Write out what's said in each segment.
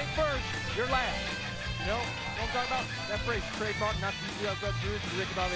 ain't first, you're last. You know, don't talk about that phrase, trademark, not to use the Ricky Bobby.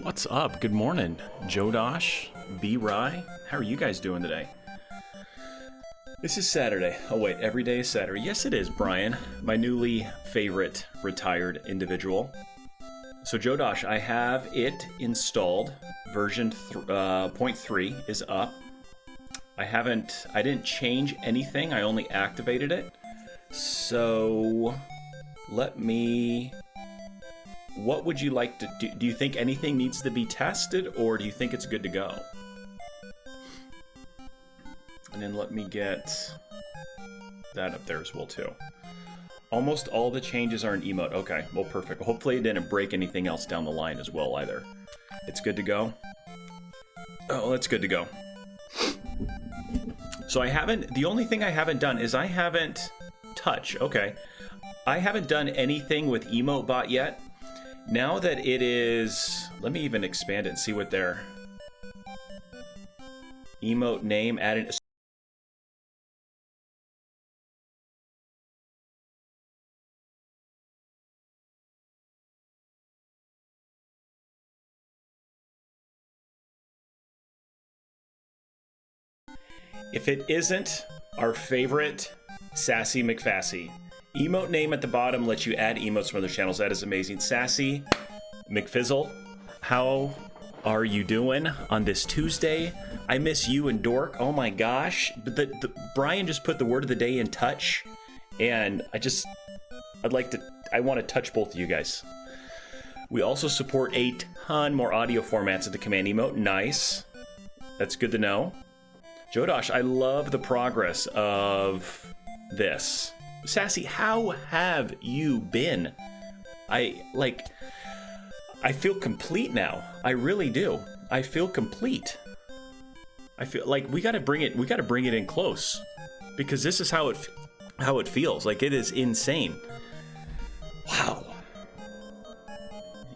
What's up? Good morning, Jodosh, B. Rye. How are you guys doing today? This is Saturday. Oh wait, every day is Saturday. Yes, it is, Brian, my newly favorite retired individual. So Jodosh, I have it installed. Version 0.3 is up. I didn't change anything. I only activated it. So what would you like to do? Do you think anything needs to be tested, or do you think it's good to go? And then let me get that up there as well too. Almost all the changes are in emote. Okay, well, perfect. Hopefully it didn't break anything else down the line as well either. It's good to go. Oh, that's good to go. So the only thing I haven't done is I haven't done anything with EmoteBot yet. Now that it is, let me even expand it and see what their emote name added. If it isn't our favorite Sassy McFassy, emote name at the bottom lets you add emotes from other channels. That is amazing. Sassy McFizzle, how are you doing on this Tuesday? I miss you and Dork. Oh my gosh. But Brian just put the word of the day in touch, and I want to touch both of you guys. We also support a ton more audio formats at the command emote. Nice. That's good to know. Jodosh, I love the progress of this. Sassy, how have you been? I feel complete now. I really do. I feel complete. I feel like we got to bring it in close, because this is how it feels. Like, it is insane. Wow.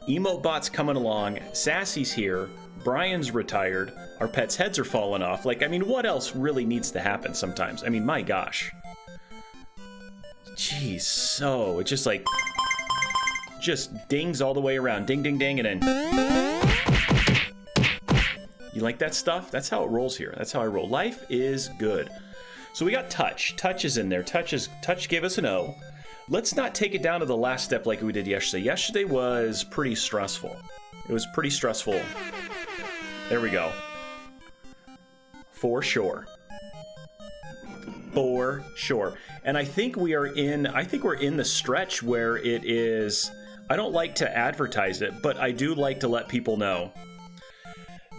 Emote bot's coming along. Sassy's here. Brian's retired. Our pets' heads are falling off. Like, I mean, what else really needs to happen sometimes? I mean, my gosh. Jeez, so it just like dings all the way around. Ding, ding, ding, and then you like that stuff? That's how it rolls here. That's how I roll. Life is good. So we got touch. Touch is in there. Touch gave us an O. Let's not take it down to the last step like we did yesterday. Yesterday was pretty stressful. It was pretty stressful. There we go. For sure. For sure. And I think we're in the stretch where it is, I don't like to advertise it, but I do like to let people know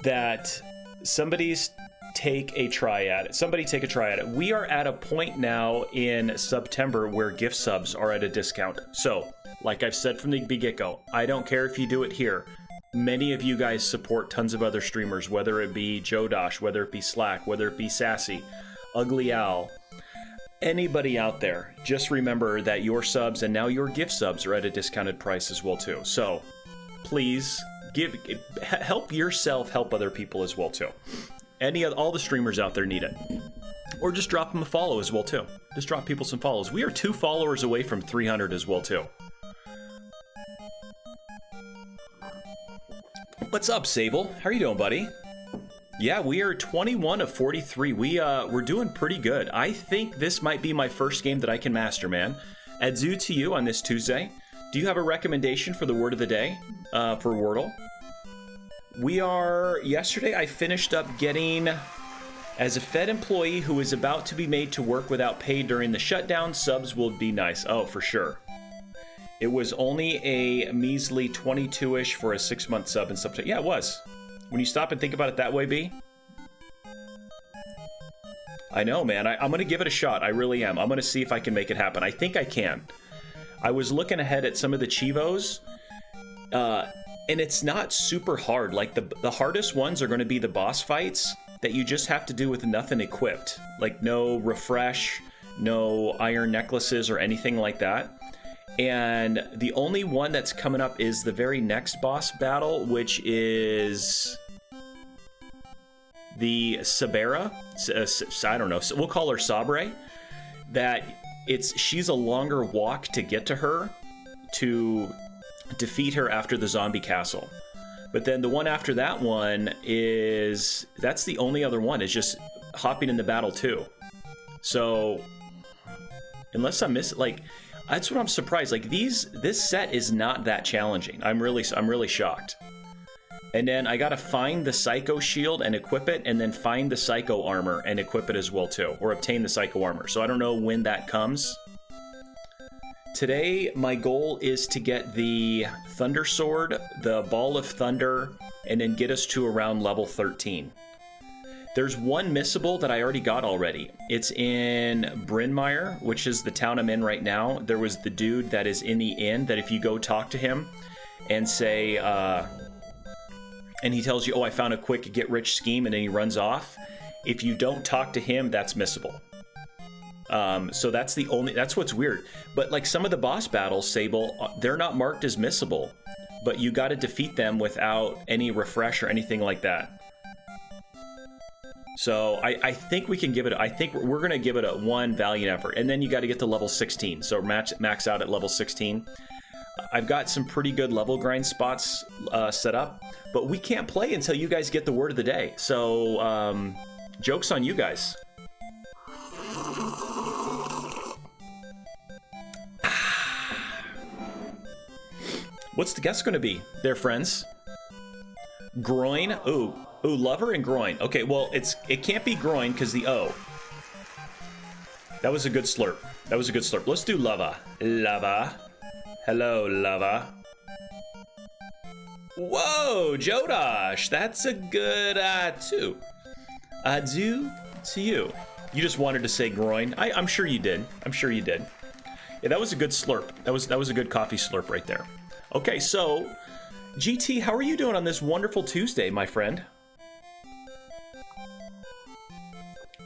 that somebody's take a try at it. Somebody take a try at it. We are at a point now in September where gift subs are at a discount. So, like I've said from the get-go, I don't care if you do it here. Many of you guys support tons of other streamers, whether it be Joe Dosh, whether it be Slack, whether it be Sassy, Ugly Al, anybody out there. Just remember that your subs and now your gift subs are at a discounted price as well too. So please help yourself, help other people as well too. All the streamers out there need it. Or just drop them a follow as well too. Just drop people some follows. We are 2 followers away from 300 as well too. What's up, Sable? How are you doing, buddy? Yeah, we are 21 of 43. We're doing pretty good. I think this might be my first game that I can master, man. Adzu to you on this Tuesday. Do you have a recommendation for the word of the day for Wordle? Yesterday I finished up getting, as a Fed employee who is about to be made to work without pay during the shutdown, subs will be nice. Oh, for sure. It was only a measly 22-ish for a 6-month sub and stuff. Yeah, it was. When you stop and think about it that way, B. I know, man. I'm going to give it a shot. I really am. I'm going to see if I can make it happen. I think I can. I was looking ahead at some of the Cheevos, and it's not super hard. Like, the hardest ones are going to be the boss fights that you just have to do with nothing equipped. Like, no refresh, no iron necklaces or anything like that. And the only one that's coming up is the very next boss battle, which is the Sabera. I don't know. We'll call her Sabre. She's a longer walk to get to her to defeat her after the zombie castle. But then the one after that one that's the only other one, is just hopping in the battle too. So unless I miss it, like, that's what I'm surprised. Like, this set is not that challenging. I'm really shocked. And then I gotta find the Psycho Shield and equip it, and then find the Psycho Armor and equip it as well too, or obtain the Psycho Armor. So I don't know when that comes. Today, my goal is to get the Thunder Sword, the Ball of Thunder, and then get us to around level 13. There's one missable that I already got already. It's in Bryn Mawr, which is the town I'm in right now. There was the dude that is in the inn that if you go talk to him and say, and he tells you, oh, I found a quick get-rich scheme, and then he runs off. If you don't talk to him, that's missable. So that's what's weird. But like some of the boss battles, Sable, they're not marked as missable, but you got to defeat them without any refresh or anything like that. So I think we can give it, I think we're going to give it a one valiant effort. And then you got to get to level 16. So max out at level 16. I've got some pretty good level grind spots set up, but we can't play until you guys get the word of the day. So joke's on you guys. What's the guess going to be there, friends? Groin? Ooh, lover and groin. Okay, well, it can't be groin because the O. That was a good slurp. Let's do lava. Lava. Hello, lava. Whoa, Jodosh. That's a good two. Adzu to you. You just wanted to say groin. I'm sure you did. Yeah, that was a good slurp. That was a good coffee slurp right there. Okay, so GT, how are you doing on this wonderful Tuesday, my friend?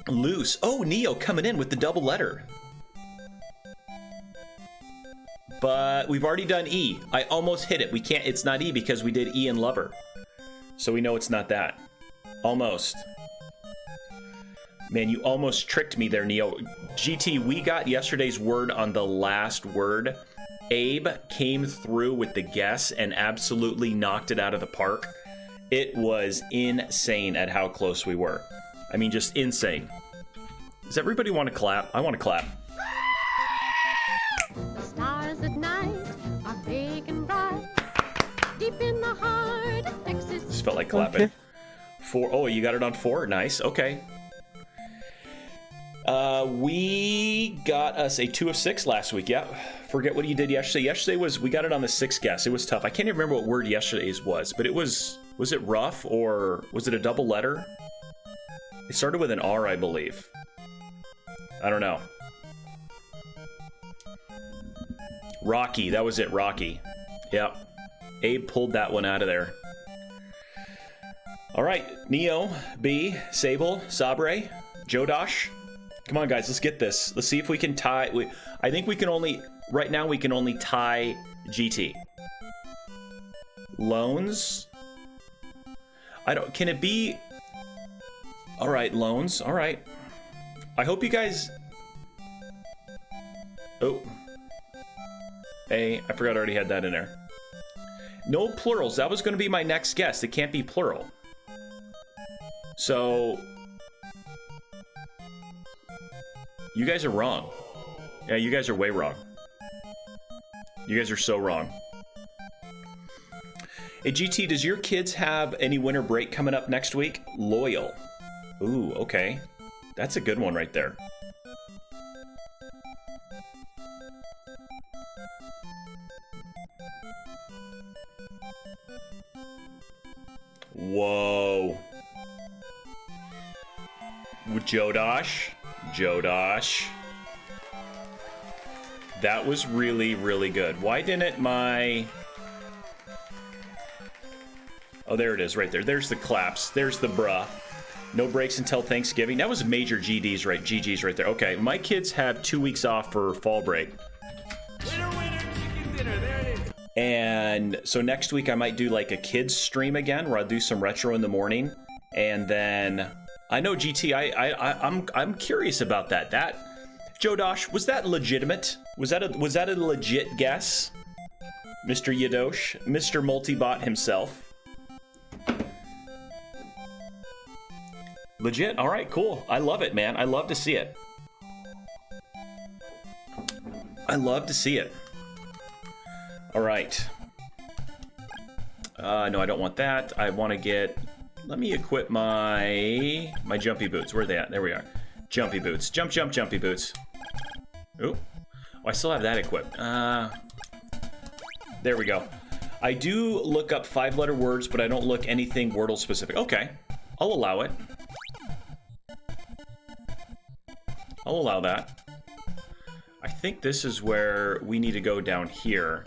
Loose. Oh, Neo coming in with the double letter. But we've already done E. I almost hit it. We can't, it's not E because we did E and lover. So we know it's not that. Almost. Man, you almost tricked me there, Neo. GT, we got yesterday's word on the last word. Abe came through with the guess and absolutely knocked it out of the park. It was insane at how close we were. I mean, just insane. Does everybody want to clap? I want to clap. The stars at night are big and bright. Deep in the heart of Texas. Just felt like clapping. Okay. 4. Oh, you got it on 4. Nice. Okay. We got us a 2 of 6 last week. Yeah. Forget what you did yesterday. Yesterday was, we got it on the 6th guess. It was tough. I can't even remember what word yesterday's was, but it was it rough or was it a double letter? It started with an R, I believe. I don't know. Rocky. That was it. Rocky. Yep. Abe pulled that one out of there. All right. Neo, B, Sable, Sabre, Jodosh. Come on, guys. Let's get this. Let's see if we can tie. I think we can only... Right now, we can only tie GT. Loans. I don't... Can it be... All right, loans. All right. I hope you guys... Oh. I forgot I already had that in there. No plurals. That was going to be my next guess. It can't be plural. So... You guys are wrong. Yeah, you guys are way wrong. You guys are so wrong. Hey, GT, does your kids have any winter break coming up next week? Loyal. Ooh, okay. That's a good one right there. Whoa. Jodosh. Jodosh. That was really, really good. Why didn't my... Oh, there it is right there. There's the claps. There's the bruh. No breaks until Thanksgiving. That was major GDs, right? GGs right there. Okay, my kids have 2 weeks off for fall break. Winner, winner, chicken dinner. There it is. And so next week I might do like a kids stream again where I'll do some retro in the morning. And then... I know GT. I'm curious about that. That Jodosh, was that legitimate? Was that a legit guess, Mr. Yadosh, Mr. Multibot himself? Legit. All right, cool. I love it, man. I love to see it. I love to see it. All right. No, I don't want that. I want to get. Let me equip my jumpy boots. Where are they at? There we are. Jumpy boots. Jump, jump, jumpy boots. Ooh. Oh, I still have that equipped. There we go. I do look up 5-letter words, but I don't look anything Wordle specific. Okay. I'll allow it. I'll allow that. I think this is where we need to go down here.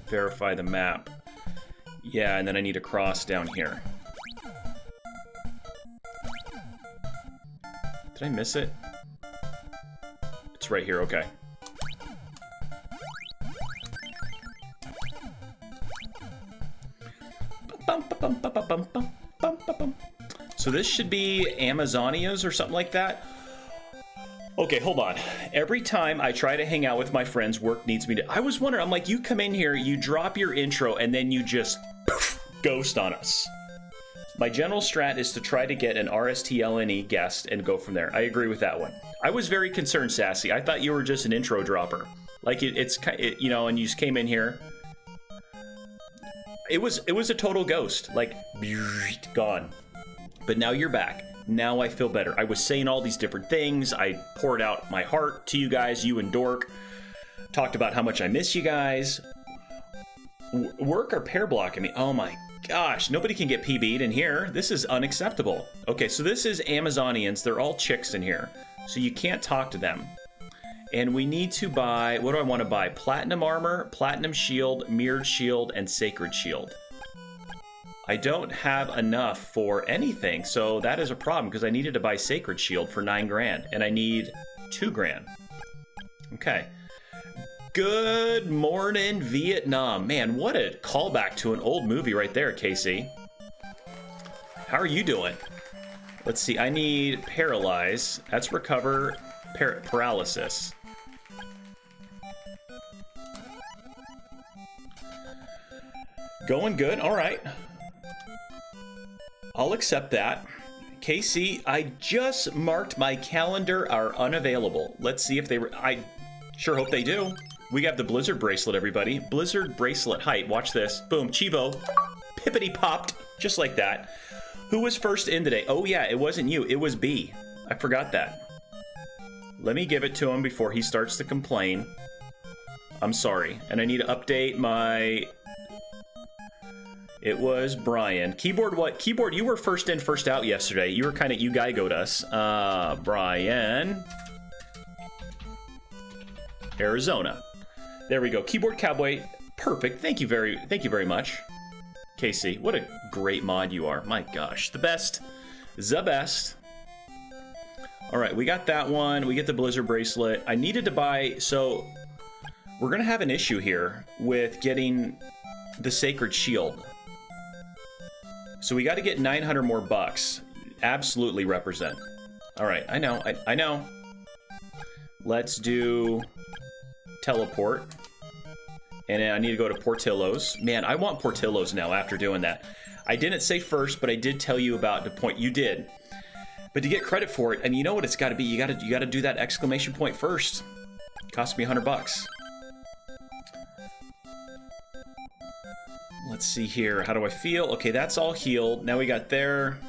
Verify the map. Yeah, and then I need to cross down here. Did I miss it? It's right here, okay. So this should be Amazonias or something like that. Okay, hold on. Every time I try to hang out with my friends, work needs me to... I was wondering, I'm like, you come in here, you drop your intro, and then you just ghost on us. My general strat is to try to get an RSTLNE guest and go from there. I agree with that one. I was very concerned, Sassy. I thought you were just an intro dropper. Like, you know, and you just came in here. It was a total ghost. Like, gone. But now you're back. Now I feel better. I was saying all these different things. I poured out my heart to you guys, you and Dork. Talked about how much I miss you guys. Work are pair blocking me. Oh my gosh, nobody can get PB'd in here. This is unacceptable. Okay, so this is Amazonians. They're all chicks in here. So you can't talk to them. And we need to buy, what do I want to buy? Platinum armor, platinum shield, mirrored shield, and sacred shield. I don't have enough for anything, so that is a problem because I needed to buy sacred shield for 9 grand, and I need 2 grand. Okay. Good morning, Vietnam. Man, what a callback to an old movie right there, Casey. How are you doing? Let's see, I need paralyze. That's recover paralysis. Going good, all right. I'll accept that. KC, I just marked my calendar are unavailable. Let's see if they I sure hope they do. We got the Blizzard bracelet, everybody. Blizzard bracelet height. Watch this. Boom. Cheevo. Pippity popped. Just like that. Who was first in today? Oh, yeah. It wasn't you. It was B. I forgot that. Let me give it to him before he starts to complain. I'm sorry. And I need to update my... It was Brian. Keyboard what? Keyboard, you were first in, first out yesterday. You were kind of, you guy-goed us. Brian. Arizona. There we go. Keyboard Cowboy. Perfect. Thank you very much. Casey, what a great mod you are. My gosh. The best. The best. All right, we got that one. We get the Blizzard bracelet. I needed to buy, so we're going to have an issue here with getting the Sacred Shield. So we got to get 900 more bucks. Absolutely represent. All right, I know, I know. Let's do teleport. And I need to go to Portillo's. Man, I want Portillo's now after doing that. I didn't say first, but I did tell you about the point. You did. But to get credit for it, I mean, you know what it's got to be. You got to do that exclamation point first. Cost me 100 bucks. Let's see here. How do I feel? Okay, that's all healed. Now we got there.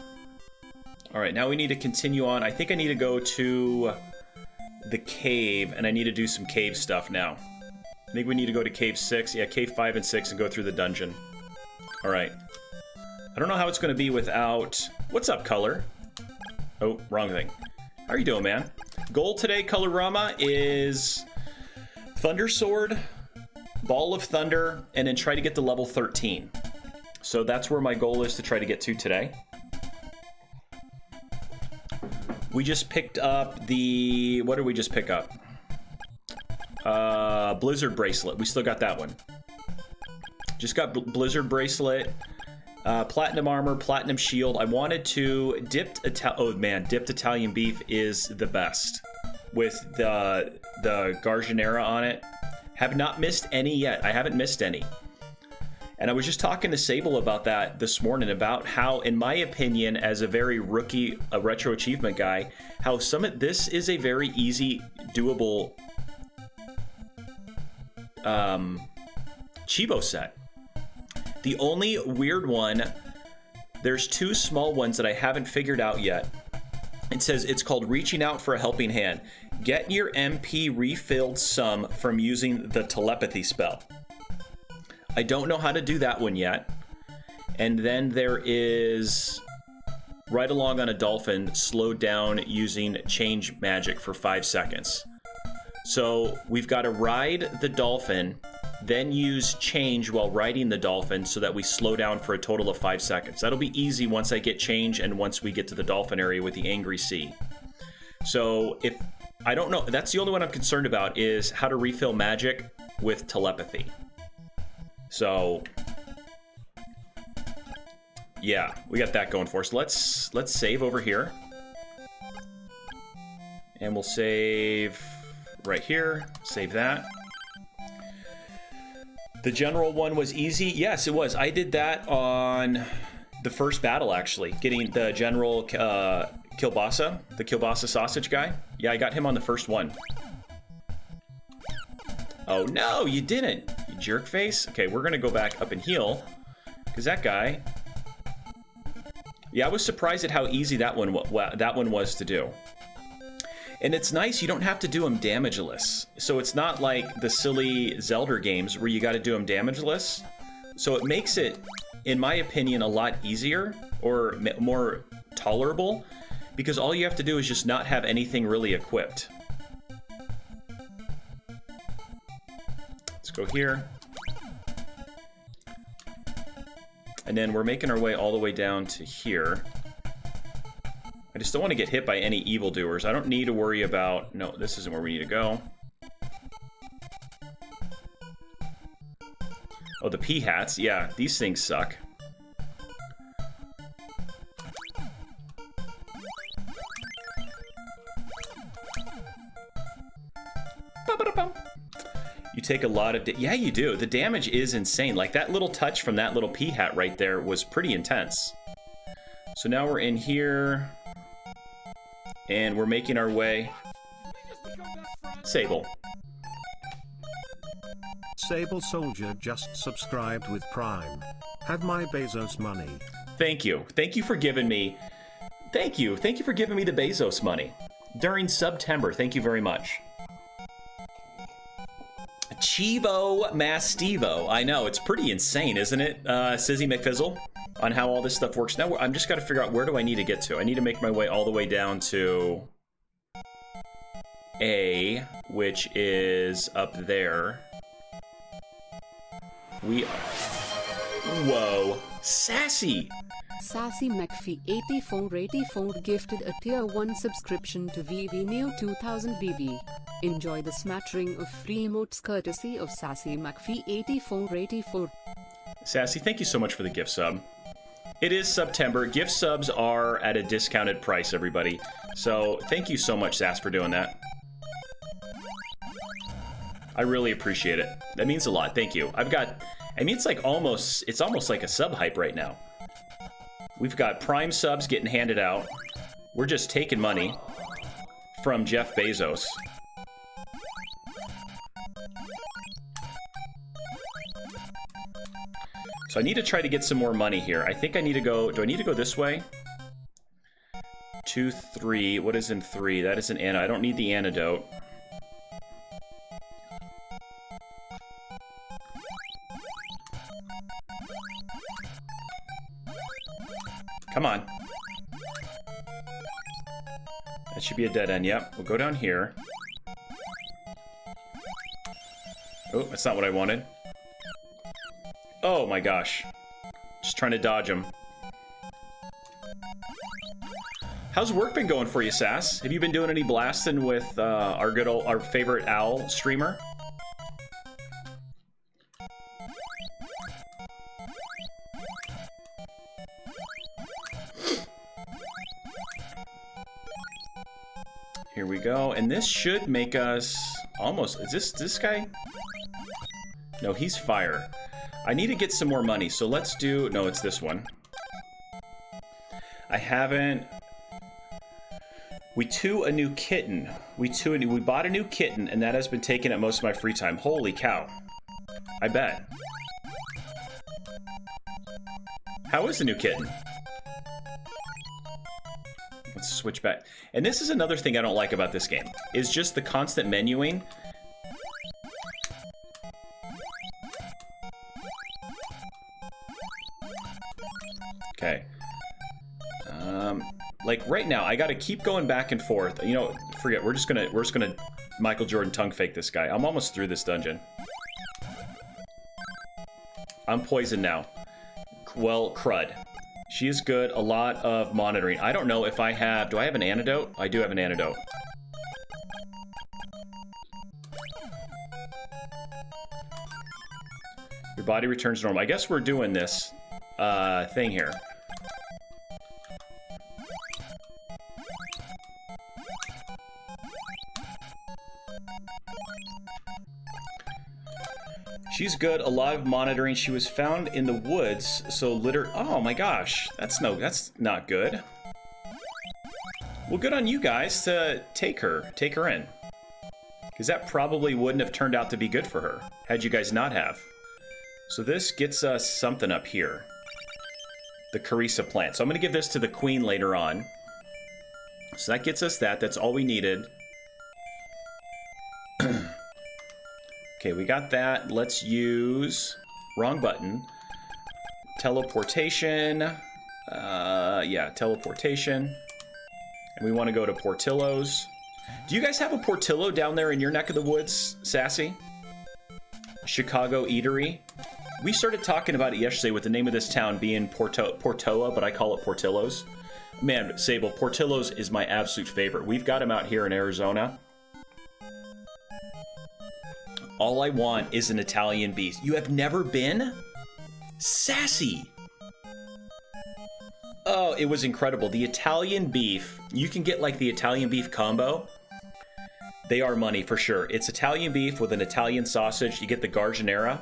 All right, now we need to continue on. I think I need to go to the cave, and I need to do some cave stuff now. I think we need to go to cave 6. Yeah, cave 5 and 6 and go through the dungeon. All right. I don't know how it's going to be without... What's up, Color? Oh, wrong thing. How are you doing, man? Goal today, Colorama, is Thunder Sword, Ball of Thunder, and then try to get to level 13. So that's where my goal is to try to get to today. We just picked up the... What did we just pick up? Blizzard bracelet. We still got that one. Just got Blizzard bracelet. Platinum armor, platinum shield. I wanted to dipped Italian beef is the best with the Garganera on it. Have not missed any yet. I haven't missed any. And I was just talking to Sable about that this morning, about how, in my opinion, as a very rookie, a retro achievement guy, how this is a very easy, doable Cheevo set. The only weird one, there's 2 small ones that I haven't figured out yet. It says it's called Reaching Out for a Helping Hand. Get your MP refilled some from using the telepathy spell. I don't know how to do that one yet. And then there is Ride Along on a Dolphin, slowed down using change magic for 5 seconds. So we've got to ride the dolphin, then use change while riding the dolphin so that we slow down for a total of 5 seconds. That'll be easy once I get change and once we get to the dolphin area with the Angry Sea. So if I don't know, that's the only one I'm concerned about, is how to refill magic with telepathy. So yeah, we got that going for us. Let's save over here. And we'll save right here. Save that. The general one was easy. Yes, it was. I did that on the first battle, actually. Getting the general Kielbasa, the Kielbasa sausage guy. Yeah, I got him on the first one. Oh, no, you didn't, you jerk face. Okay, we're going to go back up and heal, because that guy... Yeah, I was surprised at how easy that one was to do. And it's nice, you don't have to do them damageless. So it's not like the silly Zelda games where you got to do them damageless. So it makes it, in my opinion, a lot easier or more tolerable, because all you have to do is just not have anything really equipped. Let's go here. And then we're making our way all the way down to here. I just don't want to get hit by any evildoers. I don't need to worry about... No, this isn't where we need to go. Oh, the pea hats. Yeah, these things suck. You take a lot of... Yeah, you do. The damage is insane. Like, that little touch from that little pea hat right there was pretty intense. So now we're in here. And we're making our way... Sable. Sable Soldier just subscribed with Prime. Have my Bezos money. Thank you. Thank you for giving me... Thank you. Thank you for giving me the Bezos money. During September. Thank you very much. Cheevo Mastivo. I know, it's pretty insane, isn't it, Sizzy McFizzle? On how all this stuff works. Now, I'm just got to figure out where do I need to get to. I need to make my way all the way down to A, which is up there. We are... Whoa. Sassy! Sassy McPhee8484 gifted a tier 1 subscription to VV Neo 2000 BB. Enjoy the smattering of free emotes courtesy of Sassy McPhee8484. Sassy, thank you so much for the gift sub. It is September. Gift subs are at a discounted price, everybody. So thank you so much, Sass, for doing that. I really appreciate it. That means a lot. Thank you. I've got... I mean, it's almost like a sub hype right now. We've got Prime subs getting handed out. We're just taking money from Jeff Bezos. So I need to try to get some more money here. I think I need to go... Do I need to go this way? 2, 3. What is in 3? That is an antidote. I don't need the antidote. Come on. That should be a dead end. Yep. We'll go down here. Oh, that's not what I wanted. Oh my gosh. Just trying to dodge him. How's work been going for you, Sass? Have you been doing any blasting with our favorite owl streamer? Here we go, and this should make us almost... Is this guy? No, he's fire. I need to get some more money, so let's do... No, it's this one. I haven't... We bought a new kitten, and that has been taking up most of my free time. Holy cow. I bet. How is the new kitten? Let's switch back. And this is another thing I don't like about this game, is just the constant menuing. Okay. Like right now, I gotta keep going back and forth. You know, forget. We're just gonna Michael Jordan tongue fake this guy. I'm almost through this dungeon. I'm poisoned now. Well, crud. She is good. A lot of monitoring. I don't know if I have... Do I have an antidote? I do have an antidote. Your body returns to normal. I guess we're doing this thing here. She's good. A lot of monitoring. She was found in the woods, so litter... Oh my gosh. That's not good. Well, good on you guys to take her in. Because that probably wouldn't have turned out to be good for her, had you guys not have. So this gets us something up here. The Carissa plant. So I'm going to give this to the queen later on. So that gets us that. That's all we needed. Okay, we got that. Let's use... Wrong button. Teleportation. Yeah, teleportation. And we want to go to Portillo's. Do you guys have a Portillo down there in your neck of the woods, Sassy? Chicago Eatery. We started talking about it yesterday with the name of this town being Portoa, but I call it Portillo's. Man, Sable, Portillo's is my absolute favorite. We've got them out here in Arizona. All I want is an Italian beef. You have never been? Sassy. Oh, it was incredible. The Italian beef, you can get like the Italian beef combo. They are money for sure. It's Italian beef with an Italian sausage. You get the Garganera.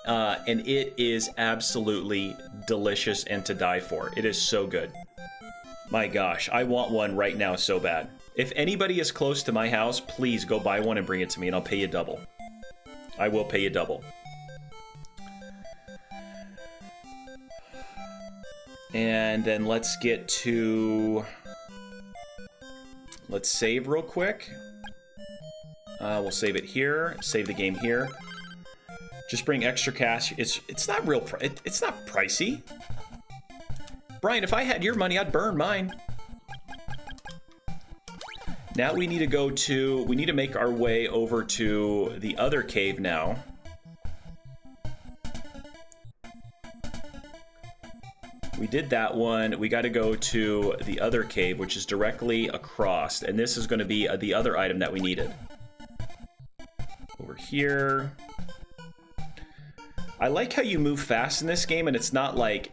And it is absolutely delicious and to die for. It is so good. My gosh, I want one right now so bad. If anybody is close to my house, please go buy one and bring it to me and I'll pay you double. I will pay you double. And then let's get to... Let's save real quick. We'll save it here. Save the game here. Just bring extra cash. It's not real. It's not pricey. Brian, if I had your money, I'd burn mine. Now we need to go to. We need to make our way over to the other cave now. We did that one. We got to go to the other cave, which is directly across. And this is going to be the other item that we needed. Over here. I like how you move fast in this game, and it's not like...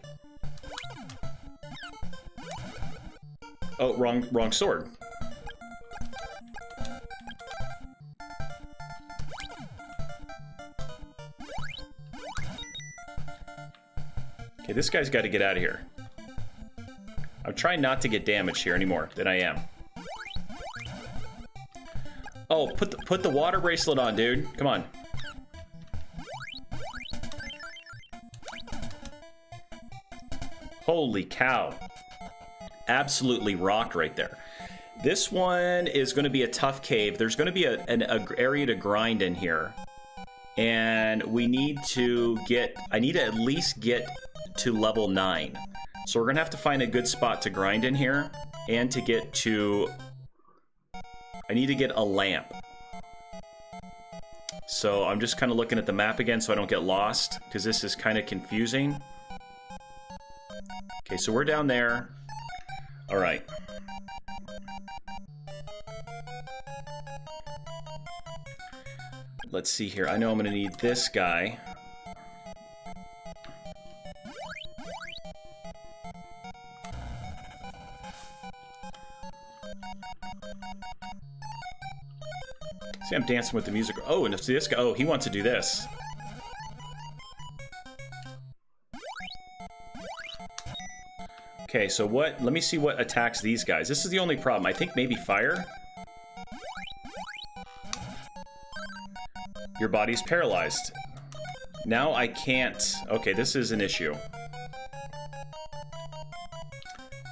Oh, wrong sword. Okay, this guy's got to get out of here. I'm trying not to get damaged here anymore than I am. Oh, put the water bracelet on, dude. Come on. Holy cow. Absolutely rocked right there. This one is going to be a tough cave. There's going to be an area to grind in here. And we need to get... I need to at least get to level 9. So we're going to have to find a good spot to grind in here. And to get to... I need to get a lamp. So I'm just kind of looking at the map again so I don't get lost. Because this is kind of confusing. Okay, so we're down there. All right. Let's see here. I know I'm going to need this guy. See, I'm dancing with the music. Oh, and see this guy. Oh, he wants to do this. Okay, so what? Let me see what attacks these guys. This is the only problem. I think maybe fire. Your body's paralyzed. Now I can't... Okay, this is an issue.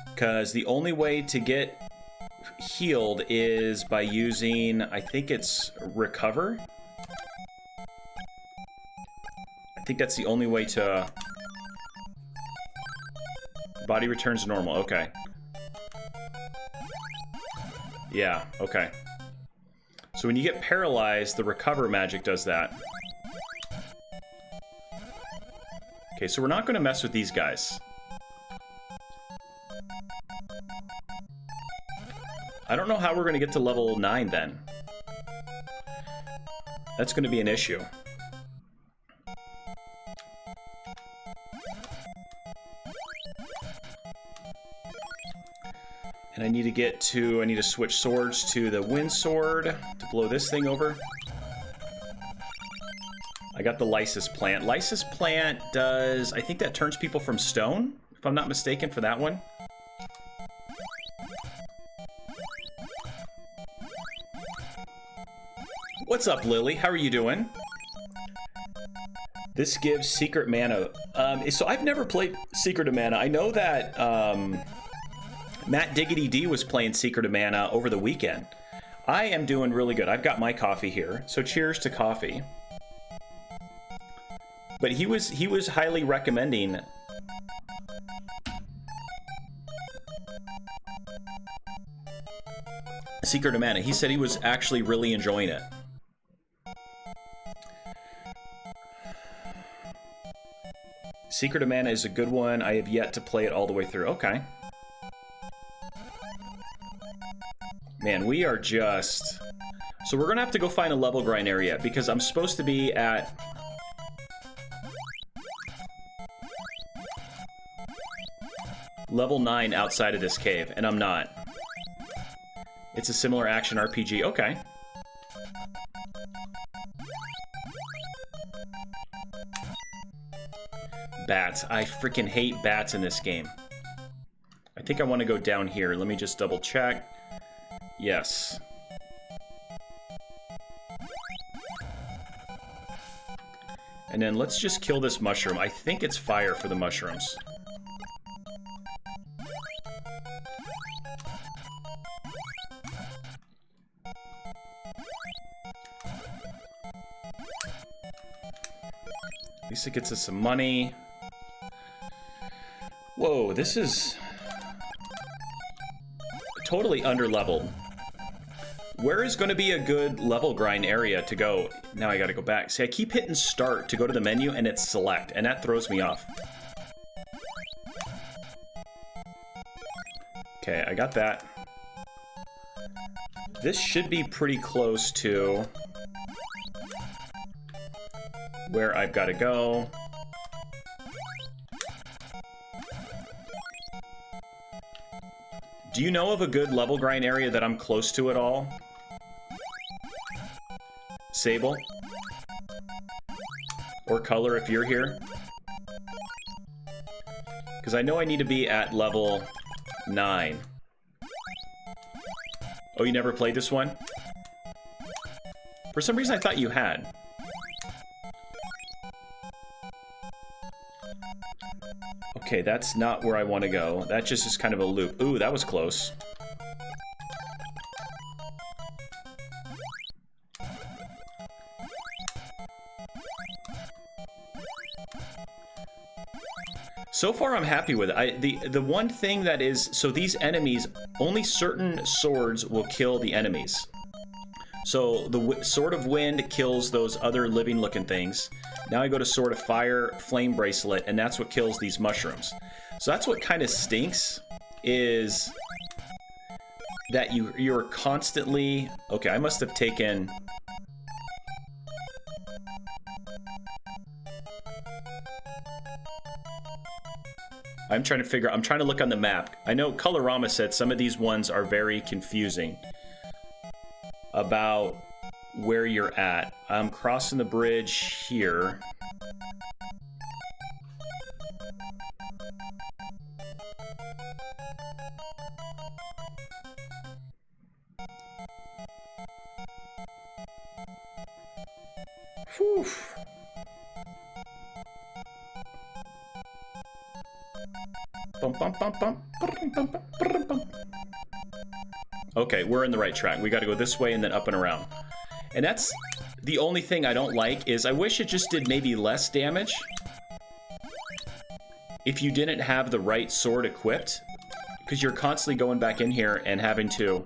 Because the only way to get healed is by using... I think it's recover? I think that's the only way to... Body returns to normal. Okay. Yeah, okay. So when you get paralyzed, the recover magic does that. Okay, so we're not going to mess with these guys. I don't know how we're going to get to level 9 then. That's going to be an issue. And I need to get to... I need to switch swords to the wind sword to blow this thing over. I got the Lysis plant. Lysis plant does... I think that turns people from stone, if I'm not mistaken, for that one. What's up, Lily? How are you doing? This gives secret mana. So I've never played Secret of Mana. I know that Matt Diggity D was playing Secret of Mana over the weekend. I am doing really good. I've got my coffee here, so cheers to coffee. But he was highly recommending Secret of Mana. He said he was actually really enjoying it. Secret of Mana is a good one. I have yet to play it all the way through. Okay. Man, we are just... So we're gonna have to go find a level grind area because I'm supposed to be at... level 9 outside of this cave, and I'm not. It's a similar action RPG. Okay. Bats. I freaking hate bats in this game. I think I want to go down here. Let me just double check. Yes. And then let's just kill this mushroom. I think it's fire for the mushrooms. At least it gets us some money. Whoa, this is totally under-leveled. Where is going to be a good level grind area to go? Now I got to go back. See, I keep hitting start to go to the menu, and it's select, and that throws me off. Okay, I got that. This should be pretty close to where I've got to go. Do you know of a good level grind area that I'm close to at all? Sable? Or Color if you're here? Because I know I need to be at level 9. Oh, you never played this one? For some reason I thought you had. Okay, that's not where I want to go. That just is kind of a loop. Ooh, that was close. So far, I'm happy with it. The one thing that is... So these enemies, only certain swords will kill the enemies. So the Sword of Wind kills those other living-looking things. Now I go to Sword of Fire, Flame Bracelet, and that's what kills these mushrooms. So that's what kind of stinks, is that you're constantly... Okay, I must have taken... I'm trying to look on the map. I know Colorama said some of these ones are very confusing about where you're at. I'm crossing the bridge here. Whew. Bum, bum, bum, bum. Okay, we're in the right track. We got to go this way and then up and around. And that's the only thing I don't like, is I wish it just did maybe less damage if you didn't have the right sword equipped, because you're constantly going back in here and having to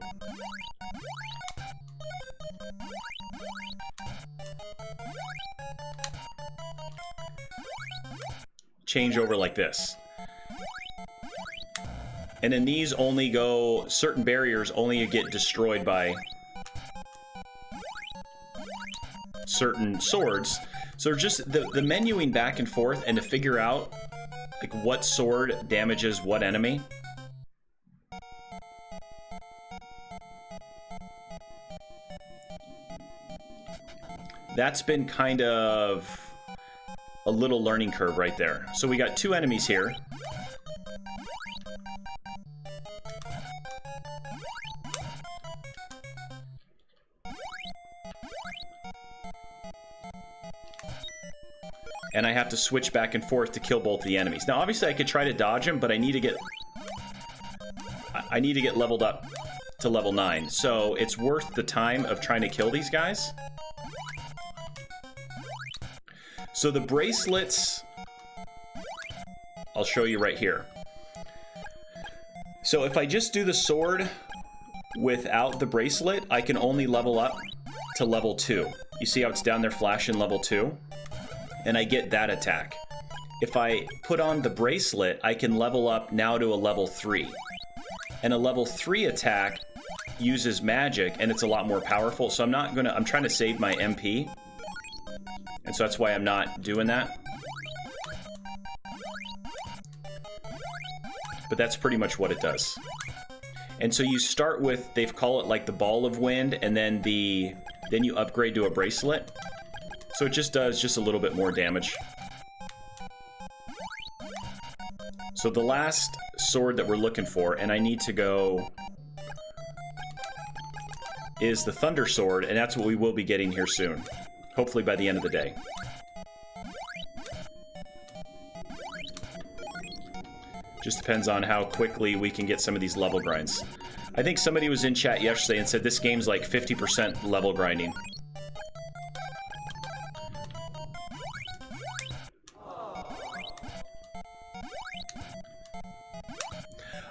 change over like this. And then these only go, certain barriers only get destroyed by certain swords. So just the menuing back and forth and to figure out like what sword damages what enemy. That's been kind of a little learning curve right there. So we got two enemies here. And I have to switch back and forth to kill both the enemies. Now, obviously, I could try to dodge them, but I need to get leveled up to level 9. So it's worth the time of trying to kill these guys. So the bracelets, I'll show you right here. So if I just do the sword without the bracelet, I can only level up to level 2. You see how it's down there flashing level 2? And I get that attack. if I put on the bracelet, I can level up now to a level 3. And a level 3 attack uses magic, and it's a lot more powerful. So I'm trying to save my MP. And so that's why I'm not doing that. But that's pretty much what it does. And so you start with, they call it like the ball of wind, and then you upgrade to a bracelet. So it just does just a little bit more damage. So the last sword that we're looking for, and I need to go, is the Thunder Sword, and that's what we will be getting here soon. Hopefully by the end of the day. Just depends on how quickly we can get some of these level grinds. I think somebody was in chat yesterday and said this game's like 50% level grinding.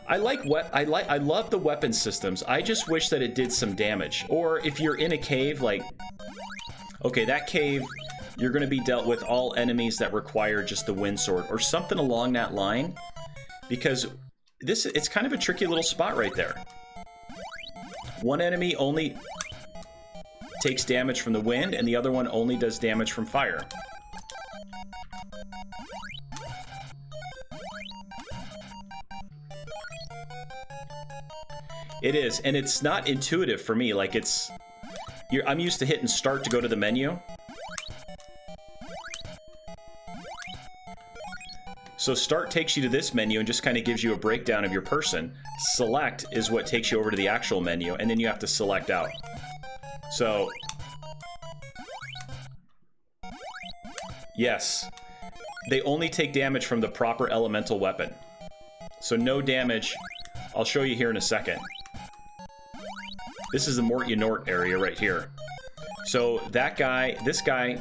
I love the weapon systems. I just wish that it did some damage. Or if you're in a cave, like, okay, that cave, you're going to be dealt with all enemies that require just the wind sword or something along that line. Because it's kind of a tricky little spot right there. One enemy only takes damage from the wind, and the other one only does damage from fire. It is, and it's not intuitive for me. Like I'm used to hitting start to go to the menu. So start takes you to this menu and just kind of gives you a breakdown of your person. Select is what takes you over to the actual menu, and then you have to select out. So, yes, they only take damage from the proper elemental weapon. So no damage. I'll show you here in a second. This is the Mort Yenort area right here. So this guy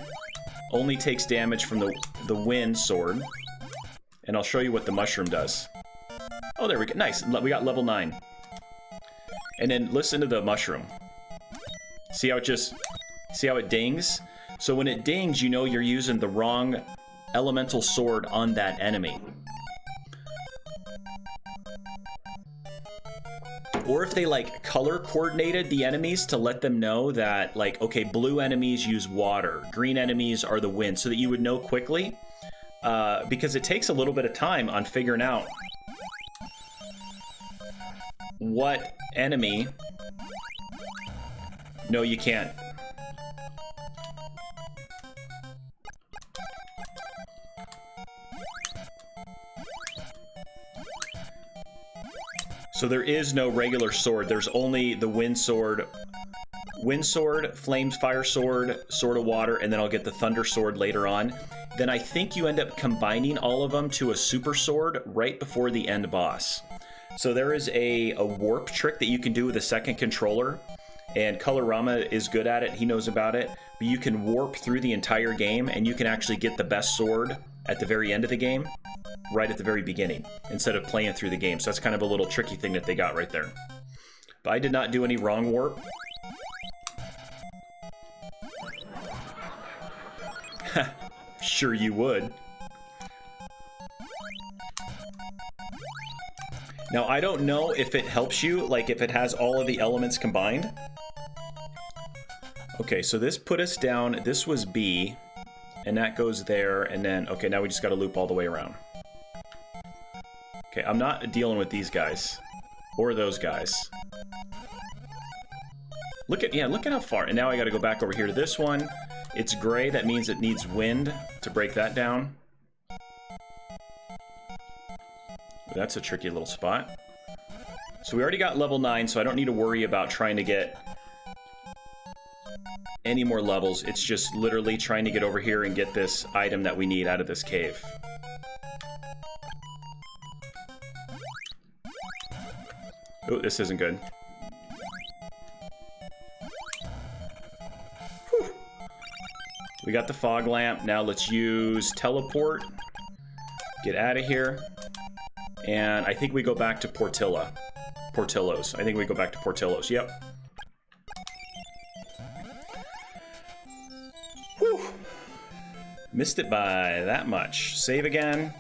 only takes damage from the wind sword. And I'll show you what the mushroom does. Oh, there we go. Nice. We got level 9. And then listen to the mushroom. See how it dings? So when it dings, you know you're using the wrong elemental sword on that enemy. Or if they like color coordinated the enemies to let them know that like, okay, blue enemies use water, green enemies are the wind, so that you would know quickly. Because it takes a little bit of time on figuring out what enemy... No, you can't. So there is no regular sword. There's only the wind sword, flames, fire sword, sword of water, and then I'll get the thunder sword later on. Then I think you end up combining all of them to a super sword right before the end boss. So there is a warp trick that you can do with a second controller, and Colorama is good at it. He knows about it. But you can warp through the entire game, and you can actually get the best sword at the very end of the game, right at the very beginning, instead of playing through the game. So that's kind of a little tricky thing that they got right there. But I did not do any wrong warp. Sure you would. Now, I don't know if it helps you, like if it has all of the elements combined. Okay, so this put us down. This was B, and that goes there, and then, okay, now we just got to loop all the way around. Okay, I'm not dealing with these guys, or those guys. Look at how far, and now I got to go back over here to this one. It's gray, that means it needs wind to break that down. That's a tricky little spot. So we already got level 9, so I don't need to worry about trying to get any more levels. It's just literally trying to get over here and get this item that we need out of this cave. Oh, this isn't good. Whew. We got the fog lamp. Now let's use teleport. Get out of here. And I think we go back to Portillo's. I think we go back to Portillo's. Yep. Whew. Missed it by that much. Save again.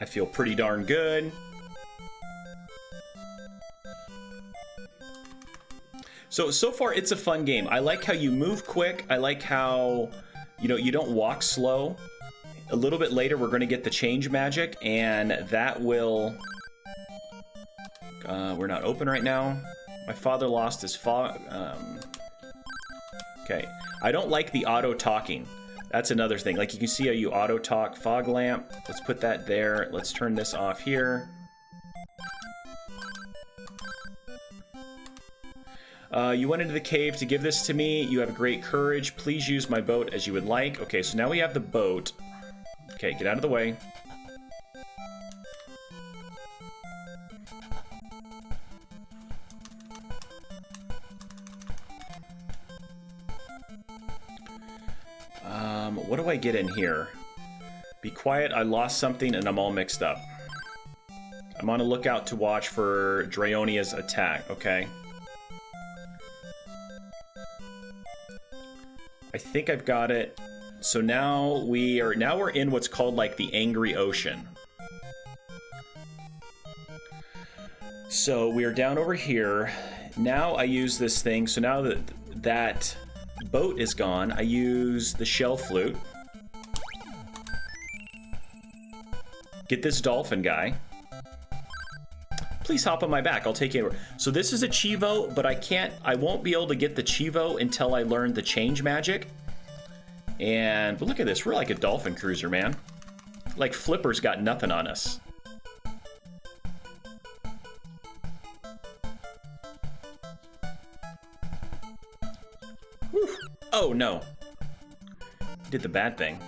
I feel pretty darn good. So far it's a fun game. I like how you move quick. I like how, you don't walk slow. A little bit later, we're going to get the change magic, and that will... we're not open right now. My father lost his fog... Okay. I don't like the auto-talking. That's another thing. Like, you can see how you auto-talk fog lamp. Let's put that there. Let's turn this off here. You went into the cave to give this to me. You have great courage. Please use my boat as you would like. Okay, so now we have the boat. Okay, get out of the way. What do I get in here? Be quiet, I lost something and I'm all mixed up. I'm on a lookout to watch for Draonia's attack, okay? I think I've got it. So now we're in what's called like the Angry Ocean. So we are down over here. Now I use this thing. So now that boat is gone, I use the shell flute. Get this dolphin guy. Please hop on my back, I'll take you over. So this is a Cheevo, but I won't be able to get the Cheevo until I learn the change magic. But look at this, we're like a dolphin cruiser, man. Like Flipper's got nothing on us. Whew. Oh no. Did the bad thing.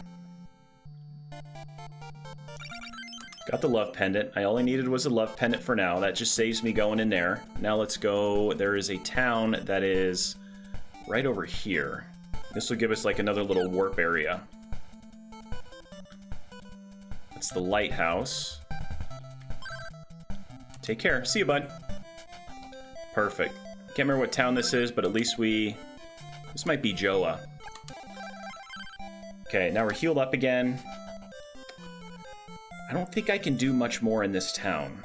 Got the love pendant. I only needed was a love pendant for now. That just saves me going in there. Now let's go. There is a town that is right over here. This will give us like another little warp area. That's the lighthouse. Take care. See you, bud. Perfect. Can't remember what town this is, but at least this might be Joa. Okay, now we're healed up again. I don't think I can do much more in this town.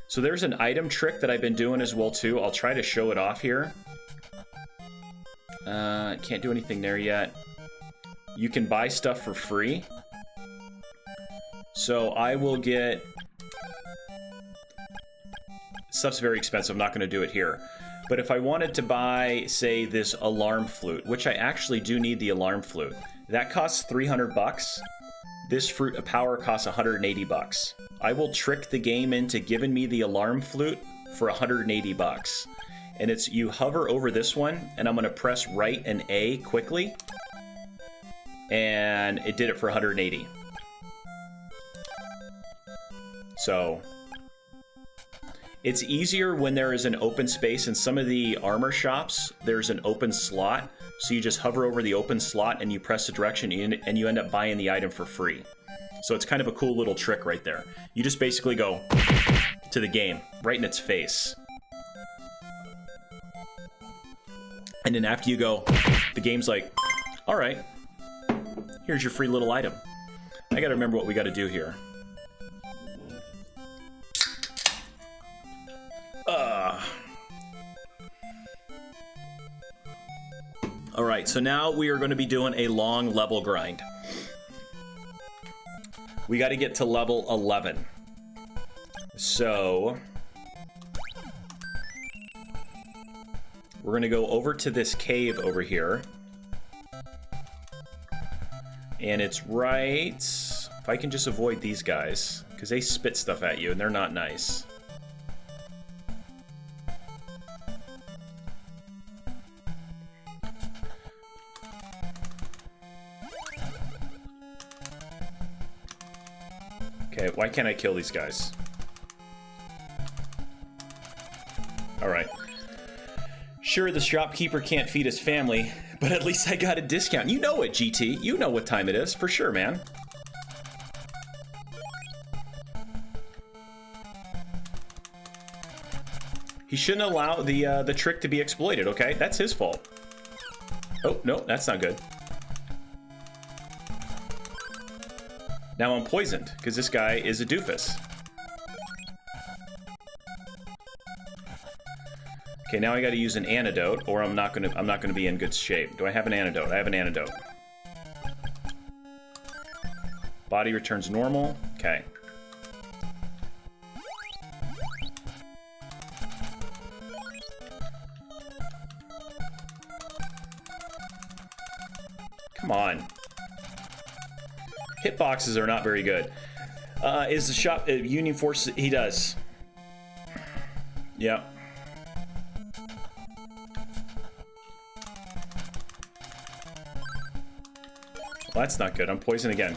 So there's an item trick that I've been doing as well too. I'll try to show it off here. Can't do anything there yet. You can buy stuff for free. So I will get... Stuff's very expensive, I'm not going to do it here. But if I wanted to buy, say, this alarm flute, which I actually do need the alarm flute, that costs 300 bucks. This fruit of power costs 180 bucks. I will trick the game into giving me the alarm flute for 180 bucks. And it's, you hover over this one, and I'm going to press right and A quickly. And it did it for 180. So, it's easier when there is an open space. In some of the armor shops, there's an open slot. So you just hover over the open slot and you press the direction and you end up buying the item for free. So it's kind of a cool little trick right there. You just basically go to the game, right in its face. And then after you go, the game's like, all right, here's your free little item. I gotta remember what we gotta do here. All right, so now we are going to be doing a long level grind. We got to get to level 11. So we're going to go over to this cave over here. And it's right... If I can just avoid these guys, because they spit stuff at you and they're not nice. Okay, why can't I kill these guys? Alright. Sure, the shopkeeper can't feed his family, but at least I got a discount. You know it, GT. You know what time it is, for sure, man. He shouldn't allow the trick to be exploited, okay? That's his fault. Oh, no, that's not good. Now I'm poisoned, because this guy is a doofus. Okay, now I gotta use an antidote, or I'm not gonna be in good shape. Do I have an antidote? I have an antidote. Body returns normal. Okay. Come on. Hitboxes are not very good. Is the shop Union Force? He does. Yep. Well, that's not good. I'm poisoned again.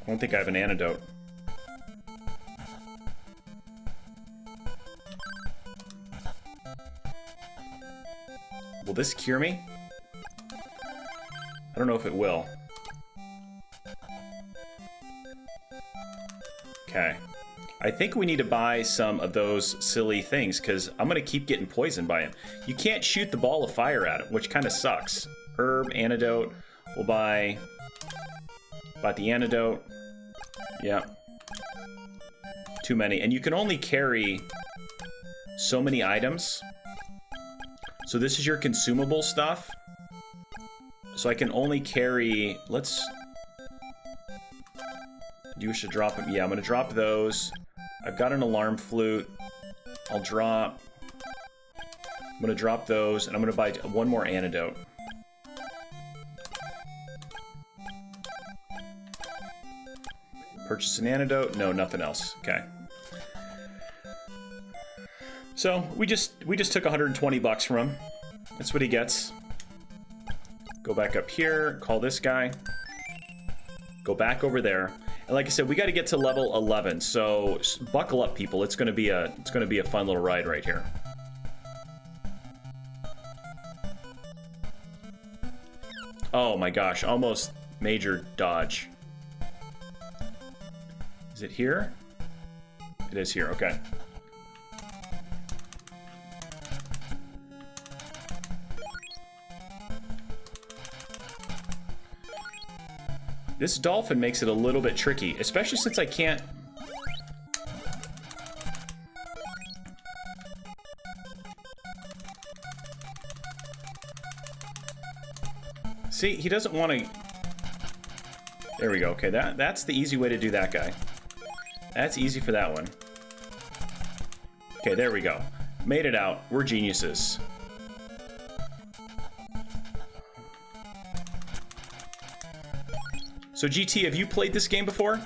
I don't think I have an antidote. Will this cure me? I don't know if it will. Okay. I think we need to buy some of those silly things, because I'm going to keep getting poisoned by him. You can't shoot the ball of fire at him, which kind of sucks. Herb, antidote. We'll buy the antidote. Yeah. Too many. And you can only carry so many items. So this is your consumable stuff. So I can only carry... Let's... Do you wish to drop them? Yeah, I'm going to drop those. I've got an alarm flute. I'll drop... I'm going to drop those, and I'm going to buy one more antidote. Purchase an antidote? No, nothing else. Okay. So, we just took 120 bucks from him. That's what he gets. Go back up here, call this guy. Go back over there. And like I said, we got to get to level 11. So, buckle up, people. It's going to be a fun little ride right here. Oh my gosh, almost major dodge. Is it here? It is here, okay. This dolphin makes it a little bit tricky, especially since I can't... See, he doesn't want to... There we go. Okay, that's the easy way to do that guy. That's easy for that one. Okay, there we go. Made it out. We're geniuses. So GT, have you played this game before?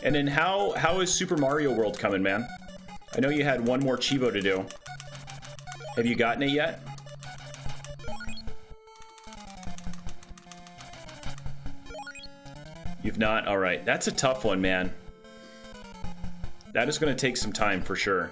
And then how is Super Mario World coming, man? I know you had one more Cheevo to do. Have you gotten it yet? You've not? Alright, that's a tough one, man. That is going to take some time for sure.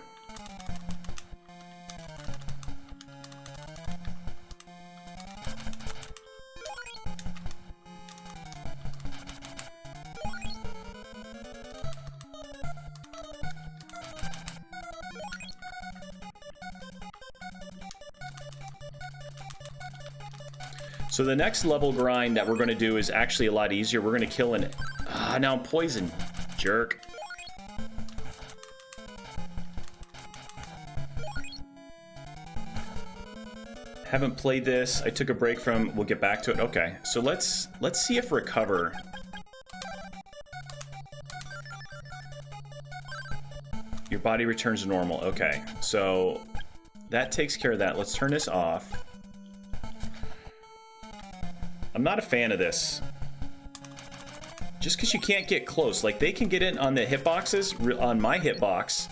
So the next level grind that we're going to do is actually a lot easier. We're going to kill an... Ah, now I'm poisoned. Jerk. Haven't played this. I took a break from... We'll get back to it. Okay, so let's see if recover... Your body returns to normal. Okay, so that takes care of that. Let's turn this off. I'm not a fan of this. Just because you can't get close. Like, they can get in on the hitboxes, on my hitbox,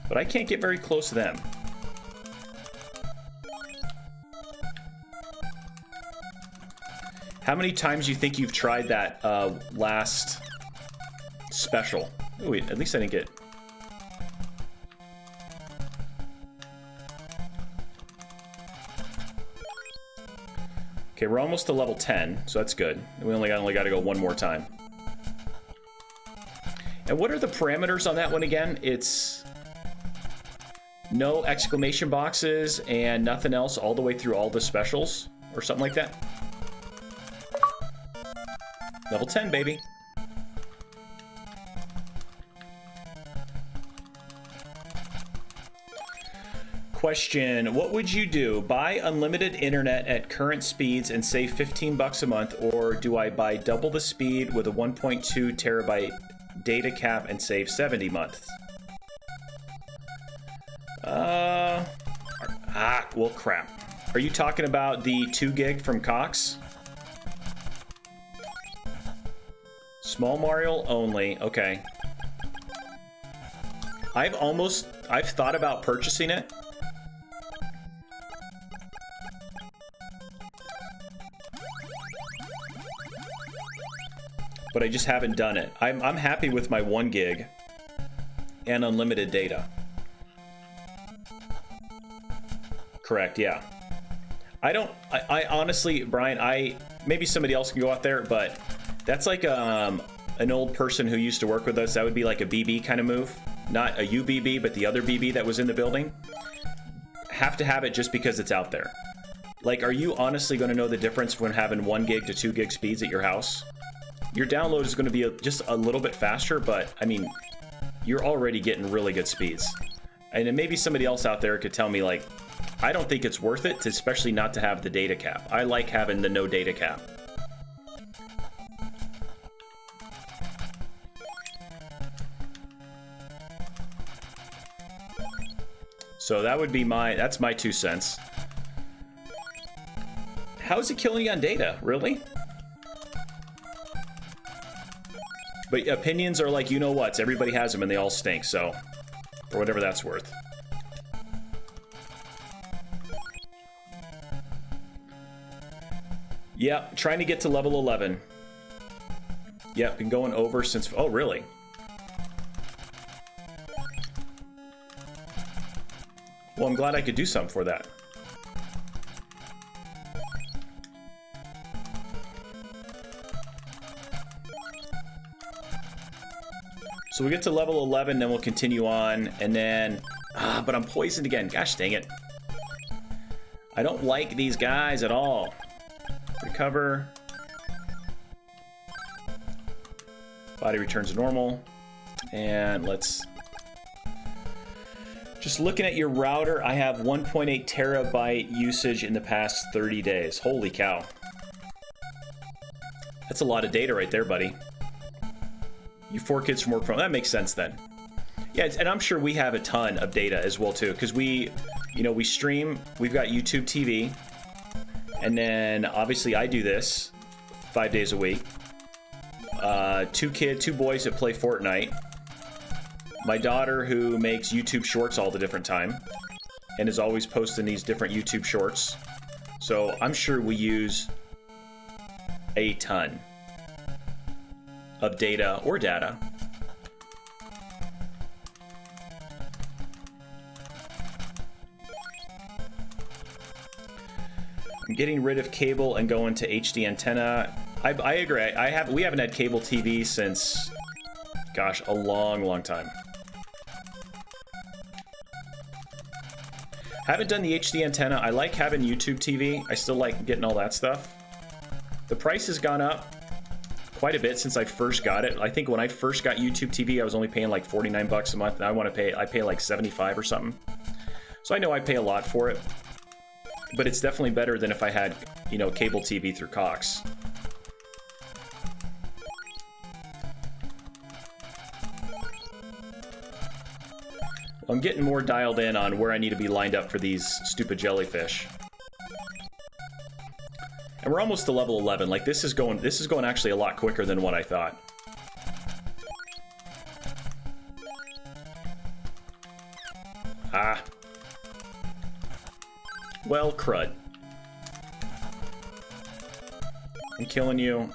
but I can't get very close to them. How many times do you think you've tried that last special? Oh, wait, at least I didn't get... Okay, we're almost to level 10, so that's good. We only got to go one more time. And what are the parameters on that one again? It's no exclamation boxes and nothing else all the way through all the specials or something like that. Level 10, baby. Question, what would you do? Buy unlimited internet at current speeds and save 15 bucks a month, or do I buy double the speed with a 1.2 terabyte data cap and save 70 months? Well, crap. Are you talking about the 2 gig from Cox? Small Mario only, okay. I've thought about purchasing it. But I just haven't done it. I'm happy with my 1 gig and unlimited data. Correct, yeah. I honestly, Brian, maybe somebody else can go out there, but that's like an old person who used to work with us. That would be like a BB kind of move. Not a UBB, but the other BB that was in the building. Have to have it just because it's out there. Like, are you honestly going to know the difference when having 1 gig to 2 gig speeds at your house? Your download is going to be just a little bit faster, but I mean, you're already getting really good speeds. And then maybe somebody else out there could tell me, like, I don't think it's worth it, especially not to have the data cap. I like having the no data cap. So that would be that's my 2 cents. How is it killing you on data? Really? But opinions are like, you know what? Everybody has them and they all stink, so for whatever that's worth. Yeah, trying to get to level 11. Yep, been going over since... Oh, really? Well, I'm glad I could do something for that. So we get to level 11, then we'll continue on, and then... but I'm poisoned again. Gosh dang it. I don't like these guys at all. Recover. Body returns to normal. And let's... Just looking at your router, I have 1.8 terabyte usage in the past 30 days. Holy cow. That's a lot of data right there, buddy. You 4 kids from work from... That makes sense then. Yeah, and I'm sure we have a ton of data as well too, because we stream. We've got YouTube TV, and then obviously I do this 5 days a week. 2 boys that play Fortnite. My daughter who makes YouTube shorts all the different time, and is always posting these different YouTube shorts. So I'm sure we use a ton of data or data. I'm getting rid of cable and going to HD antenna. I agree. We haven't had cable TV since, gosh, a long time. Haven't done the HD antenna. I like having YouTube TV. I still like getting all that stuff. The price has gone up quite a bit since I first got it. I think when I first got YouTube TV, I was only paying like 49 bucks a month, and I pay like 75 or something. So I know I pay a lot for it, but it's definitely better than if I had, cable TV through Cox. I'm getting more dialed in on where I need to be lined up for these stupid jellyfish. And we're almost to level 11. Like, this is going actually a lot quicker than what I thought. Ah. Well, crud. I'm killing you.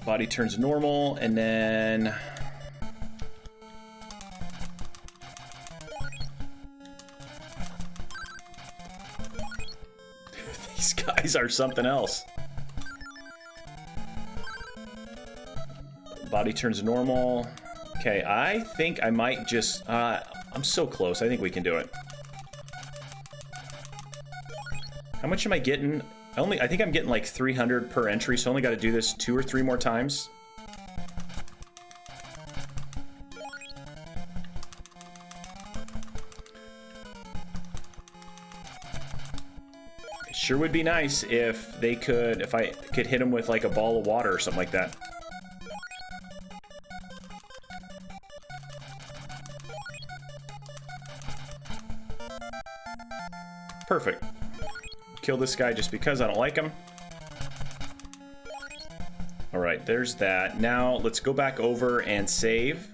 Body turns normal, and then... These guys are something else. Body turns to normal. Okay, I think I might just... I'm so close. I think we can do it. How much am I getting? I think I'm getting like 300 per entry, so I only got to do this 2 or 3 more times. It sure would be nice if I could hit them with like a ball of water or something like that. Perfect. Kill this guy just because I don't like him. All right, there's that. Now let's go back over and save.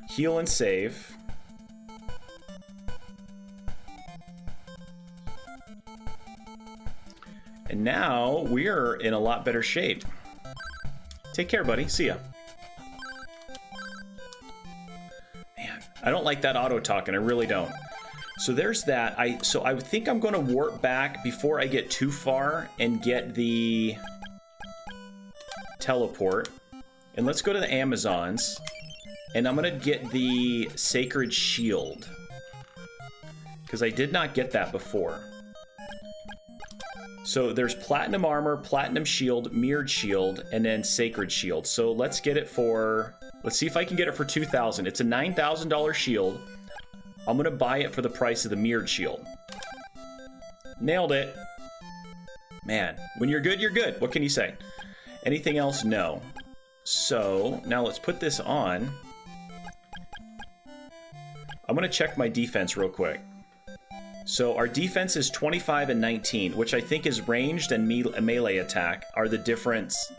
Heal and save. And now we're in a lot better shape. Take care, buddy. See ya. Man, I don't like that auto talking. I really don't. So there's that. So I think I'm going to warp back before I get too far and get the teleport. And let's go to the Amazons. And I'm going to get the Sacred Shield. Because I did not get that before. So there's Platinum Armor, Platinum Shield, Mirrored Shield, and then Sacred Shield. So let's get it for... Let's see if I can get it for 2,000. It's a $9,000 shield. I'm gonna buy it for the price of the Mirrored Shield. Nailed it. Man, when you're good, you're good. What can you say? Anything else? No. So, now let's put this on. I'm gonna check my defense real quick. So our defense is 25 and 19, which I think is ranged and melee attack are the difference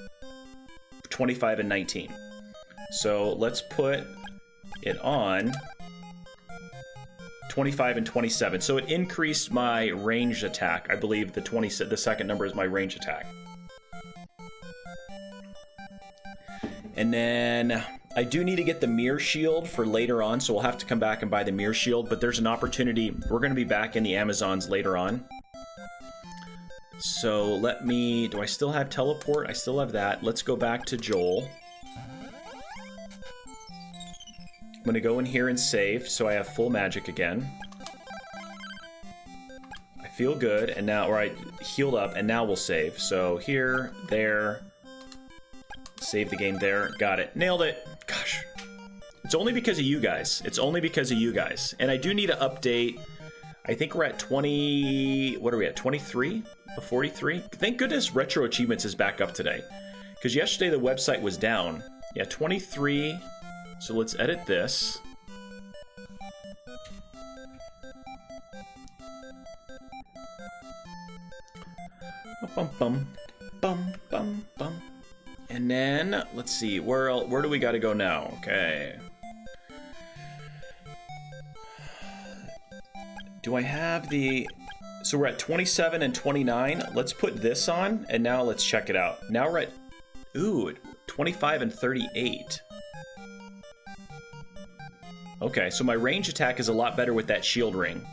25 and 19. So let's put it on 25 and 27. So it increased my ranged attack. I believe the second number is my range attack. And then I do need to get the Mirror Shield for later on, so we'll have to come back and buy the Mirror Shield, but there's an opportunity. We're going to be back in the Amazons later on. So do I still have teleport? I still have that. Let's go back to Joel. I'm going to go in here and save, so I have full magic again. I feel good, and now, or I healed up, and now we'll save. So here, there, save the game there, got it. Nailed it. Gosh, it's only because of you guys. It's only because of you guys. And I do need to update. I think we're at 20, what are we at, 23 of 43? Thank goodness Retro Achievements is back up today. Because yesterday the website was down. Yeah, 23. So let's edit this. Bum, bum, bum, bum, bum. And then, let's see, where do we got to go now? Okay. Do I have the... So we're at 27 and 29. Let's put this on, and now let's check it out. Now we're at... Ooh, 25 and 38. Okay, so my range attack is a lot better with that shield ring.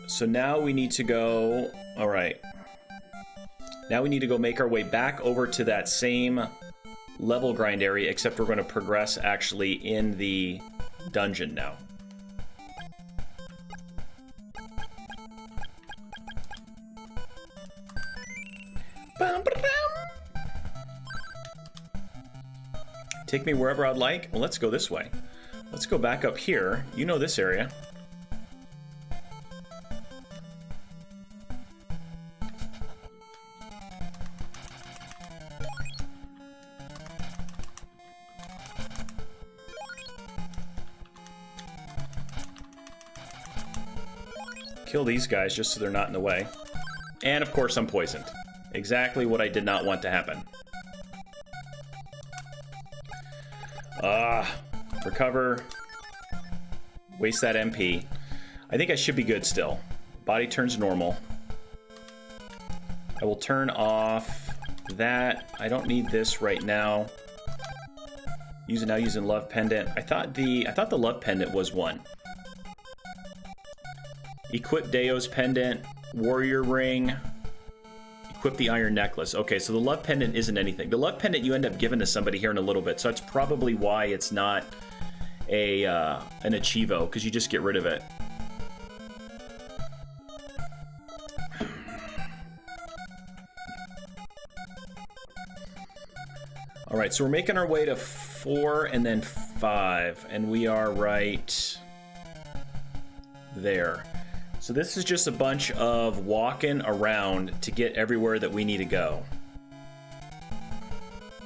So now we need to go... All right. Now we need to go make our way back over to that same level grind area, except we're going to progress actually in the dungeon now. Take me wherever I'd like. Well, let's go this way. Let's go back up here. You know this area. Kill these guys just so they're not in the way. And of course I'm poisoned. Exactly what I did not want to happen. Recover. Waste that MP. I think I should be good still. Body turns normal. I will turn off that. I don't need this right now. Using Love Pendant. I thought the Love Pendant was one. Equip Deo's pendant, warrior ring, equip the iron necklace. Okay, so the love pendant isn't anything. The love pendant you end up giving to somebody here in a little bit, so that's probably why it's not a an achievo, because you just get rid of it. All right, so we're making our way to 4 and then 5, and we are right there. So this is just a bunch of walking around to get everywhere that we need to go.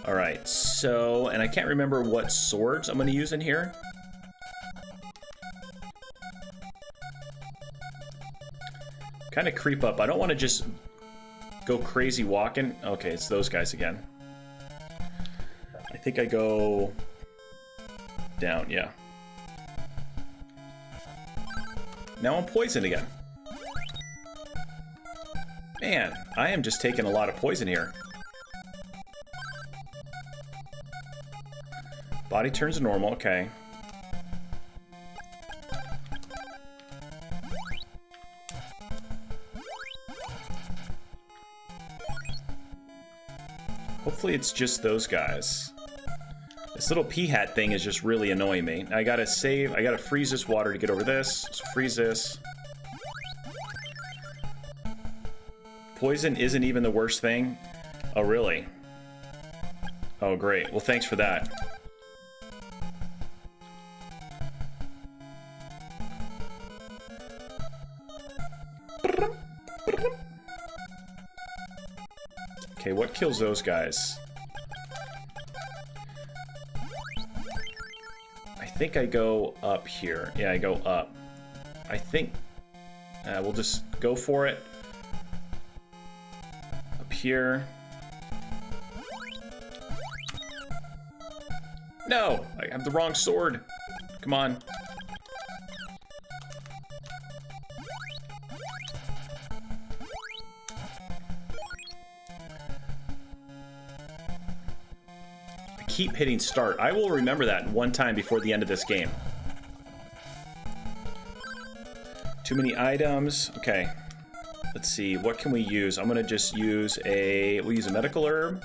All right, so, and I can't remember what swords I'm going to use in here. Kind of creep up. I don't want to just go crazy walking. Okay, it's those guys again. I think I go down, yeah. Now I'm poisoned again. Man, I am just taking a lot of poison here. Body turns to normal, okay. Hopefully it's just those guys. This little pea hat thing is just really annoying me. I gotta save, I gotta freeze this water to get over this. So freeze this. Poison isn't even the worst thing. Oh, really? Oh, great. Well, thanks for that. Okay, what kills those guys? I think I go up here. Yeah, I go up. I think we'll just go for it. Up here. No! I have the wrong sword. Come on. Keep hitting start. I will remember that one time before the end of this game. Too many items. Okay. Let's see. What can we use? I'm gonna just use we'll use a medical herb.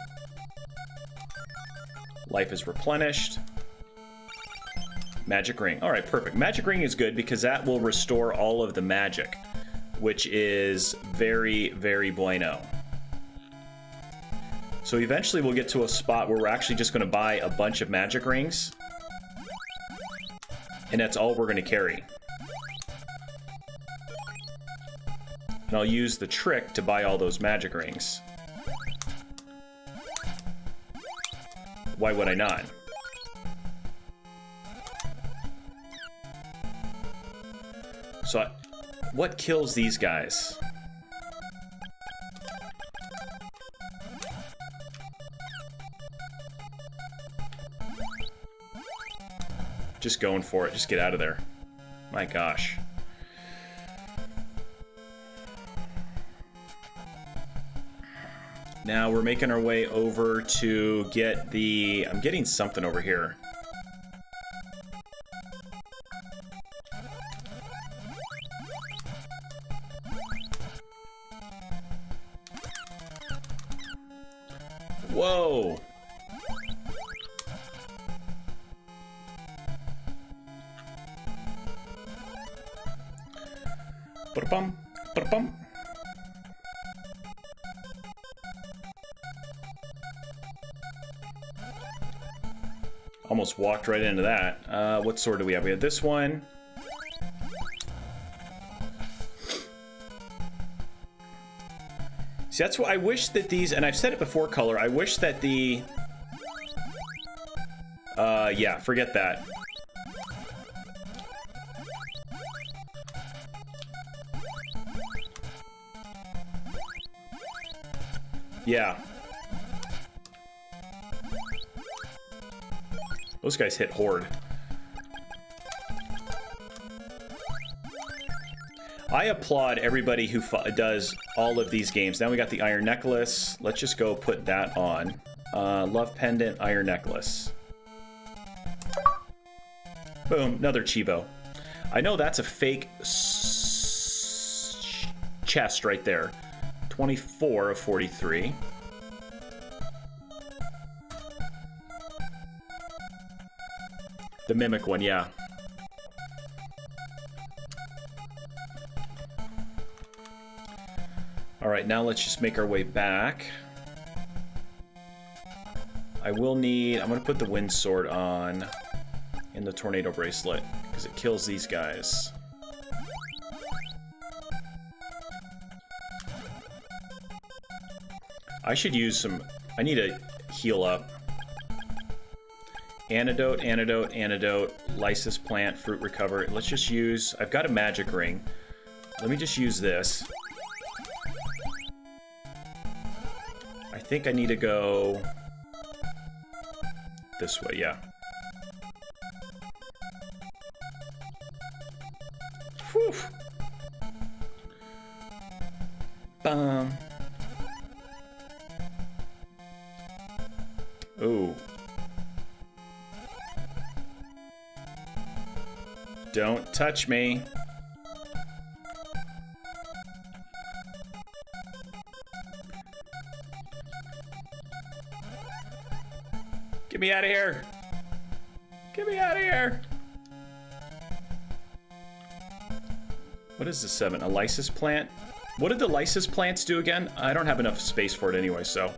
Life is replenished. Magic ring. All right, perfect. Magic ring is good because that will restore all of the magic, which is very, very bueno. So eventually we'll get to a spot where we're actually just going to buy a bunch of magic rings. And that's all we're going to carry. And I'll use the trick to buy all those magic rings. Why would I not? So, what kills these guys? Just going for it. Just get out of there. My gosh. Now we're making our way over to get the... I'm getting something over here. Whoa! Ba-da-bum, ba-da-bum. Almost walked right into that. What sword do we have? We have this one. See, that's what I wish that these, and I've said it before, Color, I wish that the... yeah, forget that. Yeah. Those guys hit hard. I applaud everybody who does all of these games. Now we got the iron necklace. Let's just go put that on. Love pendant, iron necklace. Boom, another Cheevo. I know that's a fake chest right there. 24 of 43. The mimic one, yeah. All right, now let's just make our way back. I will need... I'm going to put the wind sword on in the tornado bracelet because it kills these guys. I should use some... I need to heal up. Antidote, antidote, antidote, lysis plant, fruit recover. Let's just use... I've got a magic ring. Let me just use this. I think I need to go this way, yeah. Whew. Bum. Ooh. Don't touch me. Get me out of here. Get me out of here. What is the 7? A lysis plant? What did the lysis plants do again? I don't have enough space for it anyway, so.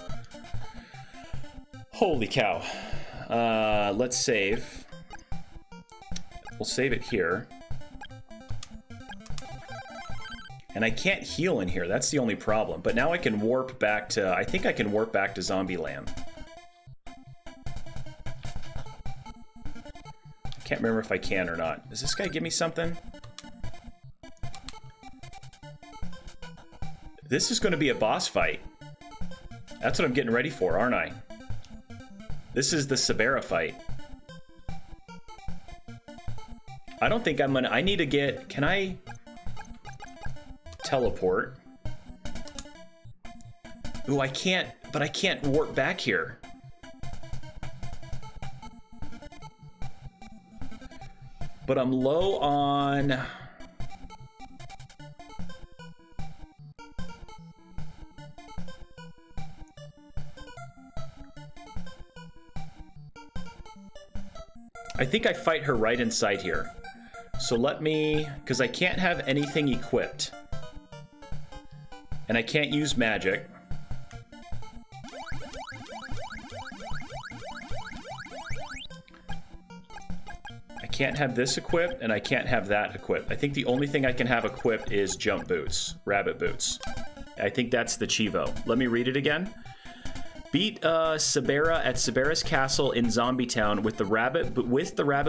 Holy cow. Let's save. We'll save it here. And I can't heal in here. That's the only problem. But now I can warp back to... I think I can warp back to Zombieland. I can't remember if I can or not. Does this guy give me something? This is going to be a boss fight. That's what I'm getting ready for, aren't I? This is the Sabera fight. I don't think I'm gonna... I need to get... Can I... teleport? Ooh, I can't... But I can't warp back here. But I'm low on... I think I fight her right inside here. So let me... Because I can't have anything equipped. And I can't use magic. I can't have this equipped, and I can't have that equipped. I think the only thing I can have equipped is jump boots. Rabbit boots. I think that's the Cheevo. Let me read it again. Beat Sabera at Sabera's castle in Zombie Town with the rabbit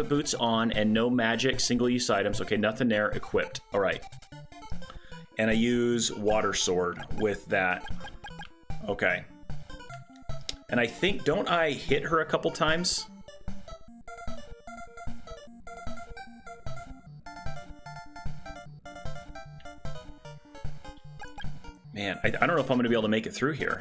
boots on and no magic single-use items. Okay, nothing there. Equipped. All right. And I use water sword with that. Okay. And I think, don't I hit her a couple times? Man, I don't know if I'm going to be able to make it through here.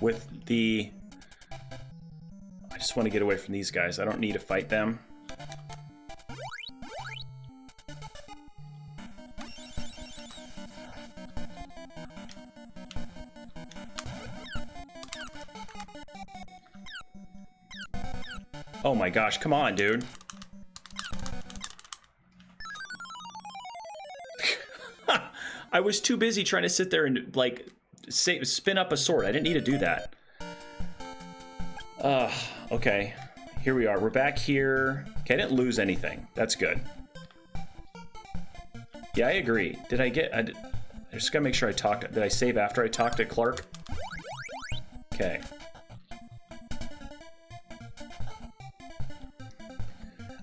With the... I just want to get away from these guys. I don't need to fight them. Oh my gosh, come on, dude. I was too busy trying to sit there and, like, spin up a sword. I didn't need to do that. Okay. Here we are. We're back here. Okay, I didn't lose anything. That's good. Yeah, I agree. Did I get... I just gotta make sure I talked... Did I save after I talked to Clark? Okay.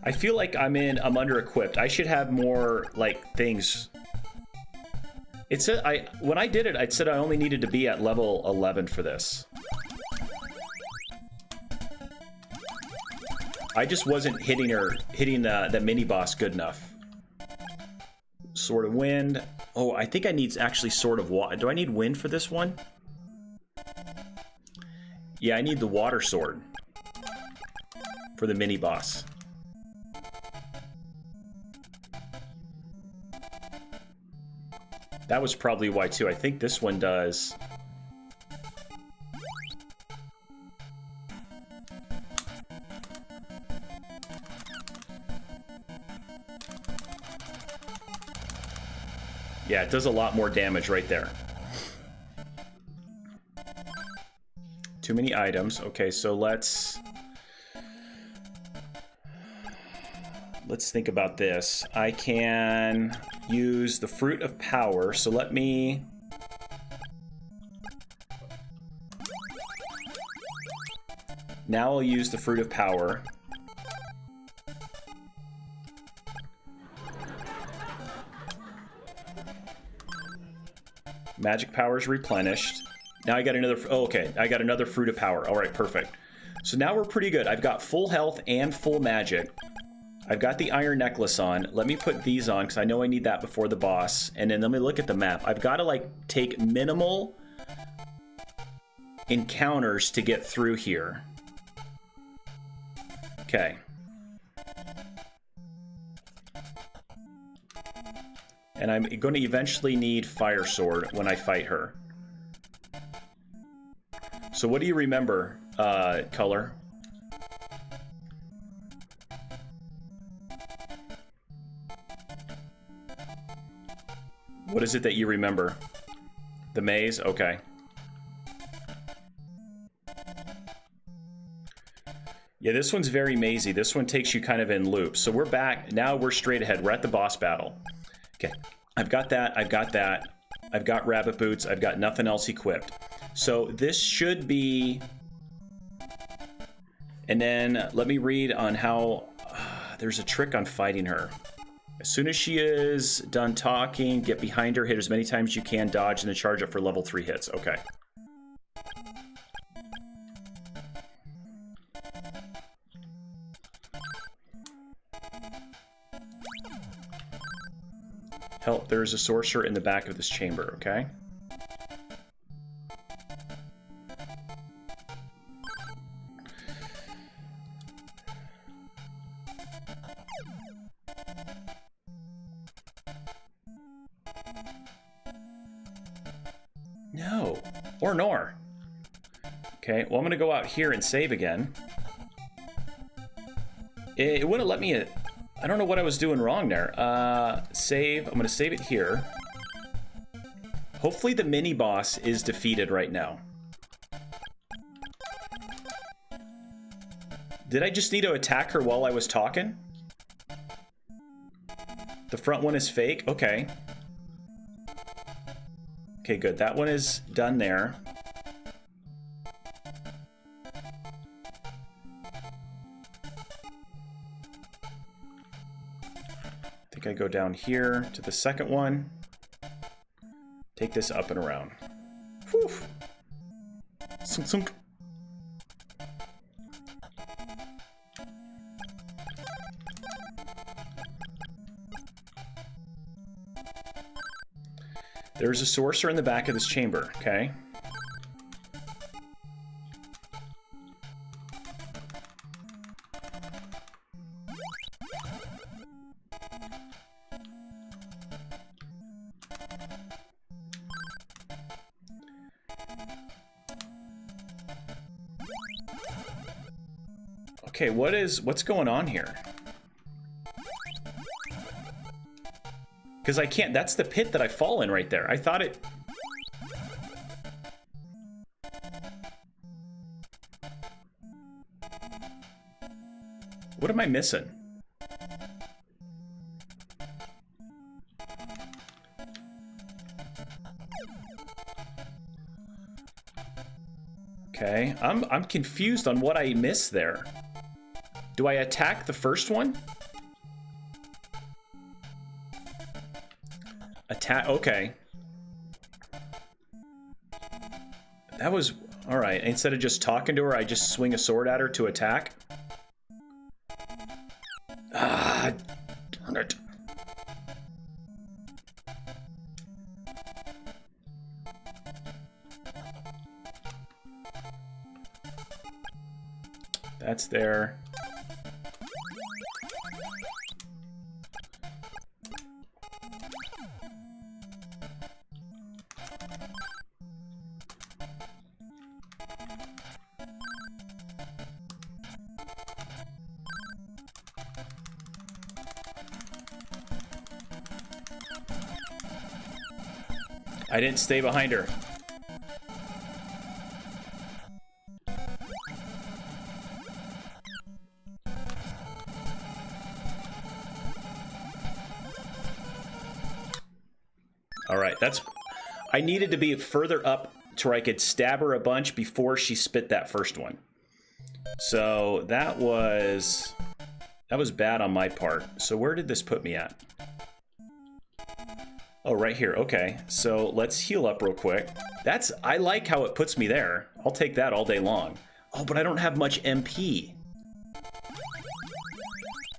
I feel like I'm under-equipped. I should have more, like, things... It said when I did it, it said I only needed to be at level 11 for this. I just wasn't hitting the mini boss good enough. Sword of Wind. Oh, I think I need actually Sword of Water. Do I need Wind for this one? Yeah, I need the water sword for the mini boss. That was probably why too. I think this one does. Yeah, it does a lot more damage right there. Too many items. Okay, so let's think about this. I can use the Fruit of Power, so let me... Now I'll use the Fruit of Power. Magic power is replenished. Now I got another... Oh, okay. I got another Fruit of Power. All right, perfect. So now we're pretty good. I've got full health and full magic. I've got the iron necklace on. Let me put these on because I know I need that before the boss. And then let me look at the map. I've got to like take minimal encounters to get through here. Okay. And I'm going to eventually need Fire Sword when I fight her. So what do you remember, Color? What is it that you remember? The maze? Okay. Yeah, this one's very mazy. This one takes you kind of in loops. So we're back. Now we're straight ahead. We're at the boss battle. Okay. I've got that. I've got that. I've got rabbit boots. I've got nothing else equipped. So this should be... And then let me read on how... there's a trick on fighting her. As soon as she is done talking, get behind her, hit as many times as you can, dodge, and then charge up for level 3 hits. Okay. Help, there's a sorcerer in the back of this chamber, okay? No. Or nor. Okay, well, I'm going to go out here and save again. It wouldn't let me... I don't know what I was doing wrong there. Save. I'm going to save it here. Hopefully the mini-boss is defeated right now. Did I just need to attack her while I was talking? The front one is fake? Okay. Okay, good. That one is done there. I think I go down here to the second one. Take this up and around. Whew. Sunk, sunk. There's a sorcerer in the back of this chamber, okay? Okay, what's going on here? Because I can't, that's the pit that I fall in right there. I thought it... What am I missing? Okay, I'm confused on what I missed there. Do I attack the first one? Attack, okay. That was, all right. Instead of just talking to her, I just swing a sword at her to attack. Ah, darn it. That's there. I didn't stay behind her. All right, that's... I needed to be further up to where I could stab her a bunch before she spit that first one. So that was bad on my part. So where did this put me at? Oh, right here. Okay, so let's heal up real quick. I like how it puts me there. I'll take that all day long. Oh, but I don't have much MP.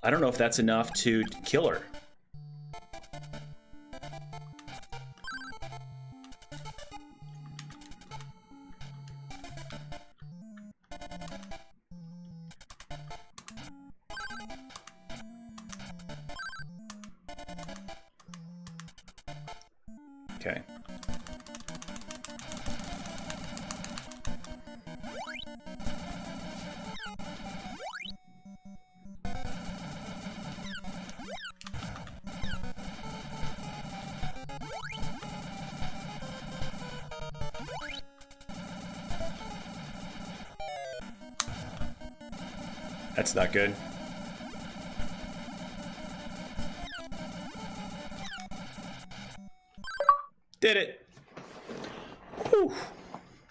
I don't know if that's enough to kill her. Okay. That's not good. Did it. Whew.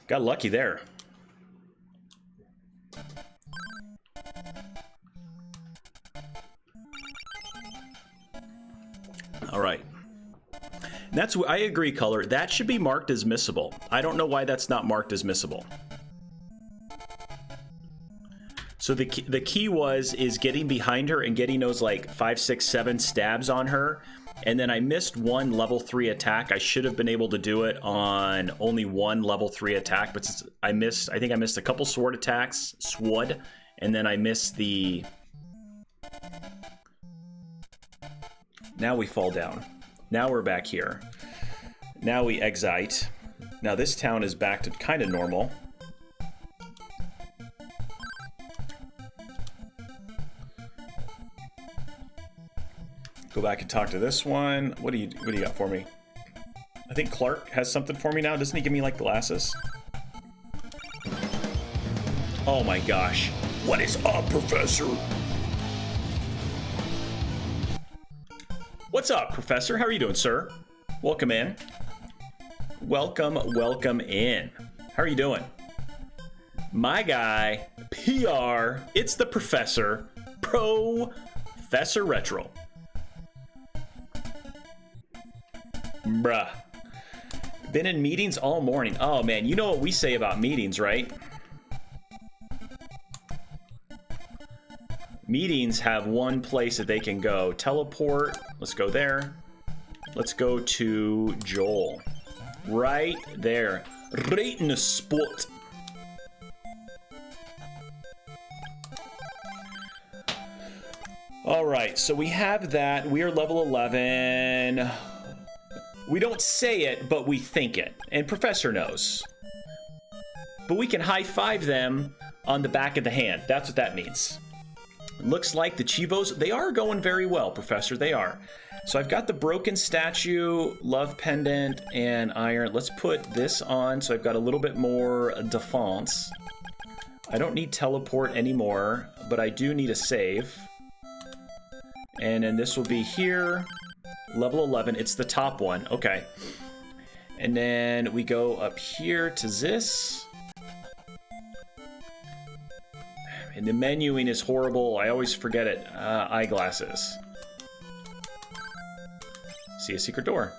Got lucky there. All right. That's, I agree, Color. That should be marked as missable. I don't know why that's not marked as missable. So the key is getting behind her and getting those like 5, 6, 7 stabs on her. And then I missed one level 3 attack. I should have been able to do it on only one level 3 attack, but since I think I missed a couple sword attacks, and then I missed the... Now we fall down. Now we're back here. Now we exite. Now this town is back to kind of normal. Go back and talk to this one. What do you got for me? I think Clark has something for me now. Doesn't he give me like glasses? Oh my gosh. What is up, Professor? What's up, Professor? How are you doing, sir? Welcome in. Welcome in. How are you doing? My guy, PR, it's the Professor, Professor Retro. Bruh. Been in meetings all morning. Oh man, you know what we say about meetings, right? Meetings have one place that they can go. Teleport. Let's go there. Let's go to Joel. Right there. Right in the spot. All right, so we have that. We are level 11. We don't say it, but we think it. And Professor knows. But we can high-five them on the back of the hand. That's what that means. Looks like the Cheevos, they are going very well, Professor. They are. So I've got the broken statue, love pendant, and iron. Let's put this on so I've got a little bit more defense. I don't need teleport anymore, but I do need a save. And then this will be here. Level 11, it's the top one. Okay. And then we go up here to this. And the menuing is horrible. I always forget it. Eyeglasses. See a secret door.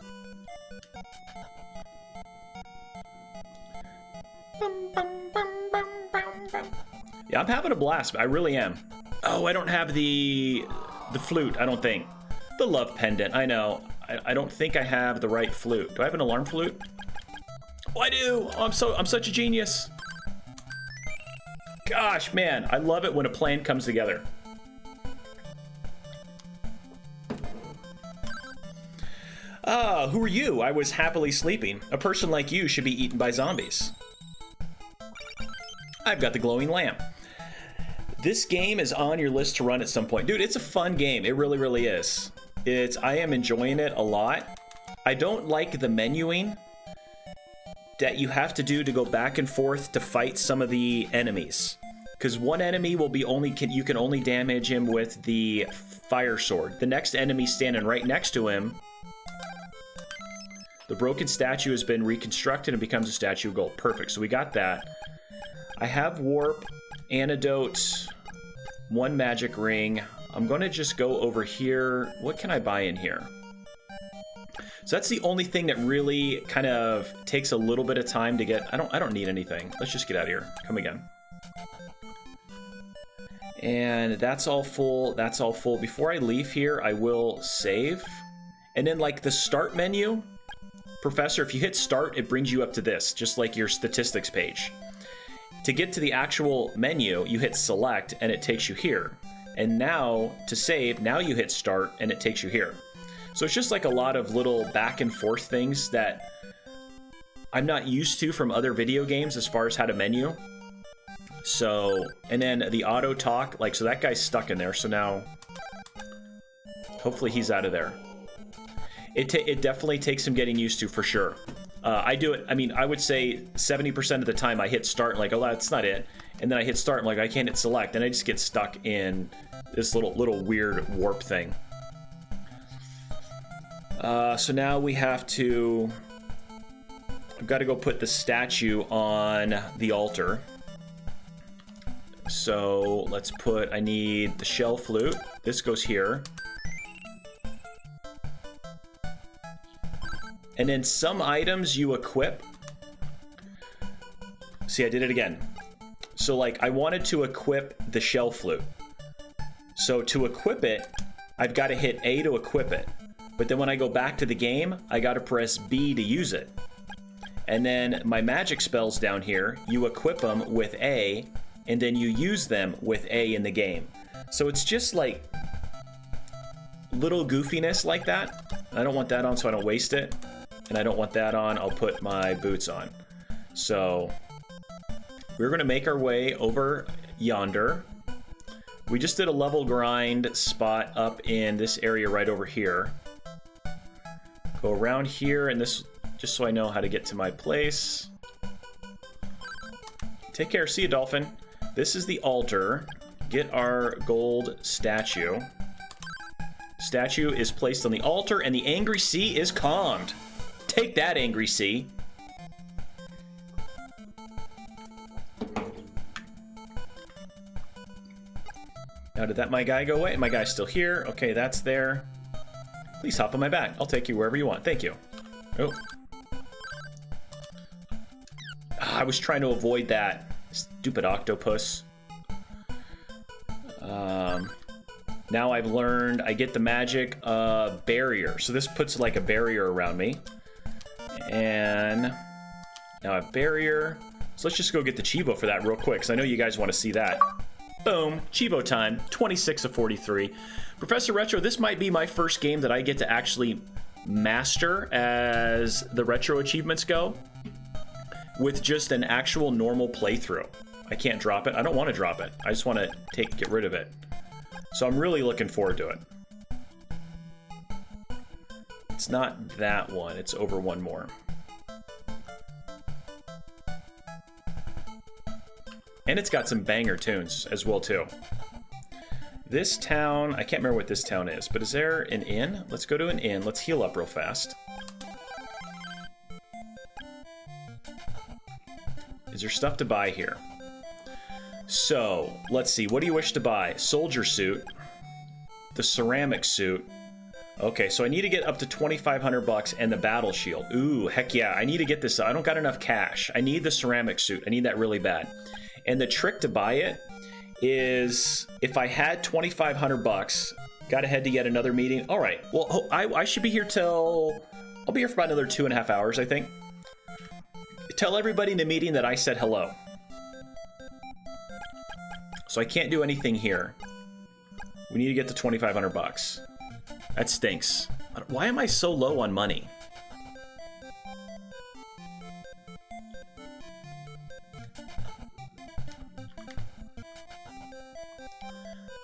Yeah, I'm having a blast. I really am. Oh, I don't have the flute, I don't think. The love pendant, I know. I don't think I have the right flute. Do I have an alarm flute? Oh, I do! Oh, I'm such a genius. Gosh, man, I love it when a plan comes together. Who are you? I was happily sleeping. A person like you should be eaten by zombies. I've got the glowing lamp. This game is on your list to run at some point. Dude, it's a fun game. It really, really is. I am enjoying it a lot. I don't like the menuing that you have to do to go back and forth to fight some of the enemies. Because one enemy will be you can only damage him with the fire sword. The next enemy standing right next to him, the broken statue has been reconstructed and becomes a statue of gold. Perfect, so we got that. I have warp, antidote, 1 magic ring. I'm gonna just go over here. What can I buy in here? So that's the only thing that really kind of takes a little bit of time to get. I don't need anything. Let's just get out of here. Come again. And that's all full. That's all full. Before I leave here, I will save. And then like the start menu, Professor, if you hit start, it brings you up to this, just like your statistics page. To get to the actual menu, you hit select and it takes you here. And now to save, now you hit start and it takes you here. So it's just like a lot of little back and forth things that I'm not used to from other video games as far as how to menu. So, and then the auto talk, like, so that guy's stuck in there. So now, hopefully he's out of there. It definitely takes some getting used to for sure. I do it, I mean, I would say 70% of the time I hit start and like, oh, that's not it. And then I hit start and like, I can't hit select. And I just get stuck in this little weird warp thing. So now we have to, I've got to go put the statue on the altar. So let's put, I need the shell flute. This goes here. And then some items you equip. See, I did it again. So like I wanted to equip the shell flute. So to equip it, I've got to hit A to equip it. But then when I go back to the game, I got to press B to use it. And then my magic spells down here, you equip them with A, and then you use them with A in the game. So it's just like little goofiness like that. I don't want that on so I don't waste it. And I don't want that on, I'll put my boots on. So we're gonna make our way over yonder. We just did a level grind spot up in this area right over here. Go around here and this, just so I know how to get to my place. Take care, see you, dolphin. This is the altar. Get our gold statue. Statue is placed on the altar and the angry sea is calmed. Take that, angry sea. Now, did that my guy go away? My guy's still here. Okay, that's there. Please hop on my back. I'll take you wherever you want. Thank you. Oh. I was trying to avoid that. Stupid octopus. Now I've learned I get the magic barrier. So this puts like a barrier around me. And now a barrier. So let's just go get the Cheevo for that real quick, because I know you guys want to see that. Boom, Cheevo time, 26 of 43. Professor Retro, this might be my first game that I get to actually master as the retro achievements go with just an actual normal playthrough. I can't drop it. I don't want to drop it. I just want to get rid of it. So I'm really looking forward to it. It's not that one. It's over one more. And it's got some banger tunes as well, too. This town, I can't remember what this town is, but is there an inn? Let's go to an inn. Let's heal up real fast. Is there stuff to buy here? So, let's see. What do you wish to buy? Soldier suit. The ceramic suit. Okay, so I need to get up to 2,500 bucks and the battle shield. Ooh, heck yeah. I need to get this. I don't got enough cash. I need the ceramic suit. I need that really bad. And the trick to buy it is if I had 2,500 bucks, got to head to yet another meeting. All right. Well, I should be here till, I'll be here for about another 2.5 hours, I think. Tell everybody in the meeting that I said hello. So I can't do anything here. We need to get to 2,500 bucks. That stinks. Why am I so low on money?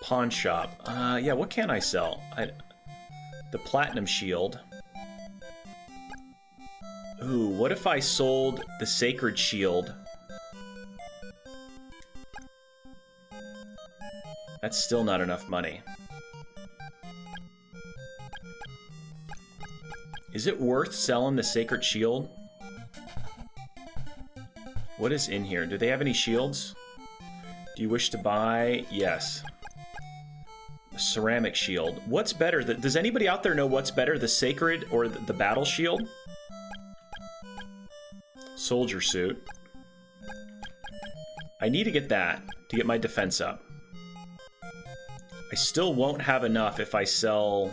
Pawn shop. Yeah, what can I sell? The platinum shield. Ooh, what if I sold the sacred shield? That's still not enough money. Is it worth selling the sacred shield? What is in here? Do they have any shields? Do you wish to buy? Yes. The ceramic shield. What's better? Does anybody out there know what's better? The sacred or the battle shield? Soldier suit. I need to get that to get my defense up. I still won't have enough if I sell...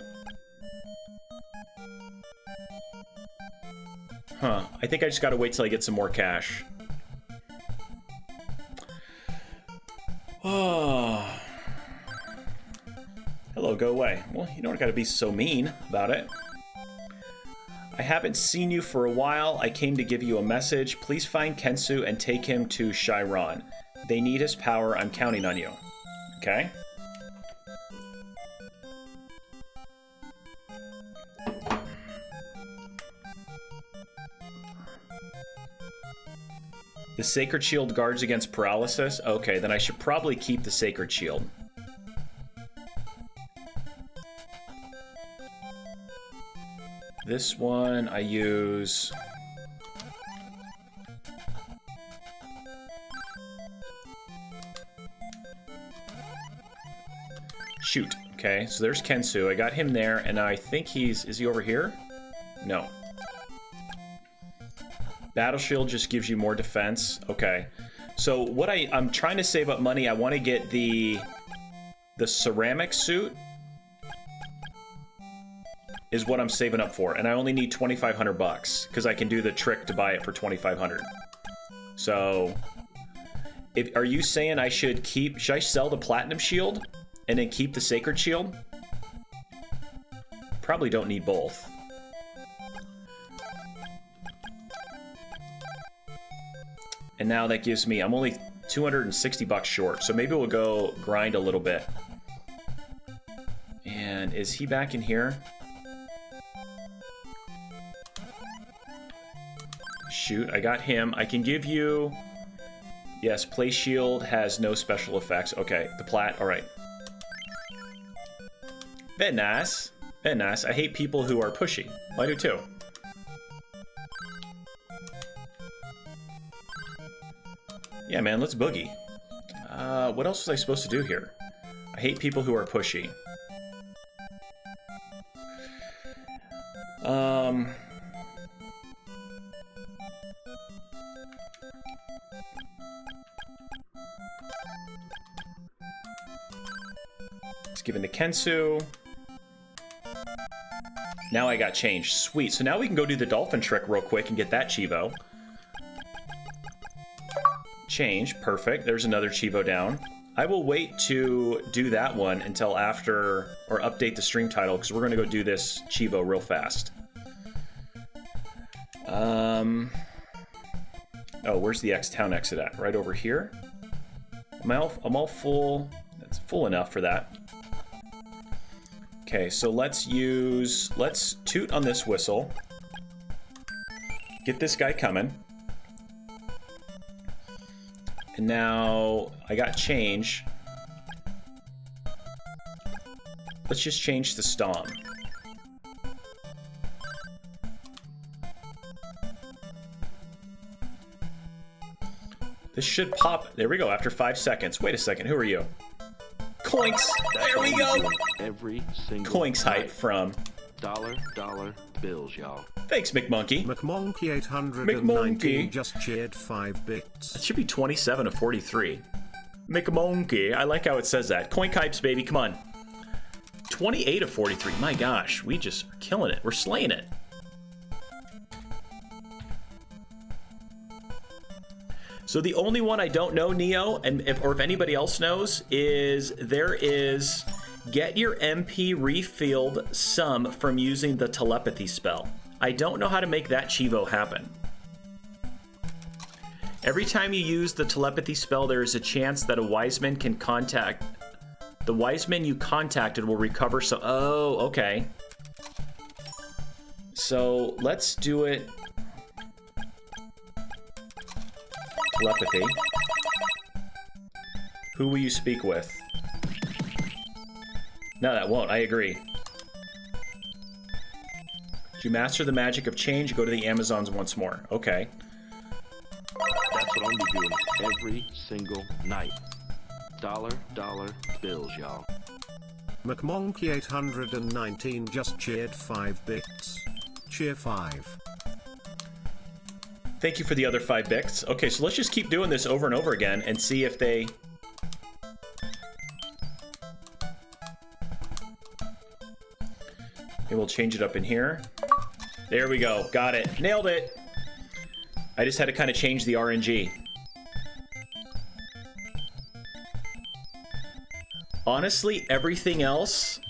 Huh. I think I just gotta wait till I get some more cash. Oh. Hello, go away. Well, you don't gotta be so mean about it. I haven't seen you for a while. I came to give you a message. Please find Kensu and take him to Chiron. They need his power. I'm counting on you. Okay? The Sacred Shield guards against paralysis? Okay, then I should probably keep the Sacred Shield. This one I use... Shoot. Okay, so there's Kensu. I got him there, and I think he's... Is he over here? No. Battle Shield just gives you more defense. Okay. So what I'm trying to save up money. I want to get the ceramic suit is what I'm saving up for. And I only need 2,500 bucks because I can do the trick to buy it for 2,500. So are you saying I should I sell the platinum shield and then keep the sacred shield? Probably don't need both. And now that gives me, I'm only 260 bucks short, so maybe we'll go grind a little bit. And is he back in here? Shoot, I got him. I can give you... Yes, Play Shield has no special effects. Okay, the plat, alright. Very nice. Very nice. I hate people who are pushy. I do too. Yeah, man, let's boogie. What else was I supposed to do here? I hate people who are pushy. Let's give in to Kensu. Now I got changed. Sweet. So now we can go do the dolphin trick real quick and get that Cheevo. Change. Perfect. There's another Cheevo down. I will wait to do that one until after, or update the stream title, because we're going to go do this Cheevo real fast. Oh, where's the town exit at? Right over here? I'm all full. That's full enough for that. Okay, so let's toot on this whistle. Get this guy coming. And now I got change. Let's just change the Stomp. This should pop. There we go, after 5 seconds. Wait a second, who are you? Coinks! There we go! Every single Coinks hype from... dollar bills, y'all. Thanks, McMonkey. McMonkey 819 McMonkey just cheered 5 bits. It should be 27 of 43. McMonkey. I like how it says that. Coin hypes, baby. Come on. 28 of 43. My gosh. We just are killing it. We're slaying it. So the only one I don't know, Neo, and if anybody else knows, is there is get your MP refilled some from using the telepathy spell. I don't know how to make that Cheevo happen. Every time you use the telepathy spell, there is a chance that a wise man can contact... The wise man you contacted will recover some... Oh, okay. So, let's do it... Telepathy. Who will you speak with? No, that won't. I agree. To master the magic of change, go to the Amazons once more. Okay. That's what I'm gonna be doing every single night. Dollar bills, y'all. McMonkey 819 just cheered 5 bits. Cheer 5. Thank you for the other 5 bits. Okay, so let's just keep doing this over and over again and see if they... Okay, we'll change it up in here. There we go. Got it. Nailed it. I just had to kind of change the RNG. Honestly, everything else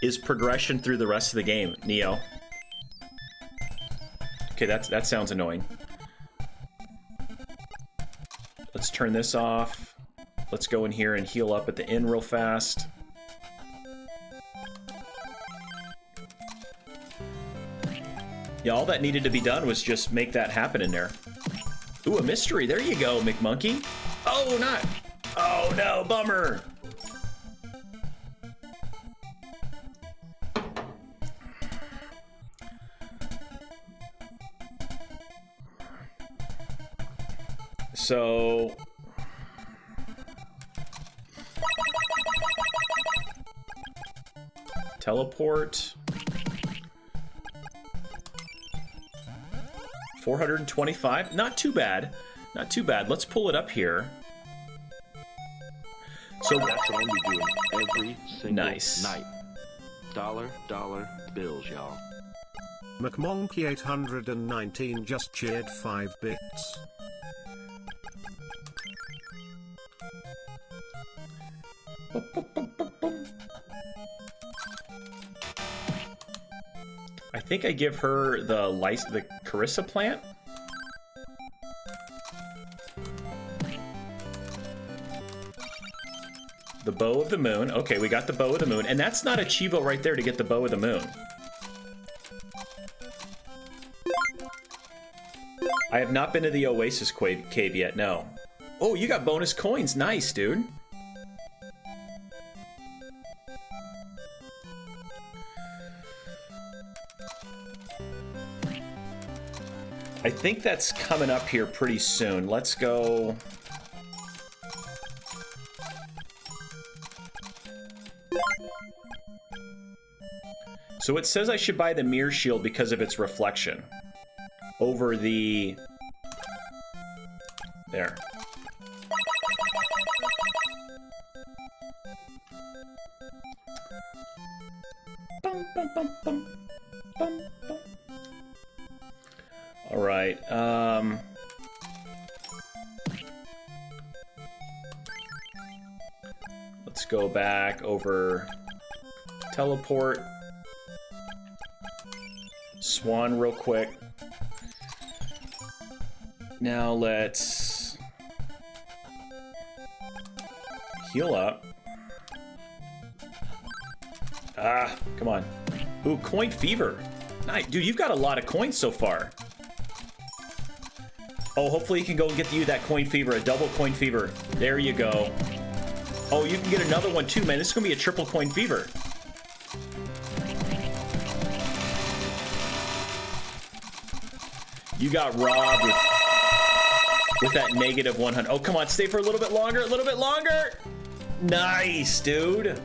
is progression through the rest of the game, Neo. Okay, that sounds annoying. Let's turn this off. Let's go in here and heal up at the inn real fast. Yeah, all that needed to be done was just make that happen in there. Ooh, a mystery. There you go, McMonkey. Oh, not. Oh, no, bummer. So... Teleport. 425. Not too bad. Not too bad. Let's pull it up here. So that's what I'm gonna be doing every single nice. night. Dollar bills, y'all. McMonkey 819 just cheered 5 bits. I think I give her the Carissa plant. The bow of the moon. Okay, we got the bow of the moon, and that's not a Cheevo right there to get the bow of the moon. I have not been to the Oasis cave yet. No. Oh, you got bonus coins. Nice, dude. I think that's coming up here pretty soon. Let's go. So it says I should buy the mirror shield because of its reflection over the... There. Bum, bum, bum, bum. Bum, bum. All right. Let's go back over teleport. Swan real quick. Now let's heal up. Ah, come on. Ooh, coin fever. Nice. Dude, you've got a lot of coins so far. Oh, hopefully you can go and get you that coin fever, a double coin fever. There you go. Oh, you can get another one too, man. This is gonna be a triple coin fever. You got robbed with that negative 100. Oh, come on, stay for a little bit longer, a little bit longer. Nice, dude.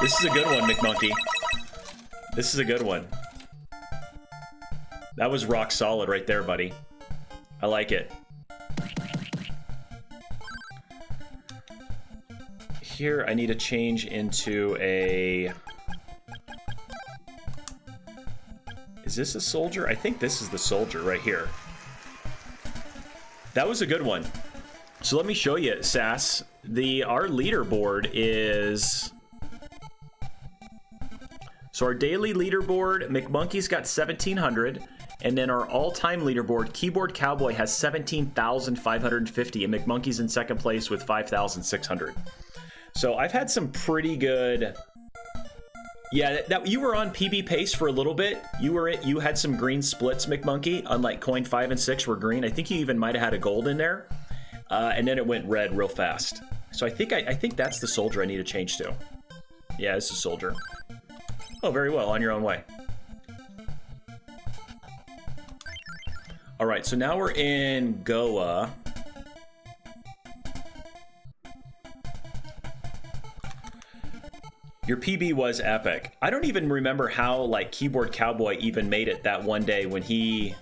This is a good one, McMonkey. This is a good one. That was rock solid right there, buddy. I like it. Here, I need to change into a... Is this a soldier? I think this is the soldier right here. That was a good one. So let me show you, Sass. Our leaderboard is... So our daily leaderboard, McMonkey's got 1,700. And then our all-time leaderboard, Keyboard Cowboy has 17,550. And McMonkey's in second place with 5,600. So I've had some pretty good... Yeah, that you were on PB pace for a little bit. You had some green splits, McMonkey, unlike coin 5 and 6 were green. I think you even might have had a gold in there. And then it went red real fast. So I think that's the soldier I need to change to. Yeah, this is soldier. Oh, very well, on your own way. All right, so now we're in Goa. Your PB was epic. I don't even remember how, like, Keyboard Cowboy even made it that one day when he...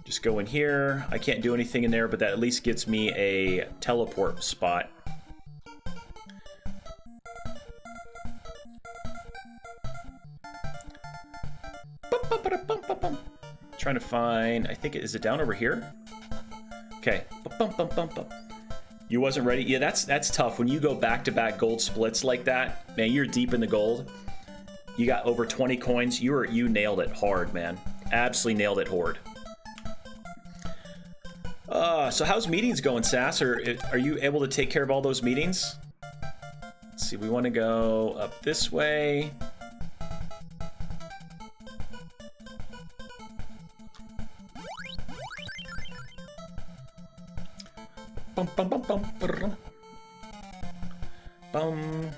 Just go in here. I can't do anything in there, but that at least gets me a teleport spot. Trying to find... I think is it down over here? Okay. You wasn't ready? Yeah, that's tough. When you go back-to-back gold splits like that, man, you're deep in the gold. You got over 20 coins. You nailed it hard, man. Absolutely nailed it hard. So how's meetings going, Sass? Are you able to take care of all those meetings? Let's see, we want to go up this way. Bum, bum, bum, bum, brr. Bum.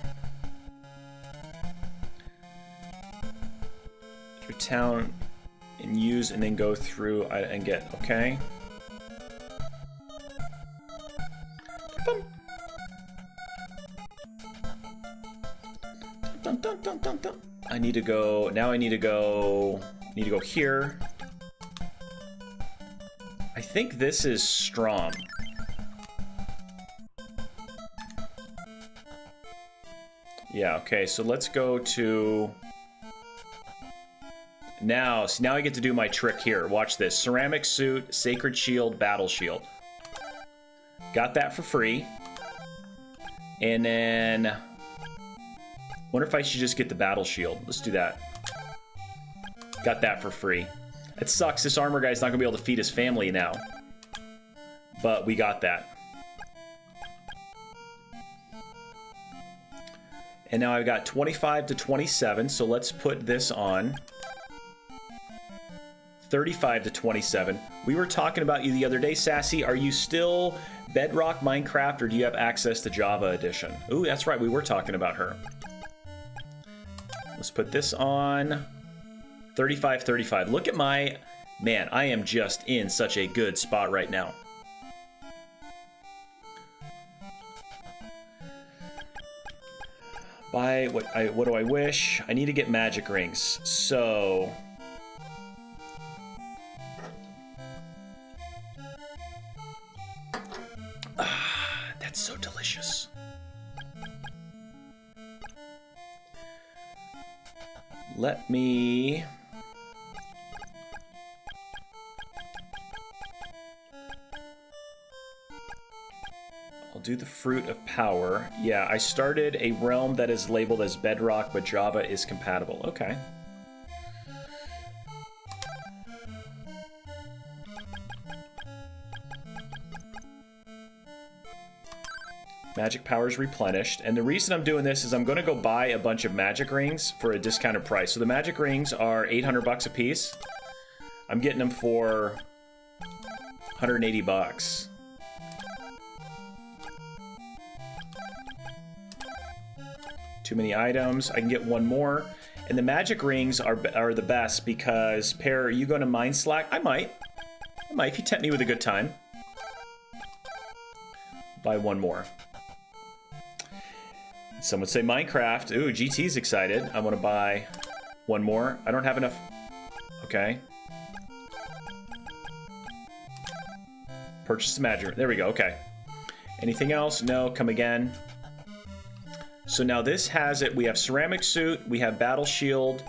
Your town and use and then go through and get, okay. Bum. Dun, dun, dun, dun, dun. I need to go, now I need to go here. I think this is Strom. Yeah, okay, so let's go to... Now I get to do my trick here. Watch this. Ceramic suit, sacred shield, battle shield. Got that for free. And then... Wonder if I should just get the battle shield. Let's do that. Got that for free. It sucks. This armor guy's not going to be able to feed his family now. But we got that. And now I've got 25 to 27, so let's put this on. 35 to 27. We were talking about you the other day, Sassy. Are you still Bedrock Minecraft, or do you have access to Java Edition? Ooh, that's right, we were talking about her. Let's put this on. 35, 35. Look at my... Man, I am just in such a good spot right now. Buy what do I wish? I need to get magic rings. So that's so delicious. Let me I'll do the Fruit of Power. Yeah, I started a realm that is labeled as Bedrock, but Java is compatible. Okay. Magic power is replenished. And the reason I'm doing this is I'm going to go buy a bunch of magic rings for a discounted price. So the magic rings are 800 bucks a piece. I'm getting them for 180 bucks. Too many items. I can get one more. And the magic rings are the best because, Pear, are you going to Mind Slack? I might. If you tempt me with a good time. Buy one more. Some would say Minecraft. Ooh, GT's excited. I want to buy one more. I don't have enough. Okay. Purchase the magic. There we go. Okay. Anything else? No. Come again. So now this has it. We have ceramic suit, we have battle shield,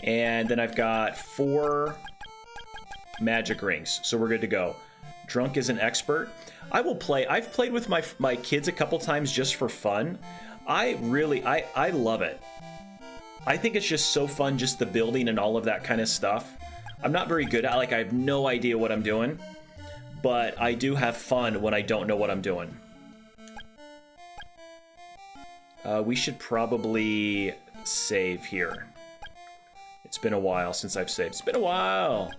And then I've got 4 magic rings, so we're good to go. Drunk is an expert. I will play. I've played with my kids a couple times just for fun. I love it. I think it's just so fun, just the building and all of that kind of stuff. I'm not very good at, like, I have no idea what I'm doing, but I do have fun when I don't know what I'm doing. We should probably save here. It's been a while since I've saved. It's been a while.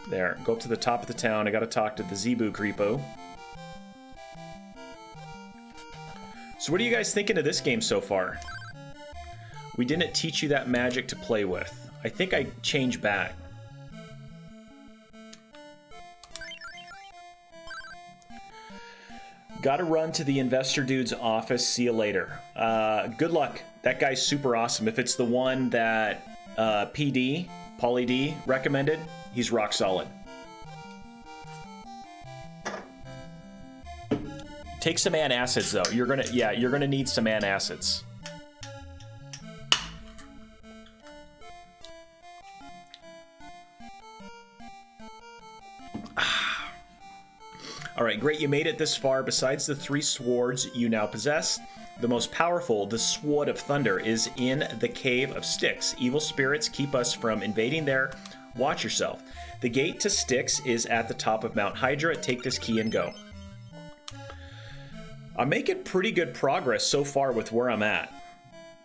There, go up to the top of the town. I gotta talk to the Zebu Creepo. So what are you guys thinking of this game so far? We didn't teach you that magic to play with. I think I changed back. Gotta run to the investor dude's office. See you later. Good luck. That guy's super awesome. If it's the one that PD, Pauly D, recommended, he's rock solid. Take some antacids though. You're gonna need some antacids. All right, great. You made it this far. Besides the 3 swords you now possess, the most powerful, the Sword of Thunder, is in the Cave of Styx. Evil spirits keep us from invading there. Watch yourself. The gate to Styx is at the top of Mount Hydra. Take this key and go. I'm making pretty good progress so far with where I'm at,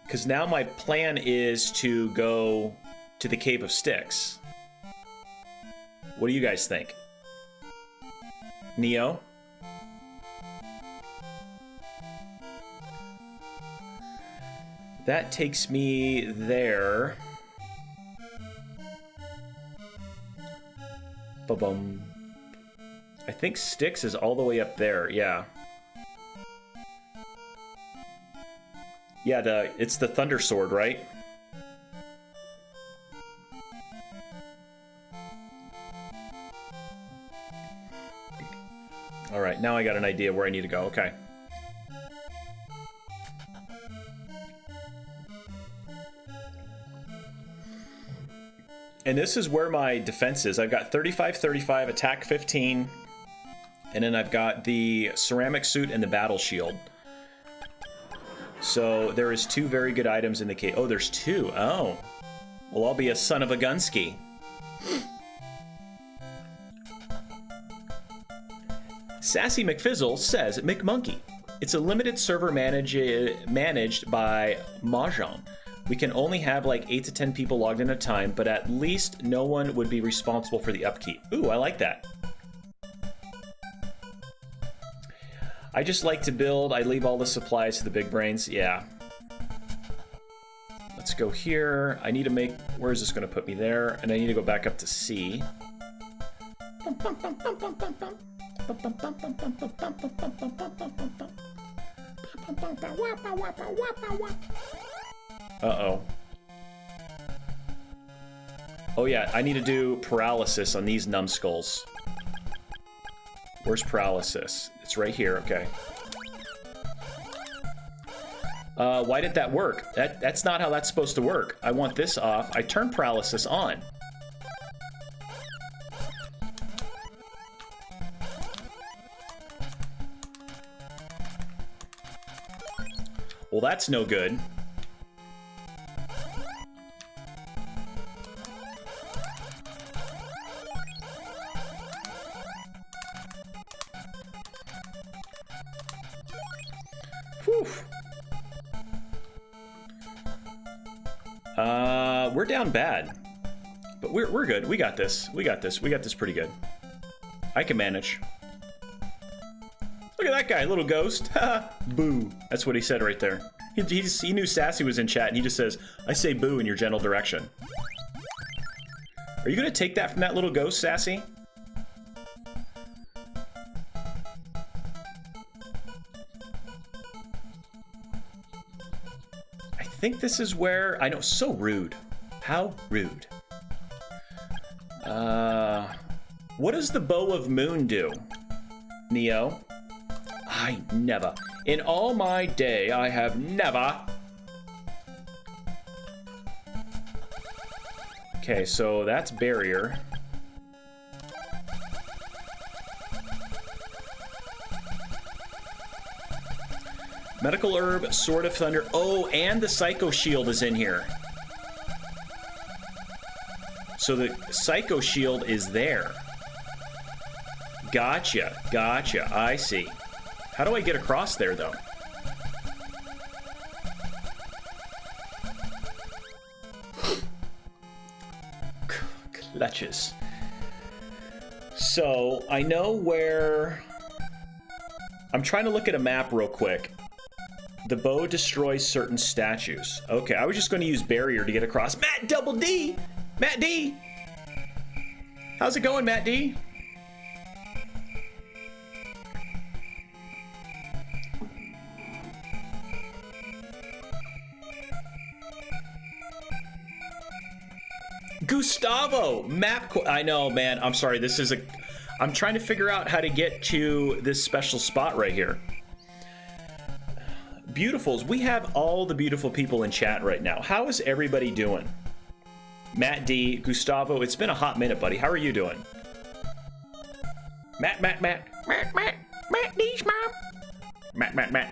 because now my plan is to go to the Cave of Styx. What do you guys think? Neo? That takes me there. Ba-bum. I think Styx is all the way up there, yeah. Yeah, it's the Thunder Sword, right? All right, now I got an idea where I need to go. Okay. And this is where my defense is. I've got 35, 35, attack 15, and then I've got the ceramic suit and the battle shield. So there is 2 very good items in the cave. Oh, there's 2. Oh. Well, I'll be a son of a gunski. Sassy McFizzle says, McMonkey. It's a limited server managed by Mahjong. We can only have like 8 to 10 people logged in at a time, but at least no one would be responsible for the upkeep. Ooh, I like that. I just like to build. I leave all the supplies to the big brains. Yeah. Let's go here. I need to make... Where is this going to put me there? And I need to go back up to C. Uh-oh. Oh yeah, I need to do paralysis on these numbskulls. Where's paralysis? It's right here, okay. Why did that work? That's not how that's supposed to work. I want this off. I turn paralysis on. Well, that's no good. Whew. We're down bad. But we're good. We got this. We got this. We got this pretty good. I can manage. Look at that guy, little ghost. Boo. That's what he said right there. He knew Sassy was in chat, and he just says, I say boo in your gentle direction. Are you going to take that from that little ghost, Sassy? I think this is where... I know, so rude. How rude. What does the Bow of Moon do, Neo? I never. In all my day, I have never... Okay, so that's barrier. Medical herb, sword of thunder. Oh, and the psycho shield is in here. So the psycho shield is there. Gotcha, gotcha, I see. How do I get across there, though? Clutches. So, I know where... I'm trying to look at a map real quick. The bow destroys certain statues. Okay, I was just going to use barrier to get across. Matt Double D! Matt D! How's it going, Matt D? Gustavo! I know, man. I'm sorry. This is I'm trying to figure out how to get to this special spot right here. Beautifuls. We have all the beautiful people in chat right now. How is everybody doing? Matt D, Gustavo, it's been a hot minute, buddy. How are you doing? Matt D's mom.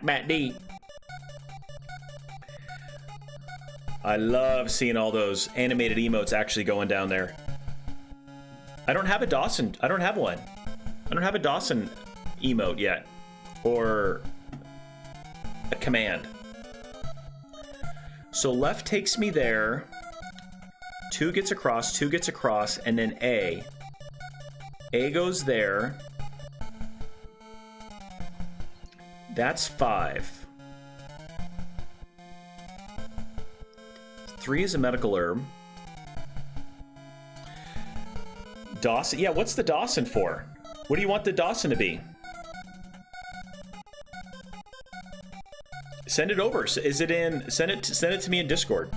Matt D. I love seeing all those animated emotes actually going down there. I don't have a Dawson. I don't have one. I don't have a Dawson emote yet. Or a command. So left takes me there. 2 gets across, and then A. A goes there. That's 5. 3 is a medical herb. Dawson, yeah, what's the Dawson for? What do you want the Dawson to be? Send it over. Is it in? Send it to me in Discord.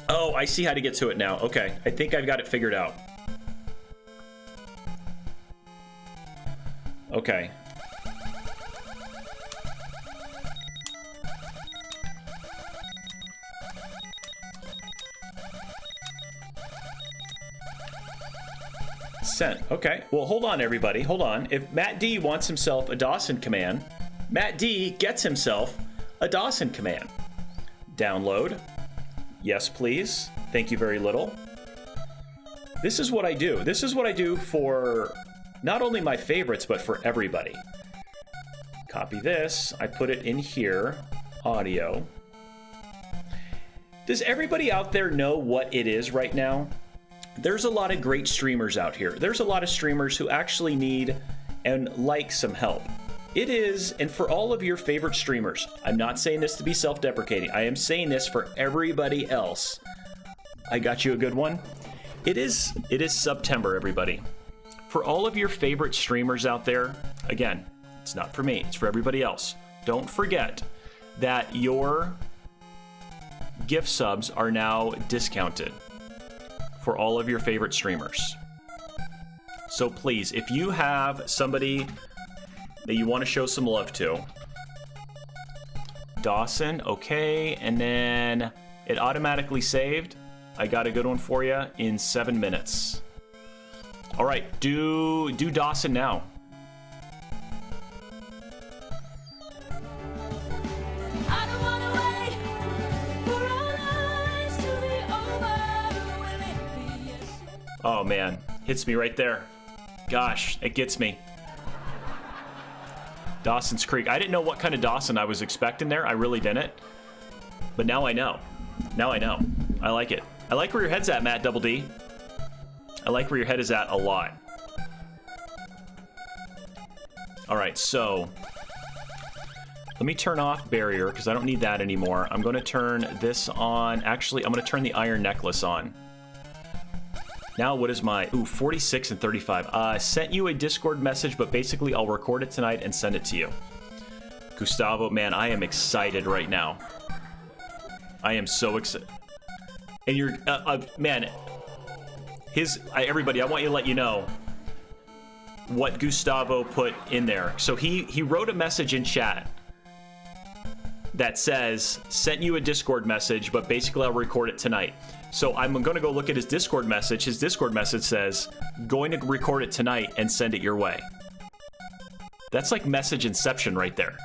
Oh, I see how to get to it now. Okay, I think I've got it figured out. Okay. Sent. Okay. Well, hold on, everybody. Hold on. If Matt D wants himself a Dawson command, Matt D gets himself a Dawson command. Download. Yes, please. Thank you very little. This is what I do. This is what I do for not only my favorites, but for everybody. Copy this. I put it in here. Audio. Does everybody out there know what it is right now? There's a lot of great streamers out here. There's a lot of streamers who actually need and like some help. It is, and for all of your favorite streamers, I'm not saying this to be self-deprecating. I am saying this for everybody else. I got you a good one. It is September, everybody. For all of your favorite streamers out there, again, it's not for me, it's for everybody else. Don't forget that your gift subs are now discounted for all of your favorite streamers. So please, if you have somebody that you want to show some love to, Dawson, okay, and then it automatically saved. I got a good one for you in 7 minutes. All right, do Dawson now. Oh man, hits me right there. Gosh, it gets me. Dawson's Creek. I didn't know what kind of Dawson I was expecting there. I really didn't. But now I know. Now I know. I like it. I like where your head's at, Matt Double D. I like where your head is at a lot. All right, so let me turn off barrier because I don't need that anymore. I'm going to turn this on. Actually, I'm going to turn the iron necklace on. Now, what is my... Ooh, 46 and 35. Sent you a Discord message, but basically I'll record it tonight and send it to you. Gustavo, man, I am excited right now. I am so excited. And you're... man, everybody, I want you to let you know what Gustavo put in there. So he wrote a message in chat. that says, sent you a Discord message, but basically I'll record it tonight. So I'm going to go look at his Discord message. His Discord message says, going to record it tonight and send it your way. That's like message inception right there.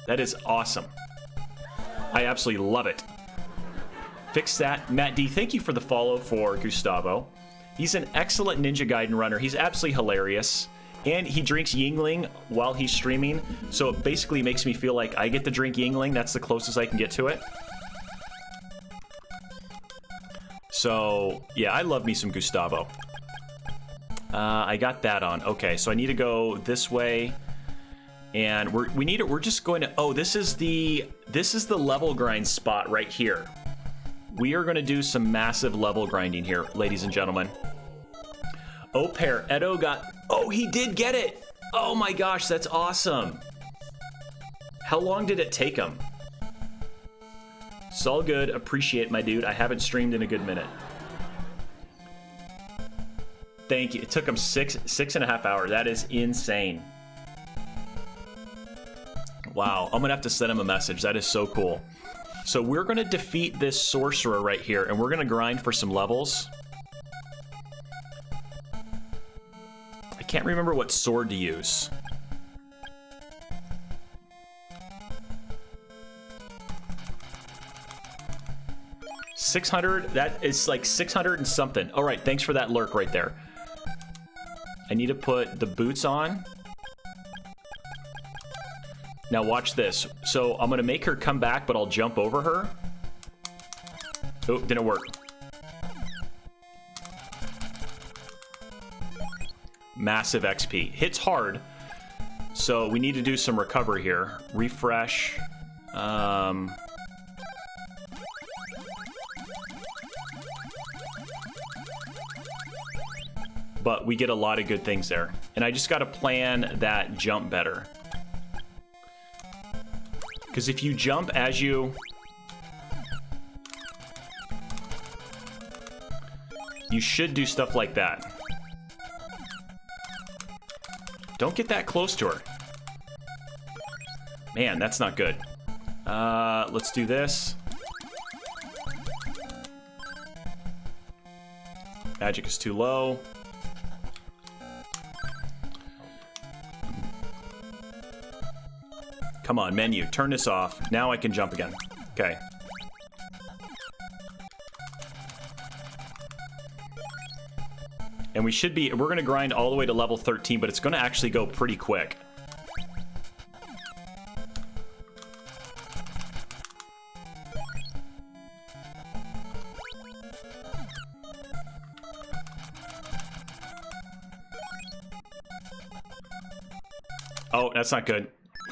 That is awesome. I absolutely love it. Fix that. Matt D, thank you for the follow for Gustavo. He's an excellent Ninja Gaiden runner. He's absolutely hilarious. And he drinks Yingling while he's streaming. So it basically makes me feel like I get to drink Yingling. That's the closest I can get to it. So, yeah, I love me some Gustavo. I got that on. Okay, so I need to go this way. And we're just going to, oh, this is the level grind spot right here. We are going to do some massive level grinding here, ladies and gentlemen. Au pair, Edo got, oh, he did get it. Oh my gosh, that's awesome. How long did it take him? It's all good, appreciate my dude. I haven't streamed in a good minute. Thank you, it took him six and a half hours. That is insane. Wow, I'm gonna have to send him a message. That is so cool. So we're gonna defeat this sorcerer right here, and we're gonna grind for some levels. I can't remember what sword to use. $600, that is like 600 and something. All right, thanks for that lurk right there. I need to put the boots on. Now watch this. So I'm gonna make her come back, but I'll jump over her. Oh, didn't work. Massive XP. Hits hard. So we need to do some recovery here. Refresh. But we get a lot of good things there. And I just gotta plan that jump better. Because if you jump as you should do stuff like that. Don't get that close to her. Man, that's not good. Let's do this. Magic is too low. Come on, menu, turn this off. Now I can jump again. Okay. And we're gonna grind all the way to level 13, but it's gonna actually go pretty quick. Oh, that's not good.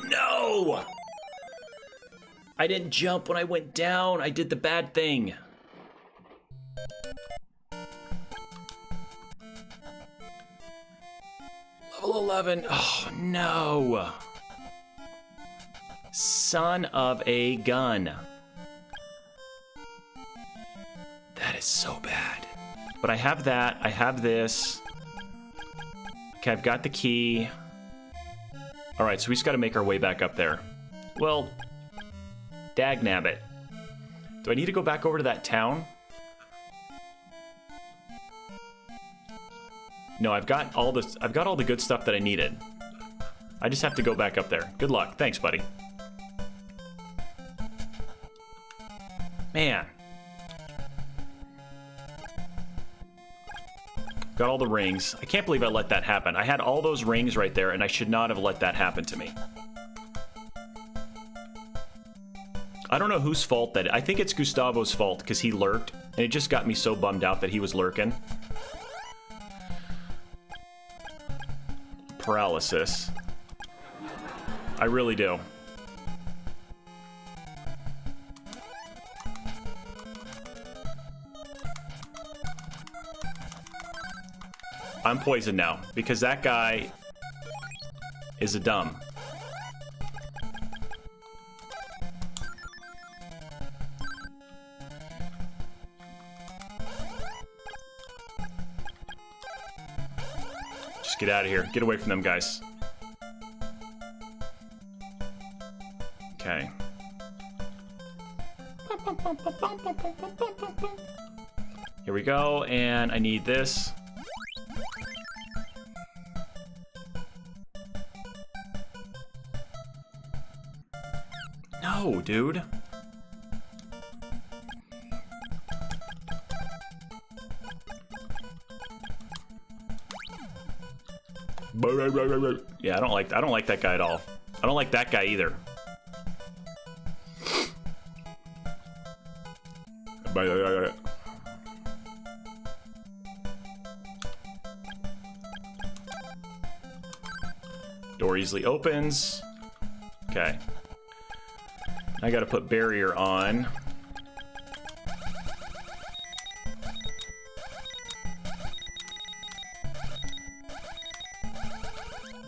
No! I didn't jump when I went down. I did the bad thing. Level 11. Oh, no. Son of a gun. That is so bad. But I have that. I have this. Okay, I've got the key. All right, so we just got to make our way back up there. Well, dagnabbit. Do I need to go back over to that town? No, I've got all the good stuff that I needed. I just have to go back up there. Good luck. Thanks, buddy. Man. Got all the rings. I can't believe I let that happen. I had all those rings right there, and I should not have let that happen to me. I don't know whose fault that... I think it's Gustavo's fault, because he lurked, and it just got me so bummed out that he was lurking. Paralysis. I really do. I'm poisoned now, because that guy is a dumb. Just get out of here. Get away from them guys. Okay. Here we go, and I need this. No, dude. Yeah, I don't like that guy at all. I don't like that guy either. Door easily opens. Okay. I gotta put barrier on.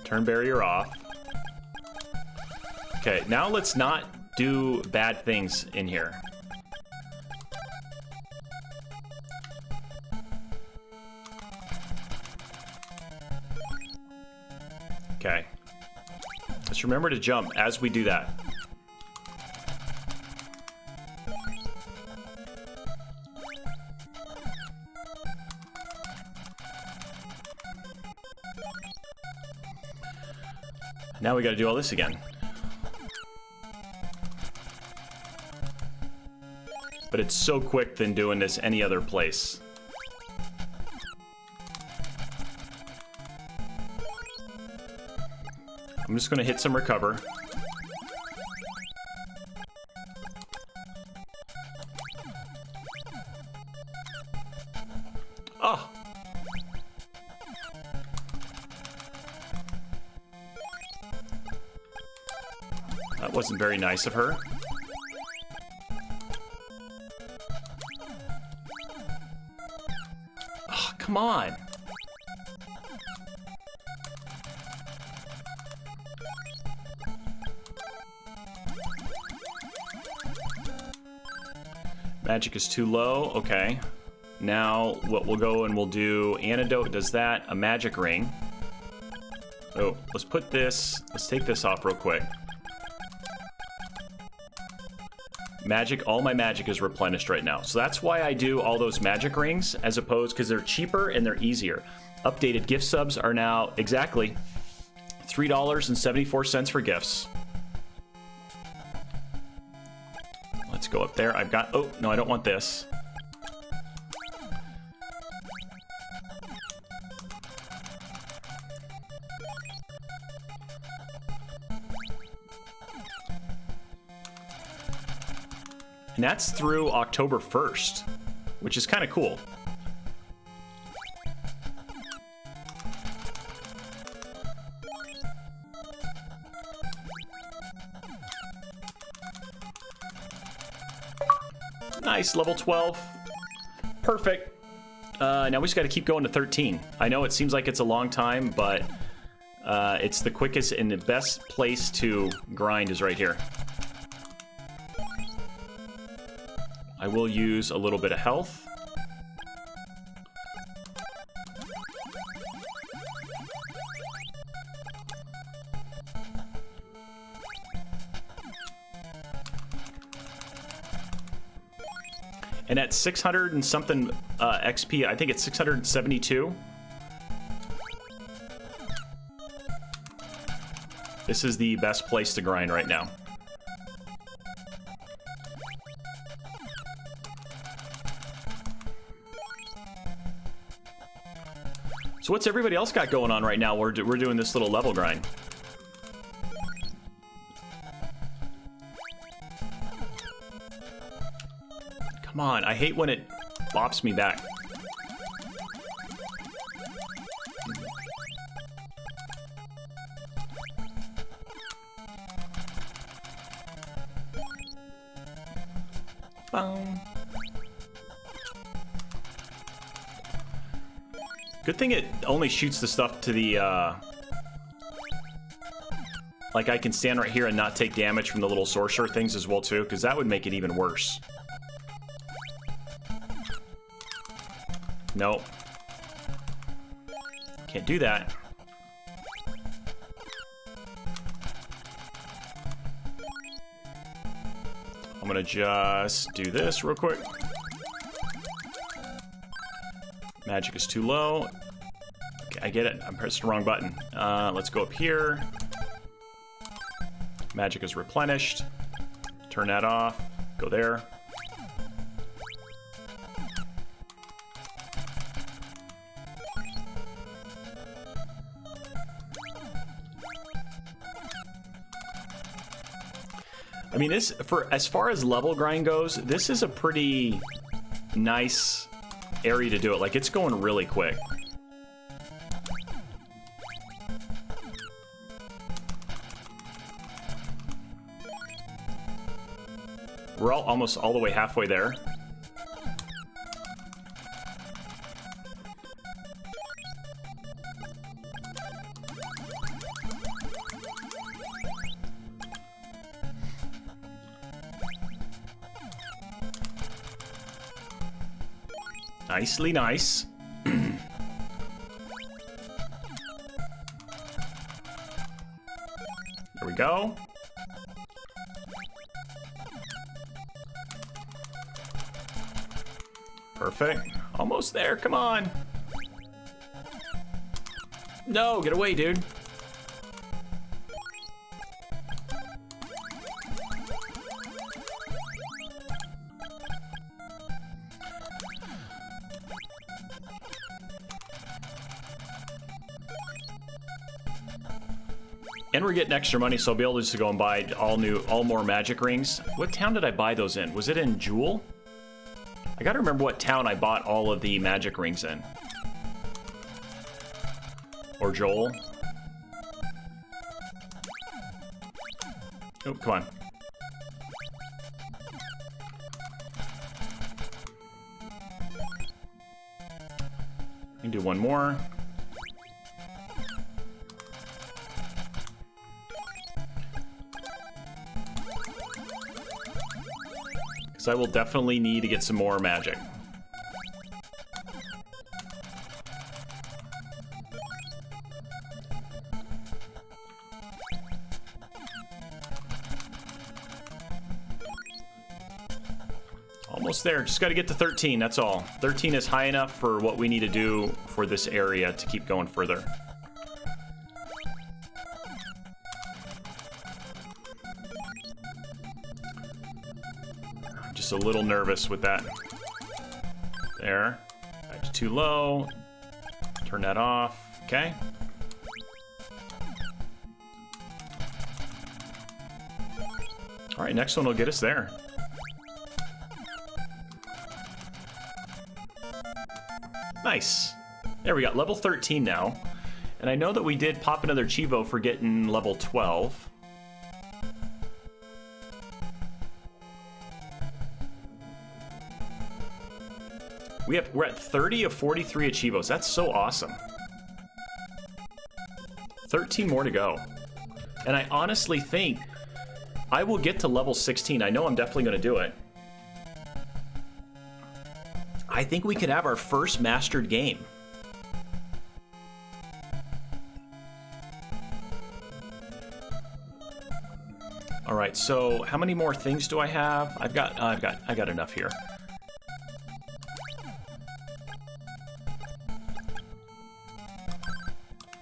Turn barrier off. Okay, now let's not do bad things in here. Okay. Let's remember to jump as we do that. Now we got to do all this again. But it's so quick than doing this any other place. I'm just going to hit some recover. Oh! That wasn't very nice of her. Oh, come on! Magic is too low. Okay. Now what we'll go and we'll do antidote does that, a magic ring. Oh, let's put this, let's take this off real quick. Magic, all my magic is replenished right now. So that's why I do all those magic rings as opposed, because they're cheaper and they're easier. Updated gift subs are now exactly $3.74 for gifts. Let's go up there. I've got, oh, no, I don't want this. And that's through October 1st, which is kind of cool. Nice, level 12. Perfect. Now we just got to keep going to 13. I know it seems like it's a long time, but it's the quickest and the best place to grind is right here. I will use a little bit of health. And at 600 and something XP, I think it's 672. This is the best place to grind right now. So what's everybody else got going on right now? We're doing this little level grind. Come on, I hate when it bops me back. Boom. Good thing it only shoots the stuff to the, like I can stand right here and not take damage from the little sorcerer things as well too, because that would make it even worse. Nope. Can't do that. I'm gonna just do this real quick. Magic is too low. Okay, I get it. I'm pressing the wrong button. Let's go up here. Magic is replenished. Turn that off. Go there. I mean, this, for as far as level grind goes, this is a pretty nice area to do it. Like, it's going really quick. We're almost all the way halfway there. Nicely nice. There we go. Perfect. Almost there. Come on. No, get away, dude. And we're getting extra money, so I'll be able to just go and buy all more magic rings. What town did I buy those in? Was it in Jewel? I gotta remember what town I bought all of the magic rings in. Or Joel. Oh, come on. We can do one more. I will definitely need to get some more magic. Almost there. Just got to get to 13, that's all. 13 is high enough for what we need to do for this area to keep going further. A little nervous with that. There. Back to too low. Turn that off. Okay. All right, next one will get us there. Nice. There we got level 13 now. And I know that we did pop another Cheevo for getting level 12. We're at 30 of 43 Cheevos. That's so awesome. 13 more to go. And I honestly think I will get to level 16. I know I'm definitely going to do it. I think we could have our first mastered game. All right, so how many more things do I have? I got enough here.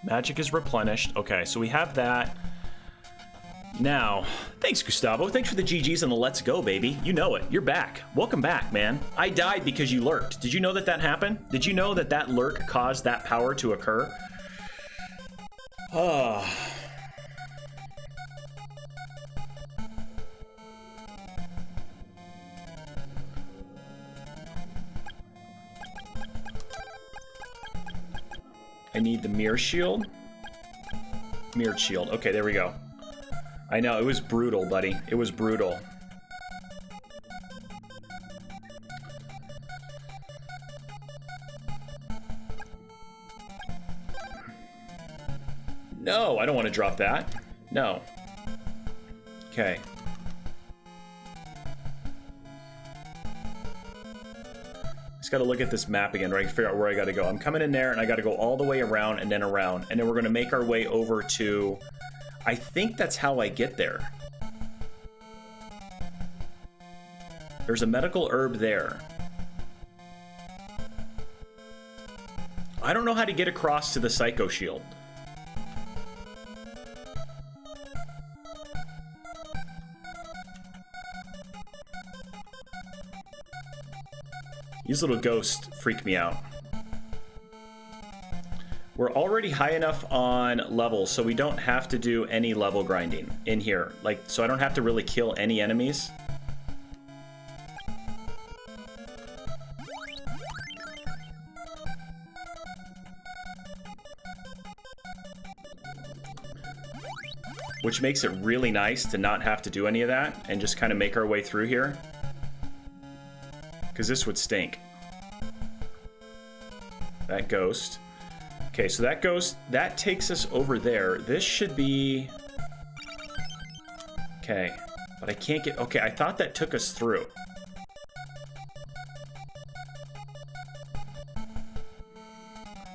Magic is replenished. Okay, so we have that. Now, thanks, Gustavo. Thanks for the GGs and the let's go, baby. You know it. You're back. Welcome back, man. I died because you lurked. Did you know that that happened? Did you know that that lurk caused that power to occur? Oh. I need the mirror shield. Mirrored shield. Okay, there we go. I know, it was brutal, buddy. It was brutal. No, I don't want to drop that. No. Okay. Just got to look at this map again, right? Figure out where I got to go. I'm coming in there, and I got to go all the way around and then around. And then we're going to make our way over to... I think that's how I get there. There's a medical herb there. I don't know how to get across to the Psycho Shield. These little ghosts freak me out. We're already high enough on levels, so we don't have to do any level grinding in here. Like, so I don't have to really kill any enemies. Which makes it really nice to not have to do any of that and just kind of make our way through here. Because this would stink. That ghost. Okay, so that ghost, that takes us over there. This should be... Okay, but I can't get... Okay, I thought that took us through.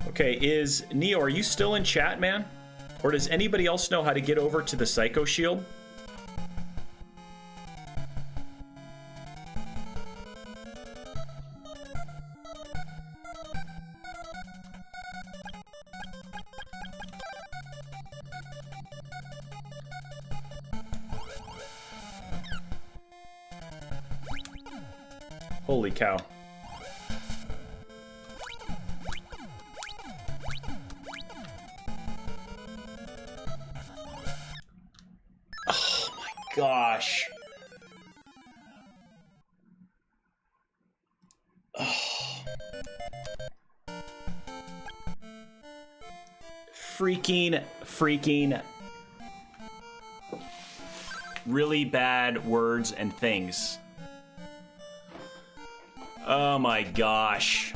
Okay, is... Neo, are you still in chat, man? Or does anybody else know how to get over to the Psycho Shield? Holy cow. Oh my gosh. Oh. Freaking really bad words and things. Oh my gosh.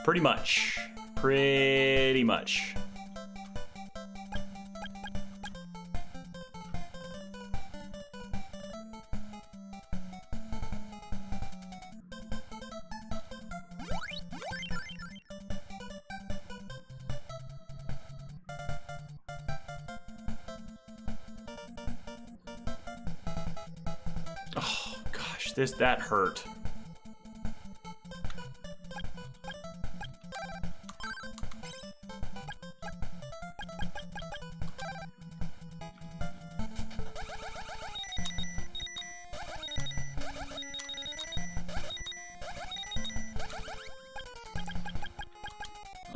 Pretty much. Pretty much. Oh gosh, that hurt.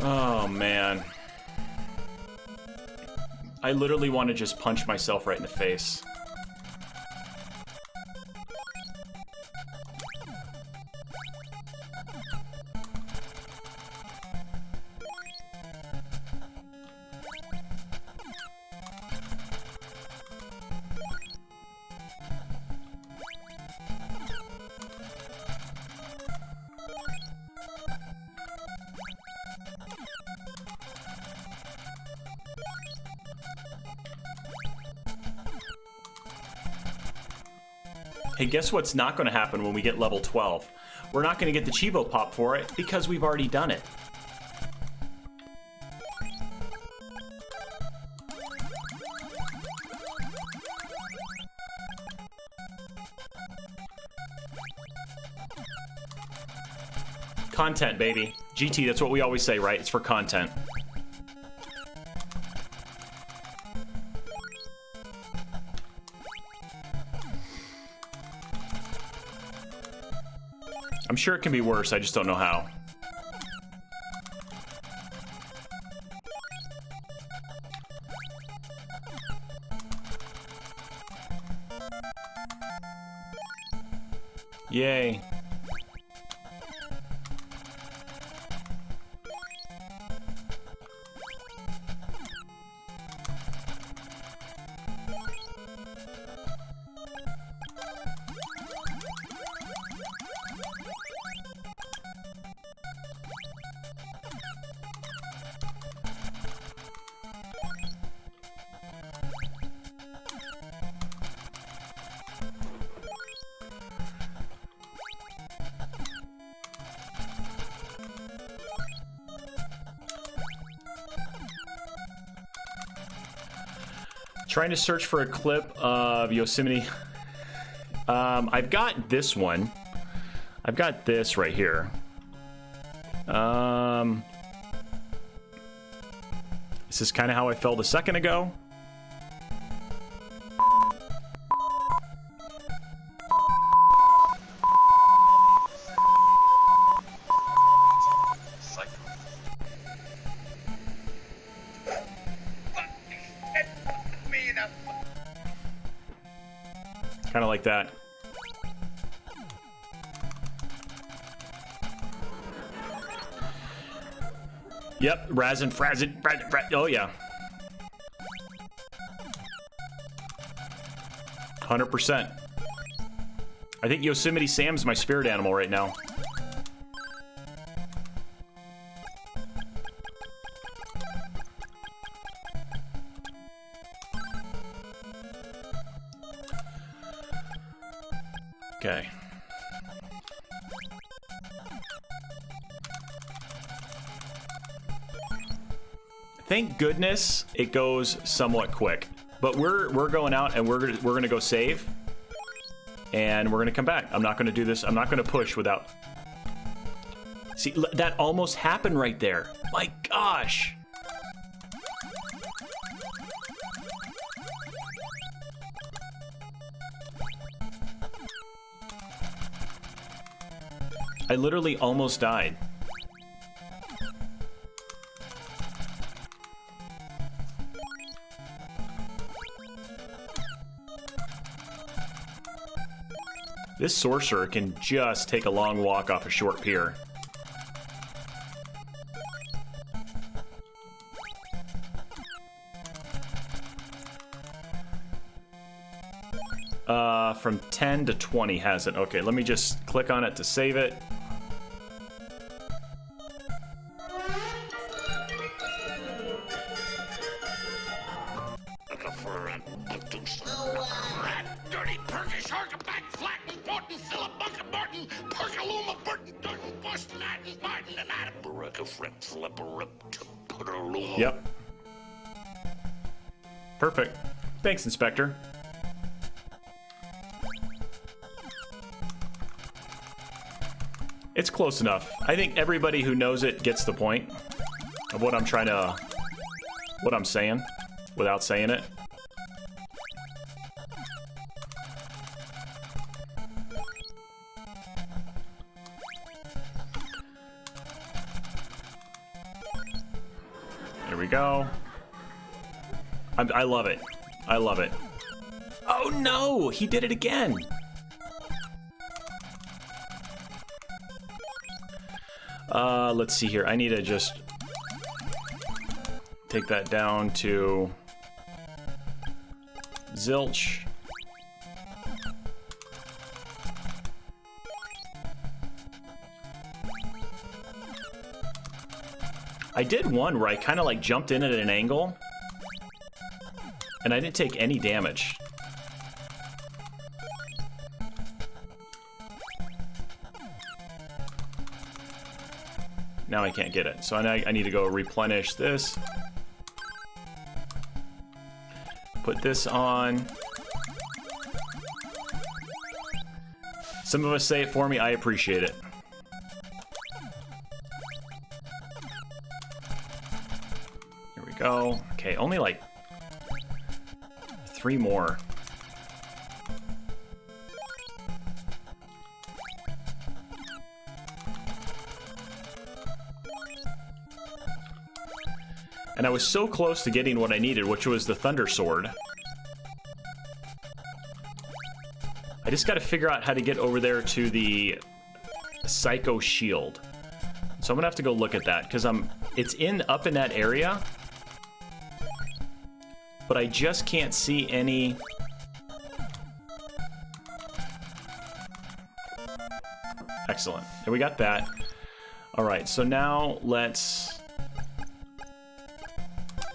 Oh, man. I literally want to just punch myself right in the face. Hey, guess what's not going to happen when we get level 12? We're not going to get the Cheevo pop for it because we've already done it. Content, baby. GT, that's what we always say, right? It's for content. I'm sure it can be worse, I just don't know how. Yay. Trying to search for a clip of Yosemite. I've got this one. I've got this right here. This is kind of how I felt a second ago. Kind of like that. Yep, Razin, Frazin, oh yeah. 100%. I think Yosemite Sam's my spirit animal right now. Okay. Thank goodness it goes somewhat quick. But we're going out and we're gonna go save. And we're gonna come back. I'm not gonna do this. I'm not gonna push without. See, that almost happened right there. My gosh. I literally almost died. This sorcerer can just take a long walk off a short pier. From 10 to 20 has it. Okay, let me just click on it to save it. Yep. Perfect. Thanks, Inspector. It's close enough. I think everybody who knows it gets the point of what I'm trying to... what I'm saying without saying it. There we go. I love it. I love it. Oh no! He did it again! Let's see here. I need to just take that down to zilch. I did one where I kind of like jumped in at an angle and I didn't take any damage. Now I can't get it. So I need to go replenish this. Put this on. Some of us say it for me. I appreciate it. Here we go. Okay, only like 3 more. And I was so close to getting what I needed, which was the Thunder Sword. I just got to figure out how to get over there to the Psycho Shield. So I'm gonna have to go look at that because it's up in that area, but I just can't see any. Excellent. And we got that. All right. So now let's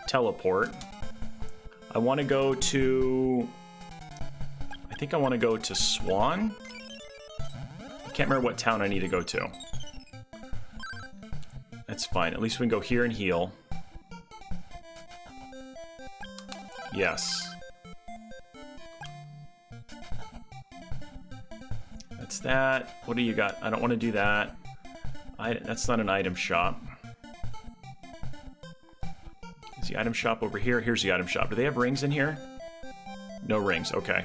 teleport. I want to go to... I think I want to go to Swan. I can't remember what town I need to go to. That's fine. At least we can go here and heal. Yes. that. What do you got? I don't want to do that. That's not an item shop. Is the item shop over here? Here's the item shop. Do they have rings in here? No rings. Okay.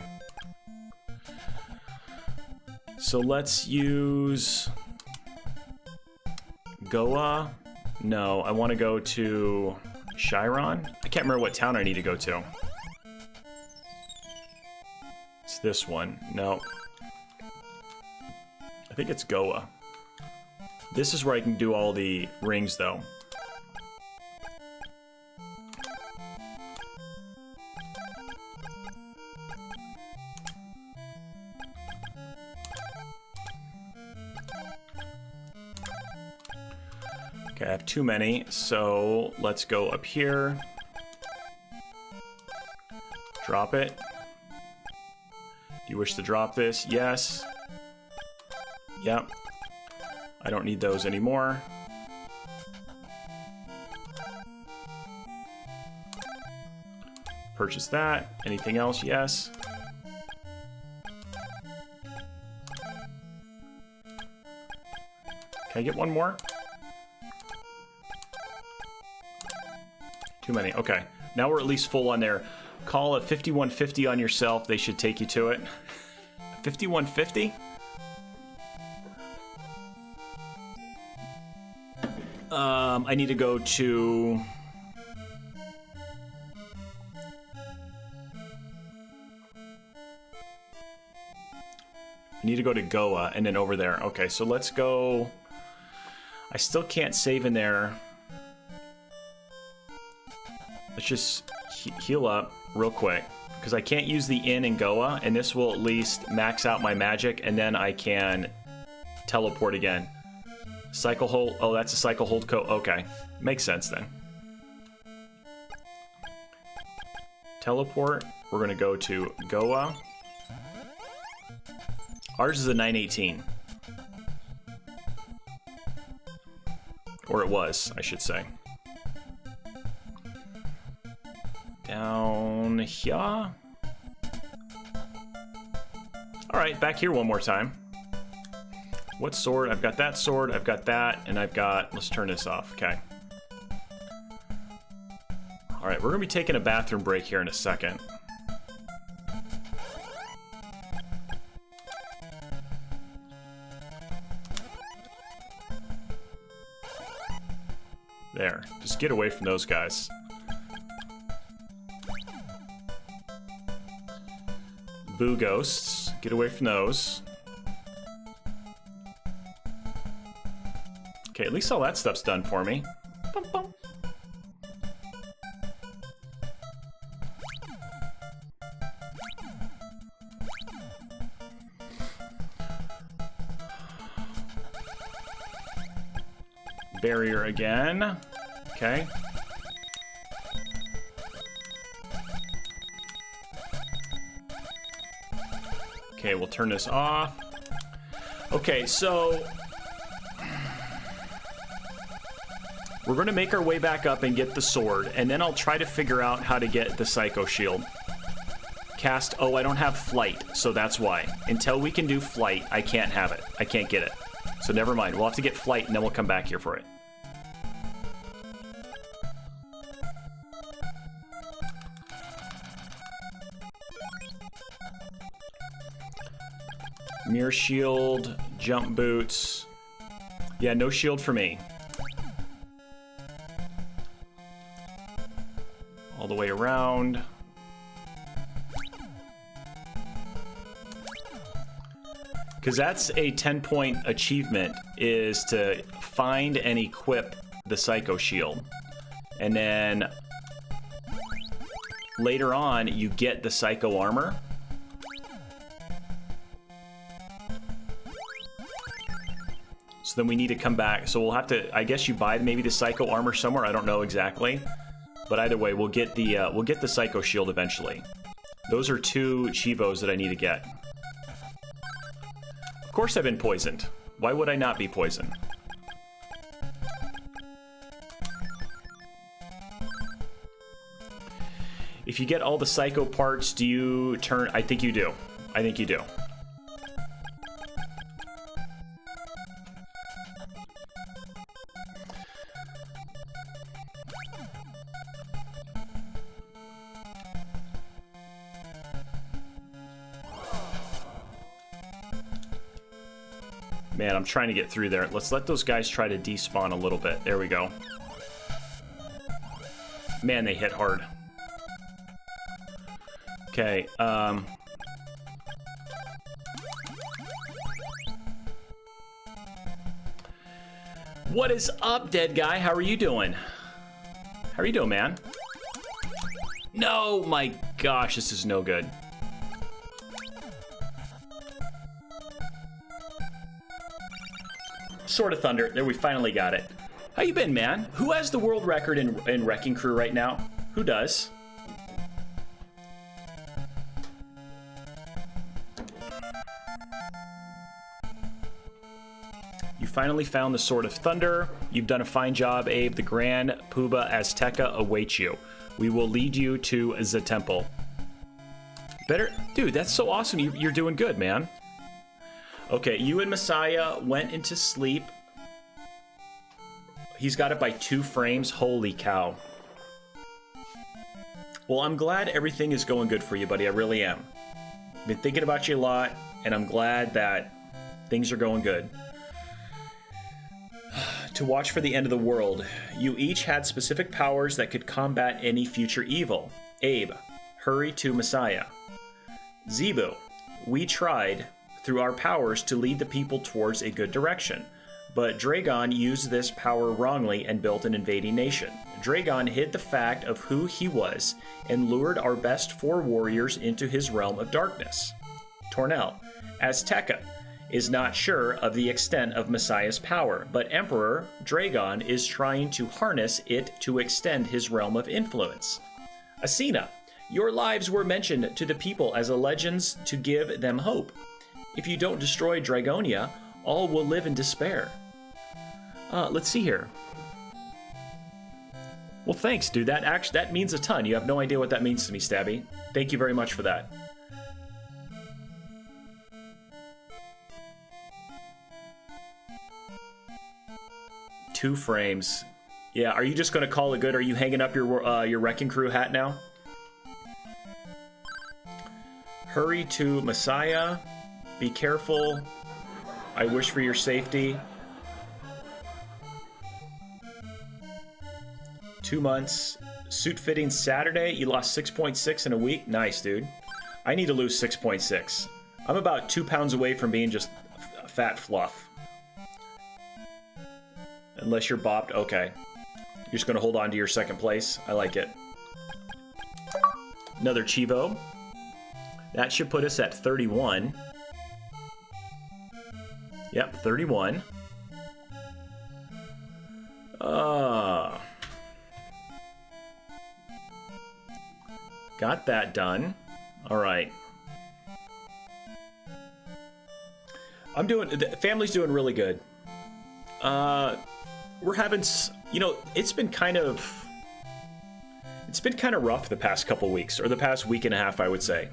So let's use Goa. No, I want to go to Chiron. I can't remember what town I need to go to. It's this one. No. I think it's Goa. This is where I can do all the rings, though. Okay, I have too many, so let's go up here. Drop it. Do you wish to drop this? Yes. Yep. I don't need those anymore. Purchase that. Anything else? Yes. Can I get one more? Too many. Okay. Now we're at least full on there. Call a 5150 on yourself. They should take you to it. 5150? I need to go to... I need to go to Goa and then over there. Okay, so let's go... I still can't save in there. Let's just heal up real quick, because I can't use the inn in Goa, and this will at least max out my magic, and then I can teleport again. Cycle hold. Oh, that's a cycle hold code. Okay, makes sense then. Teleport. We're gonna go to Goa. Ours is a 918. Or it was, I should say. Down here. Alright, back here one more time. What sword? I've got that sword, I've got that, and I've got... Let's turn this off, okay. Alright, we're gonna be taking a bathroom break here in a second. There. Just get away from those guys. Boo ghosts. Get away from those. Okay, at least all that stuff's done for me. Bum, bum. Barrier again. Okay. Okay, we'll turn this off. Okay, so we're going to make our way back up and get the sword, and then I'll try to figure out how to get the Psycho Shield. Cast, oh, I don't have flight, so that's why. Until we can do flight, I can't have it. I can't get it. So never mind. We'll have to get flight, and then we'll come back here for it. Mirror shield, jump boots. Yeah, no shield for me. All the way around. Because that's a 10-point achievement, is to find and equip the Psycho Shield. And then later on, you get the Psycho Armor. So then we need to come back. So we'll have to, I guess you buy maybe the Psycho Armor somewhere. I don't know exactly. But either way, we'll get the Psycho Shield eventually. Those are 2 Cheevos that I need to get. Of course I've been poisoned. Why would I not be poisoned? If you get all the Psycho parts, do you turn... I think you do. I think you do. Man, I'm trying to get through there. Let's let those guys try to despawn a little bit. There we go. Man, they hit hard. Okay, what is up, dead guy? How are you doing? How are you doing, man? No, my gosh, this is no good. Sword of Thunder. There, we finally got it. How you been, man? Who has the world record in Wrecking Crew right now? Who does? You finally found the Sword of Thunder. You've done a fine job, Abe. The Grand Puba Azteca awaits you. We will lead you to the temple. Better, dude, that's so awesome. You're doing good, man. Okay, you and Messiah went into sleep. He's got it by 2 frames. Holy cow. Well, I'm glad everything is going good for you, buddy. I really am. I've been thinking about you a lot, and I'm glad that things are going good. To watch for the end of the world. You each had specific powers that could combat any future evil. Abe, hurry to Messiah. Zebu, we tried through our powers to lead the people towards a good direction. But Dragon used this power wrongly and built an invading nation. Dragon hid the fact of who he was and lured our best 4 warriors into his realm of darkness. Tornell, Azteca is not sure of the extent of Messiah's power, but Emperor Dragon is trying to harness it to extend his realm of influence. Asina, your lives were mentioned to the people as a legends to give them hope. If you don't destroy Dragonia, all will live in despair. Let's see here. Well, thanks, dude. That means a ton. You have no idea what that means to me, Stabby. Thank you very much for that. Two frames. Yeah, are you just going to call it good? Are you hanging up your Wrecking Crew hat now? Hurry to Messiah. Be careful. I wish for your safety. 2 months. Suit fitting Saturday. You lost 6.6 in a week. Nice, dude. I need to lose 6.6. I'm about 2 pounds away from being just fat fluff. Unless you're bopped. Okay. You're just going to hold on to your second place. I like it. Another Cheevo. That should put us at 31. Yep, 31. Got that done. All right. The family's doing really good. We're having, it's been kind of rough the past couple weeks, or the past week and a half, I would say.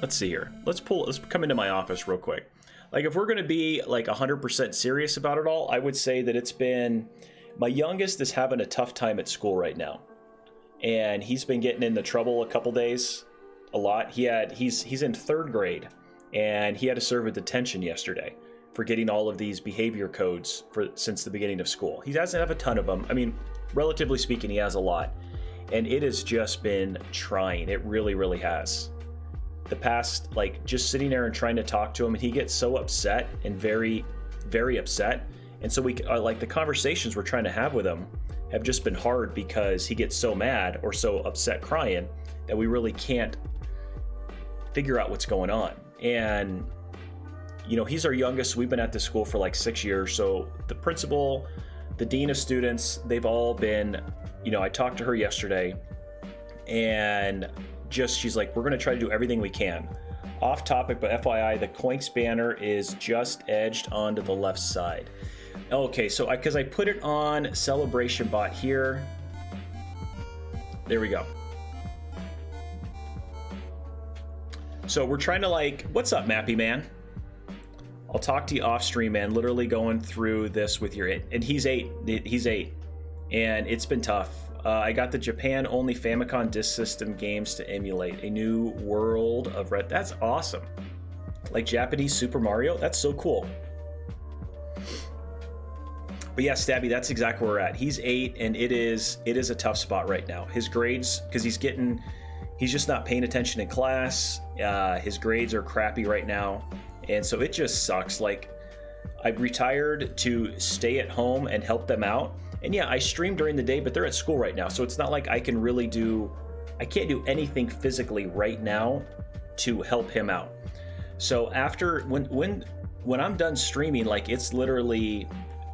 Let's see here. Let's come into my office real quick. Like, if we're going to be like 100% serious about it all, I would say that my youngest is having a tough time at school right now. And he's been getting into trouble a couple days, a lot. He's in 3rd grade, and he had to serve a detention yesterday for getting all of these behavior codes since the beginning of school. He doesn't have a ton of them. I mean, relatively speaking, he has a lot. And it has just been trying. It really, really has. The past, just sitting there and trying to talk to him, and he gets so upset and very, very upset. And so the conversations we're trying to have with him have just been hard because he gets so mad or so upset crying that we really can't figure out what's going on. And, he's our youngest. We've been at this school for 6 years. So the principal, the dean of students, they've all been, I talked to her yesterday, and she's like, we're going to try to do everything we can. Off topic, but FYI, the Coinks banner is just edged onto the left side. Okay, so because I put it on Celebration Bot here. There we go. So we're trying to what's up, Mappy Man? I'll talk to you off stream, man. Literally going through this with your, and he's 8. He's 8, and it's been tough. I got the Japan-only Famicom Disk System games to emulate a new world of red. That's awesome. Like Japanese Super Mario. That's so cool. But yeah, Stabby, that's exactly where we're at. He's 8, and it is a tough spot right now. His grades, because he's just not paying attention in class. His grades are crappy right now, and so it just sucks. Like, I've retired to stay at home and help them out. And yeah, I stream during the day, but they're at school right now, so it's not like I can really I can't do anything physically right now to help him out. So after, when I'm done streaming, like, it's literally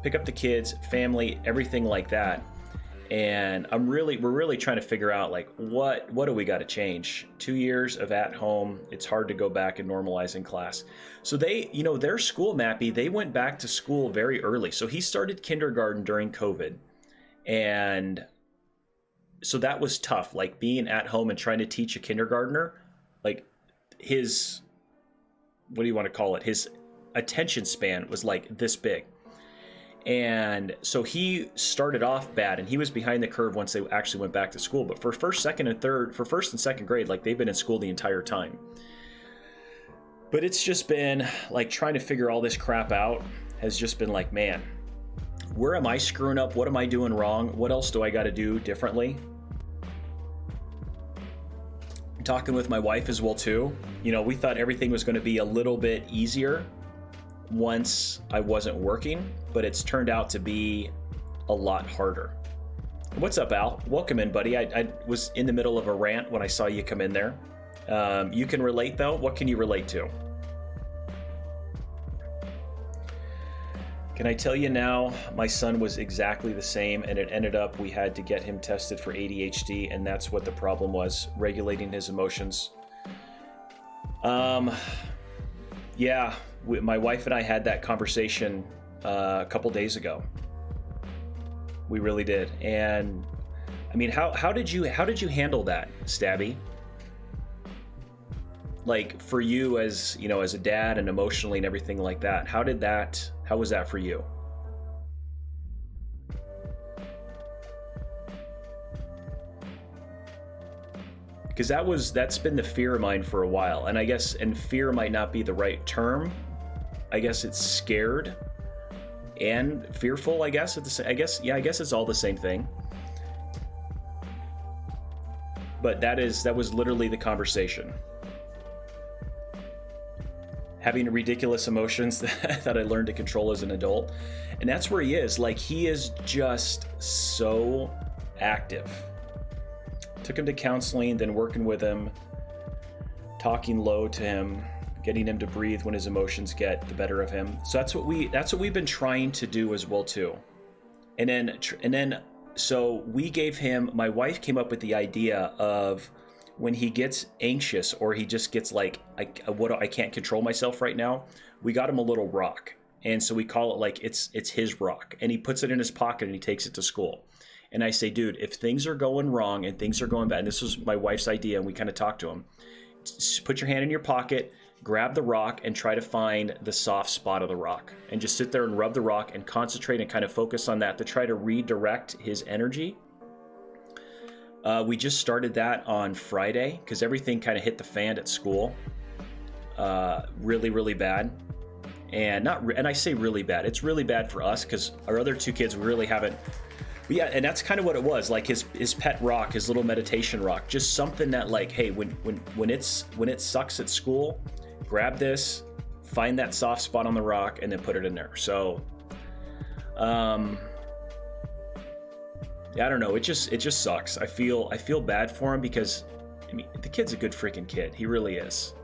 pick up the kids, family, everything like that. And we're really trying to figure out, like, what do we got to change? 2 years of at home, it's hard to go back and normalize in class. So they, their school, Mappy, they went back to school very early. So he started kindergarten during COVID. And so that was tough, like being at home and trying to teach a kindergartner, like his, what do you want to call it? His attention span was like this big. And so he started off bad, and he was behind the curve once they actually went back to school. But for first and second grade, like, they've been in school the entire time. But it's just been like trying to figure all this crap out has just been like, man, where am I screwing up? What am I doing wrong? What else do I got to do differently? I'm talking with my wife as well too. We thought everything was going to be a little bit easier once I wasn't working, but it's turned out to be a lot harder. What's up, Al? Welcome in, buddy. I was in the middle of a rant when I saw you come in there. You can relate, though. What can you relate to? Can I tell you now, my son was exactly the same, and it ended up we had to get him tested for ADHD, and that's what the problem was, regulating his emotions. Yeah, my wife and I had that conversation a couple days ago. We really did. And I mean, how did you handle that, Stabby? Like, for you as a dad and emotionally and everything like that, how was that for you? Because that's been the fear of mine for a while. And I guess, and fear might not be the right term. I guess it's scared and fearful, I guess. I guess it's all the same thing. But that was literally the conversation. Having ridiculous emotions that I learned to control as an adult. And that's where he is. Like, he is just so active. Took him to counseling, then working with him, talking low to him, getting him to breathe when his emotions get the better of him. So that's what we've been trying to do as well too. And then so we gave him, my wife came up with the idea of when he gets anxious or he just gets like, I can't control myself right now, we got him a little rock. And so we call it like it's his rock, and he puts it in his pocket and he takes it to school. And I say, dude, if things are going wrong and things are going bad, and this was my wife's idea, and we kind of talked to him, just put your hand in your pocket, grab the rock, and try to find the soft spot of the rock, and just sit there and rub the rock and concentrate and kind of focus on that to try to redirect his energy. We just started that on Friday because everything kind of hit the fan at school, really, really bad. And I say really bad. It's really bad for us because our other two kids, we really haven't. But yeah, and that's kind of what it was. Like his pet rock, his little meditation rock, just something that, like, hey, when it sucks at school, grab this, find that soft spot on the rock, and then put it in there. So, yeah, I don't know. It just sucks. I feel bad for him because, I mean, the kid's a good freaking kid. He really is.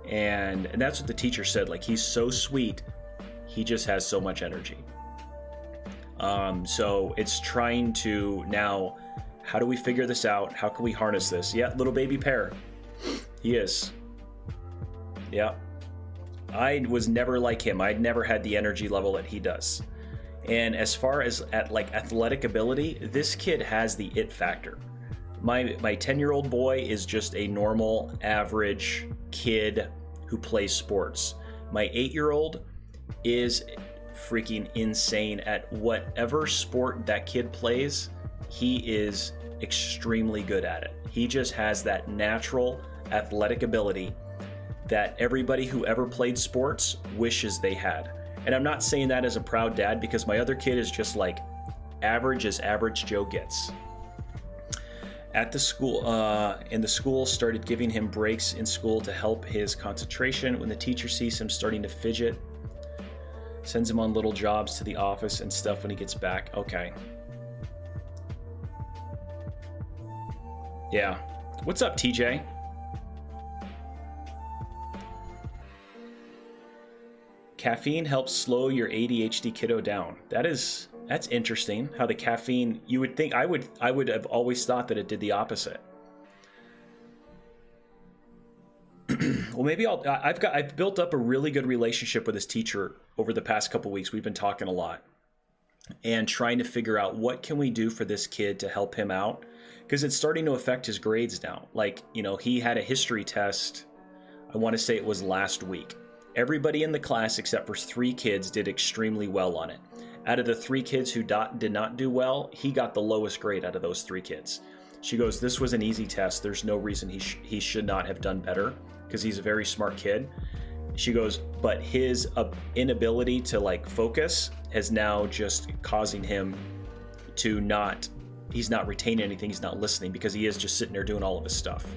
And that's what the teacher said. Like, he's so sweet. He just has so much energy. So it's trying to now, how do we figure this out? How can we harness this? Yeah, little baby pear. He is. Yeah. I was never like him. I'd never had the energy level that he does. And as far as at like athletic ability, this kid has the it factor. My 10-year-old boy is just a normal, average kid who plays sports. My 8-year-old is freaking insane at whatever sport that kid plays. He is extremely good at it. He just has that natural athletic ability that everybody who ever played sports wishes they had. And I'm not saying that as a proud dad, because my other kid is just like average as average Joe gets. At the school, and the school started giving him breaks in school to help his concentration. When the teacher sees him starting to fidget, sends him on little jobs to the office and stuff when he gets back. Okay. Yeah. What's up, TJ? Caffeine helps slow your ADHD kiddo down. That's interesting. How the caffeine, you would think, I would have always thought that it did the opposite. Well, maybe I've built up a really good relationship with this teacher over the past couple weeks. We've been talking a lot and trying to figure out what can we do for this kid to help him out, because it's starting to affect his grades now. Like, you know, he had a history test, I want to say it was last week. Everybody in the class except for 3 kids did extremely well on it. Out of the 3 kids who did not do well, he got the lowest grade out of those 3 kids. She goes, this was an easy test. There's no reason he should not have done better, because he's a very smart kid. She goes, but his inability to like focus is now just causing him to he's not retaining anything. He's not listening, because he is just sitting there doing all of his stuff.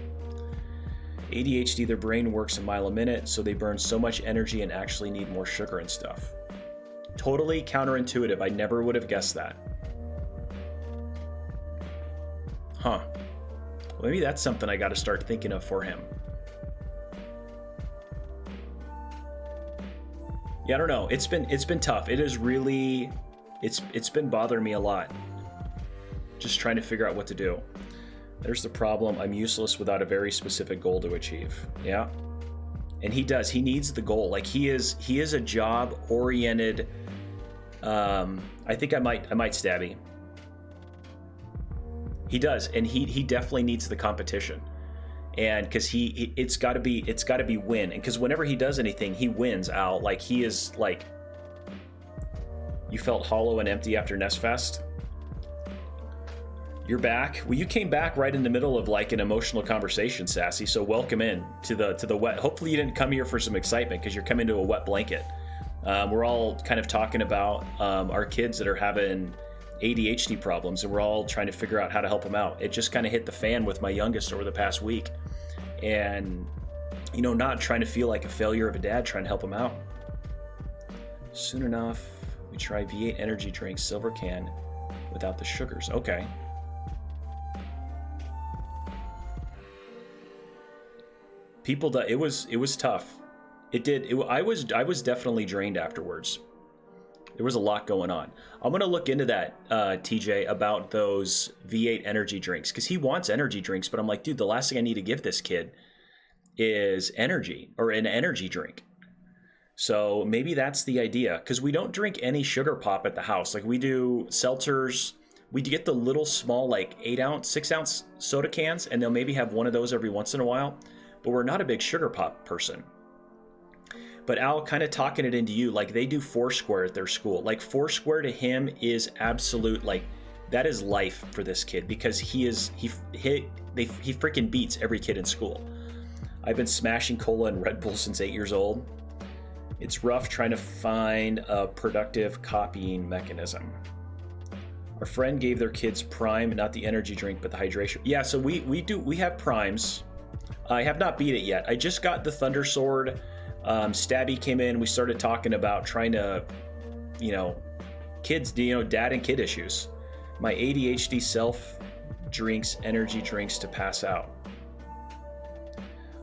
ADHD, their brain works a mile a minute, so they burn so much energy and actually need more sugar and stuff. Totally counterintuitive. I never would have guessed that. Huh. Well, maybe that's something I got to start thinking of for him. Yeah, I don't know. It's been tough. It is really, it's been bothering me a lot. Just trying to figure out what to do. There's the problem. I'm useless without a very specific goal to achieve. Yeah. And he needs the goal. Like he is a job oriented. I think I might stab him. He does. And he definitely needs the competition. And cause it's gotta be win. And cause whenever he does anything, he wins, Al. Like he is like, you felt hollow and empty after Nestfest. You're back. Well, you came back right in the middle of like an emotional conversation, Sassy. So welcome in to the wet. Hopefully you didn't come here for some excitement, because you're coming to a wet blanket. We're all kind of talking about our kids that are having ADHD problems, and we're all trying to figure out how to help them out. It just kind of hit the fan with my youngest over the past week, and you know, not trying to feel like a failure of a dad, trying to help him out. Soon enough, we try V8 energy drinks, silver can, without the sugars. Okay. People, it was tough. I was definitely drained afterwards. There was a lot going on. I'm gonna look into that, TJ, about those V8 energy drinks, because he wants energy drinks, but I'm like, dude, the last thing I need to give this kid is energy, or an energy drink. So maybe that's the idea, because we don't drink any sugar pop at the house. Like we do seltzers. We get the little small, like 8-ounce, 6-ounce soda cans, and they'll maybe have one of those every once in a while. But we're not a big sugar pop person. But Al, kind of talking it into you, like they do Foursquare at their school. Like Foursquare to him is absolute, like that is life for this kid, because he freaking beats every kid in school. I've been smashing cola and Red Bull since 8 years old. It's rough trying to find a productive copying mechanism. Our friend gave their kids Prime, not the energy drink, but the hydration. Yeah, so we have Primes. I have not beat it yet. I just got the Thunder Sword. Stabby came in. We started talking about trying to, kids, dad and kid issues. My ADHD self drinks energy drinks to pass out.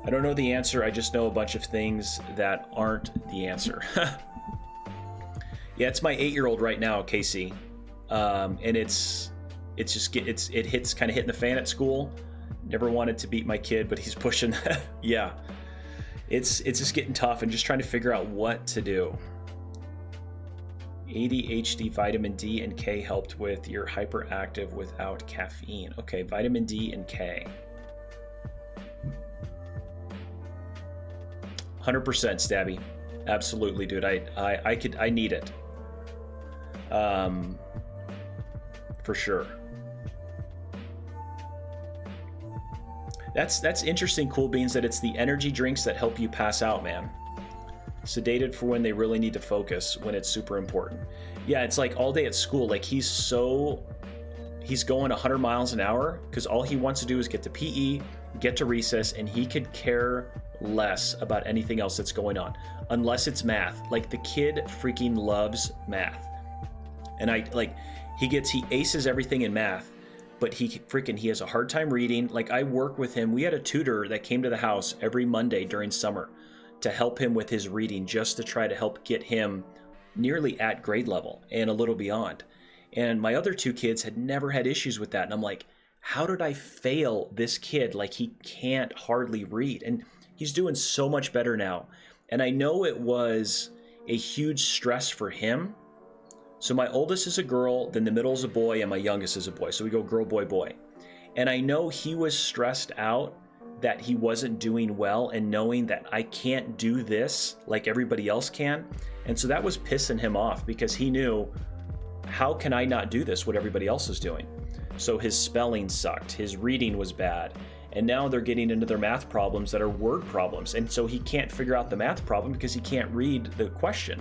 I don't know the answer. I just know a bunch of things that aren't the answer. Yeah, it's my 8-year-old right now, Casey. And it hits kind of hitting the fan at school. Never wanted to beat my kid, but he's pushing. Yeah, it's just getting tough, and just trying to figure out what to do. ADHD, vitamin D and K helped with your hyperactive without caffeine. Okay, vitamin D and K. 100% Stabby. Absolutely, dude. I need it. For sure. That's interesting, Cool Beans, that it's the energy drinks that help you pass out, man. Sedated for when they really need to focus, when it's super important. Yeah, it's like all day at school, like he's going 100 miles an hour because all he wants to do is get to PE, get to recess, and he could care less about anything else that's going on, unless it's math. Like the kid freaking loves math. And he aces everything in math, but he has a hard time reading. Like I work with him. We had a tutor that came to the house every Monday during summer to help him with his reading, just to try to help get him nearly at grade level and a little beyond. And my other two kids had never had issues with that. And I'm like, how did I fail this kid? Like he can't hardly read. And he's doing so much better now. And I know it was a huge stress for him. So my oldest is a girl, then the middle is a boy, and my youngest is a boy. So we go girl, boy, boy. And I know he was stressed out that he wasn't doing well, and knowing that I can't do this like everybody else can. And so that was pissing him off, because he knew, how can I not do this, what everybody else is doing? So his spelling sucked, his reading was bad. And now they're getting into their math problems that are word problems. And so he can't figure out the math problem because he can't read the question.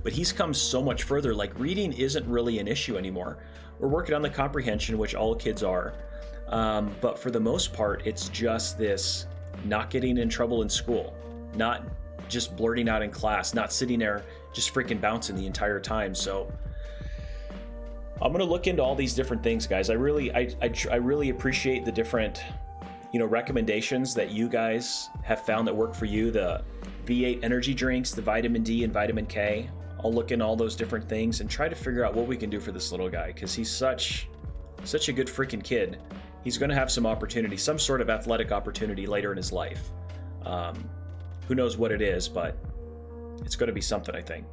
But he's come so much further. Like reading isn't really an issue anymore. We're working on the comprehension, which all kids are. But for the most part, it's just this not getting in trouble in school, not just blurting out in class, not sitting there just freaking bouncing the entire time. So I'm going to look into all these different things, guys. I really appreciate the different, recommendations that you guys have found that work for you. The V8 energy drinks, the vitamin D and vitamin K. I'll look in all those different things and try to figure out what we can do for this little guy, because he's such a good freaking kid. He's going to have some opportunity, some sort of athletic opportunity later in his life. Who knows what it is, but it's going to be something, I think.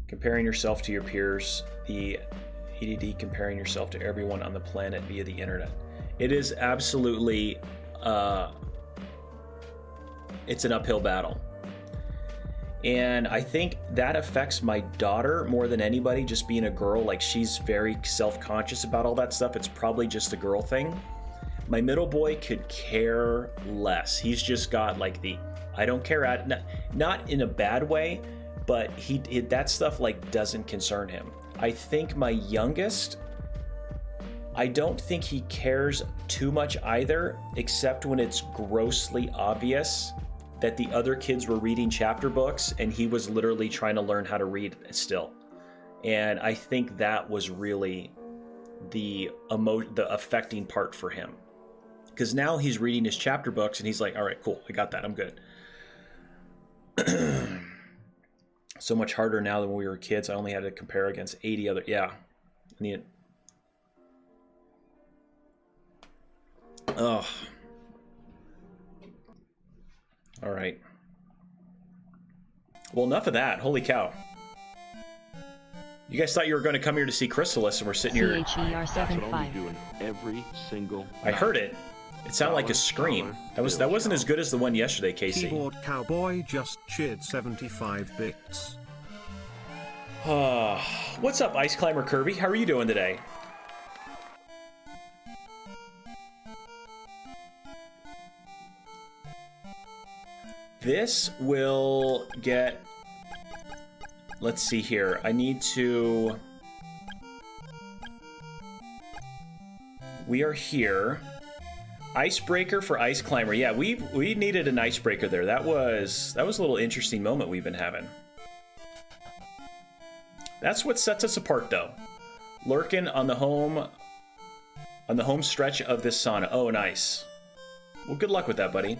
Comparing yourself to your peers, the ADD comparing yourself to everyone on the planet via the internet. It is absolutely, it's an uphill battle. And I think that affects my daughter more than anybody, just being a girl. Like she's very self-conscious about all that stuff. It's probably just a girl thing. My middle boy could care less. He's just got like the, I don't care, not in a bad way, but that stuff like doesn't concern him. I think my youngest, I don't think he cares too much either, except when it's grossly obvious that the other kids were reading chapter books and he was literally trying to learn how to read still. And I think that was really the affecting part for him. Because now he's reading his chapter books and he's like, all right, cool, I got that, I'm good. So much harder now than when we were kids. I only had to compare against 80 other, Oh. All right. Well, enough of that. Holy cow. You guys thought you were going to come here to see Crystalis, and we're sitting here. That's what I'll be doing every single I heard it. It sounded like a scream. That wasn't as good as the one yesterday, Casey. Keyboard Cowboy just cheered 75 bits. What's up, Ice Climber Kirby? How are you doing today? This will get, let's see here. I need to, we are here. Icebreaker for Ice Climber. Yeah, we needed an icebreaker there. That was a little interesting moment we've been having. That's what sets us apart, though. Lurking on the home stretch of this sauna. Oh, nice. Well, good luck with that, buddy.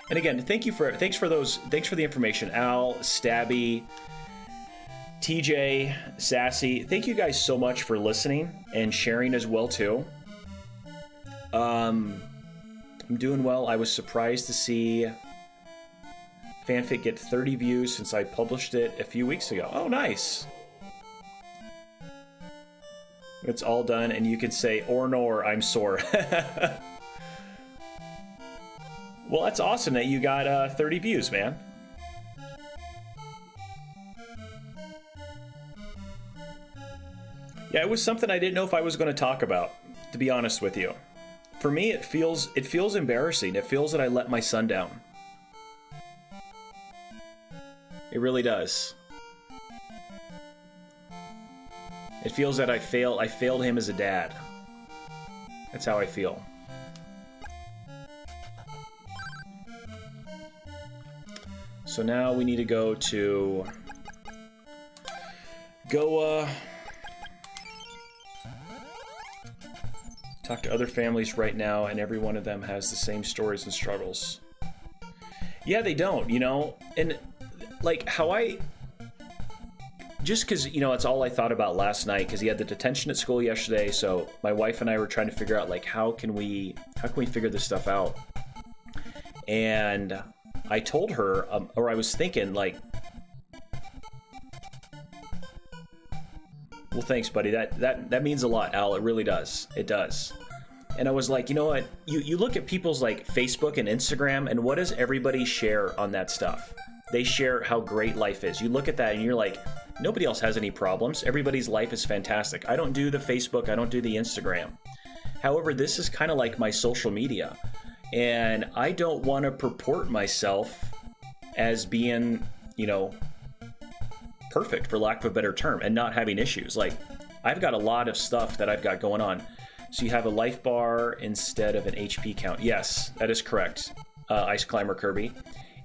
And again, thanks for the information, Al, Stabby, TJ, Sassy. Thank you guys so much for listening and sharing as well too. I'm doing well. I was surprised to see Fanfic get 30 views since I published it a few weeks ago. Oh, nice. It's all done, and you can say, or nor, I'm sore. Well, that's awesome that you got 30 views, man. Yeah, it was something I didn't know if I was going to talk about, to be honest with you. For me, it feels embarrassing. It feels that I let my son down. It really does. It feels that I failed him as a dad. That's how I feel. So now we need to go to talk to other families right now, and every one of them has the same stories and struggles. Yeah, they don't, you know? And like how just because, you know, it's all I thought about last night, because he had the detention at school yesterday, so my wife and I were trying to figure out, like, how can we figure this stuff out? And I told her, or I was thinking, like, well, thanks, buddy. That means a lot, Al. It really does. It does. And I was like, you know what? You look at people's, like, Facebook and Instagram, and what does everybody share on that stuff? They share how great life is. You look at that, and you're like, nobody else has any problems. Everybody's life is fantastic. I don't do the Facebook. I don't do the Instagram. However, this is kind of like my social media. And I don't want to purport myself as being, you know, perfect, for lack of a better term, and not having issues. Like, I've got a lot of stuff that I've got going on. So you have a life bar instead of an HP count. Yes, that is correct, Ice Climber Kirby.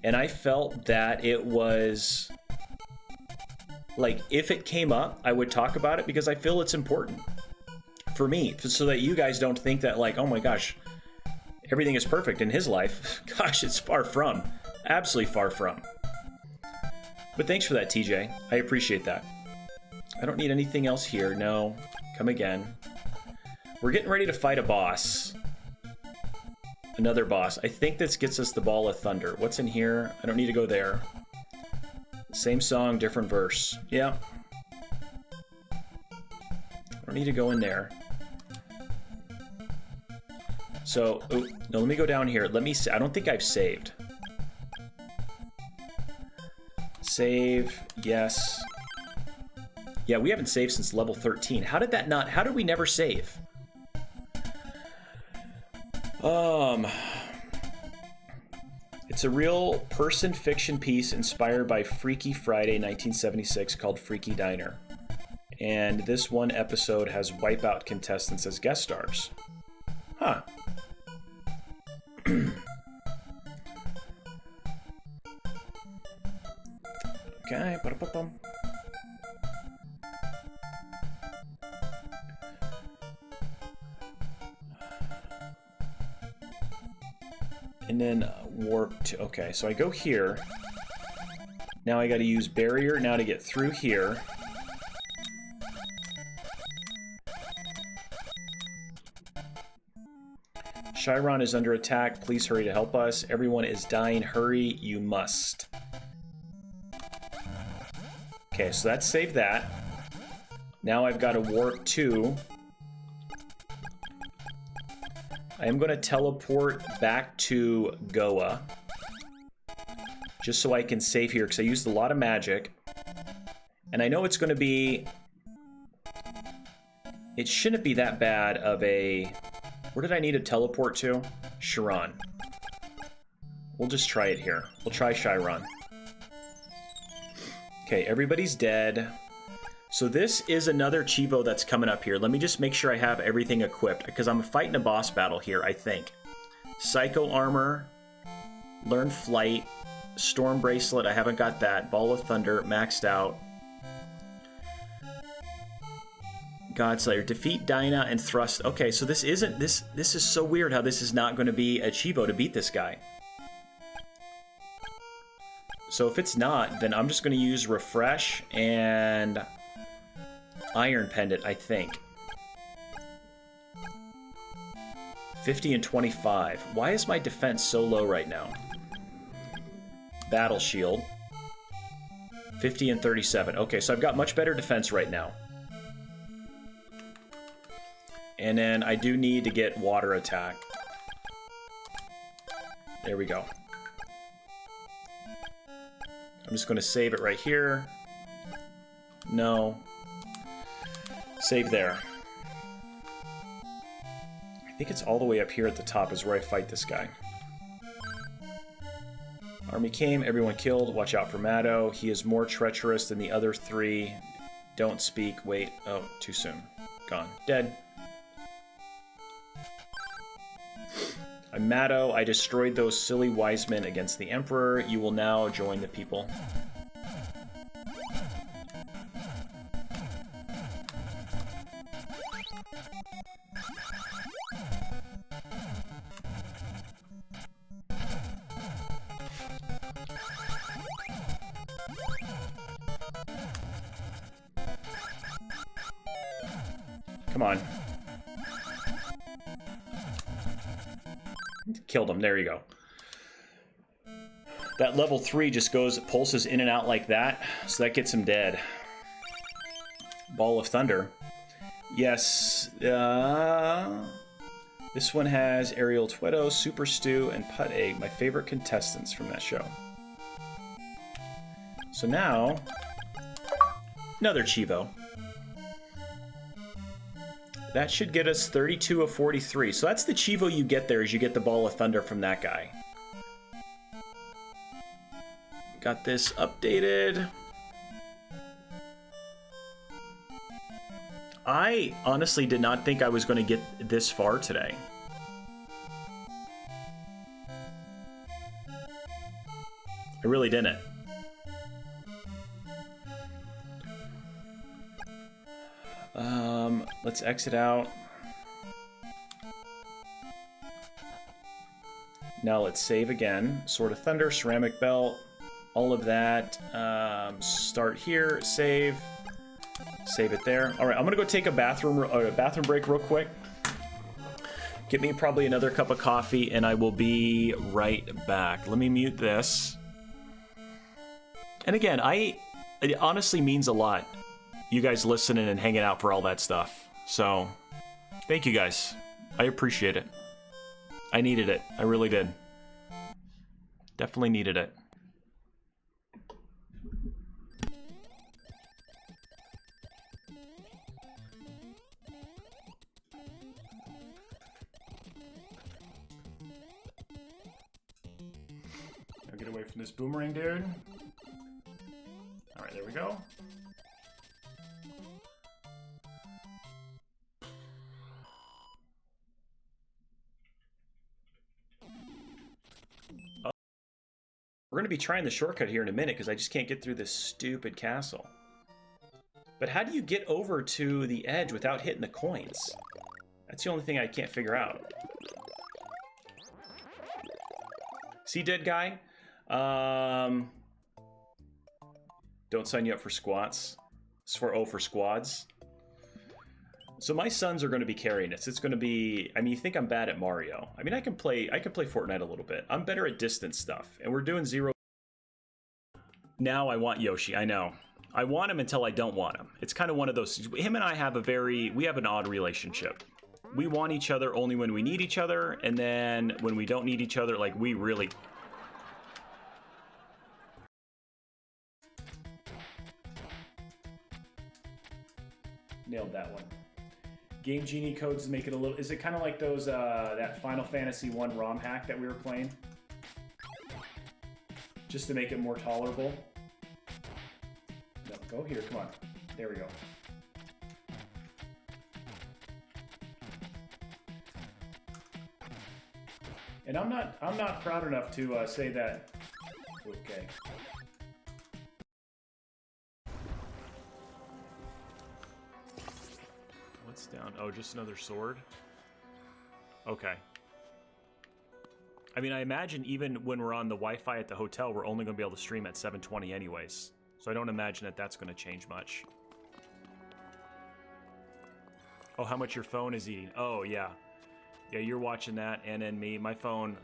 And I felt that it was, like, if it came up, I would talk about it because I feel it's important for me, so that you guys don't think that, like, oh my gosh, everything is perfect in his life. Gosh, it's far from. Absolutely far from. But thanks for that, TJ. I appreciate that. I don't need anything else here. No. Come again. We're getting ready to fight a boss. Another boss. I think this gets us the Ball of Thunder. What's in here? I don't need to go there. Same song, different verse. Yeah. I don't need to go in there. So, oh, no, let me go down here. Let me see. I don't think I've saved. Save, yes. Yeah, we haven't saved since level 13. How did that not, how did we never save? It's a real person fiction piece inspired by Freaky Friday 1976 called Freaky Diner. And this one episode has Wipeout contestants as guest stars. Huh. Okay, ba-da-ba-bum. And then warp to, okay, so I go here. Now I gotta use barrier now to get through here. Chiron is under attack. Please hurry to help us. Everyone is dying. Hurry, you must. Okay, so that saved that. Now I've got to warp to. I am going to teleport back to Goa. Just so I can save here, because I used a lot of magic. And I know it's going to be... It shouldn't be that bad of a... Where did I need to teleport to? Chiron. We'll just try it here. We'll try Chiron. Okay, everybody's dead. So this is another Cheevo that's coming up here. Let me just make sure I have everything equipped, because I'm fighting a boss battle here, I think. Psycho Armor, Learn Flight, Storm Bracelet, I haven't got that. Ball of Thunder, maxed out. Godslayer, defeat Dinah and thrust. Okay, so this isn't, this is so weird how this is not going to be a Cheevo to beat this guy. So if it's not, then I'm just going to use Refresh and Iron Pendant, I think. 50 and 25. Why is my defense so low right now? Battle Shield. 50 and 37. Okay, so I've got much better defense right now. And then I do need to get Water Attack. There we go. I'm just going to save it right here. No. Save there. I think it's all the way up here at the top is where I fight this guy. Army came, everyone killed. Watch out for Maddo. He is more treacherous than the other three. Don't speak. Wait. Oh, too soon. Gone. Dead. I'm Maddo. I destroyed those silly wise men against the Emperor. You will now join the people. Come on. Killed him. There you go. That level 3 just goes, pulses in and out like that, so that gets him dead. Ball of Thunder. Yes. This one has Ariel Twedo, Super Stew, and Putt Egg, my favorite contestants from that show. So now, another Cheevo. That should get us 32 of 43. So that's the Cheevo you get there, is you get the Ball of Thunder from that guy. Got this updated. I honestly did not think I was going to get this far today. I really didn't. Let's exit out. Now let's save again. Sword of Thunder, Ceramic Belt, all of that. Start here, save it there. All right, I'm gonna go take a bathroom break real quick. Get me probably another cup of coffee, and I will be right back. Let me mute this. And again, it honestly means a lot, you guys listening and hanging out for all that stuff. So, thank you guys. I appreciate it. I needed it. I really did. Definitely needed it. Now get away from this boomerang, dude. All right, there we go. We're going to be trying the shortcut here in a minute because I just can't get through this stupid castle. But how do you get over to the edge without hitting the coins? That's the only thing I can't figure out. See, dead guy? Don't sign you up for squats. It's for squads. So my sons are going to be carrying this. It's going to be, I mean, you think I'm bad at Mario. I mean, I can play Fortnite a little bit. I'm better at distance stuff. And we're doing 0. Now I want Yoshi, I know. I want him until I don't want him. It's kind of one of those, him and I have we have an odd relationship. We want each other only when we need each other. And then when we don't need each other, like we really... Nailed that one. Game Genie codes make it a little... Is it kind of like those, that Final Fantasy 1 ROM hack that we were playing? Just to make it more tolerable? No, go here, come on. There we go. And I'm not proud enough to say that... Okay. What's down? Oh, just another sword? Okay. I mean, I imagine even when we're on the Wi-Fi at the hotel, we're only going to be able to stream at 720 anyways. So I don't imagine that that's going to change much. Oh, how much your phone is eating. Oh, yeah. Yeah, you're watching that, and then me. My phone...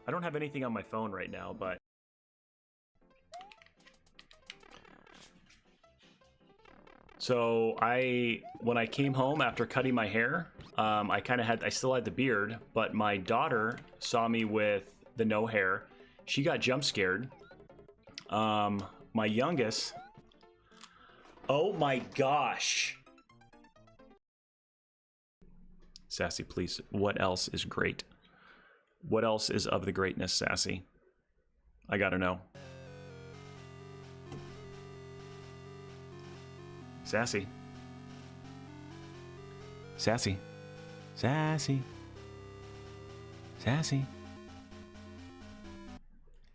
I don't have anything on my phone right now, but... So when I came home after cutting my hair, I still had the beard, but my daughter saw me with the no hair. She got jump scared. My youngest. Oh my gosh. Sassy, please. What else is great? What else is of the greatness, Sassy? I gotta know. Sassy. Sassy. Sassy. Sassy.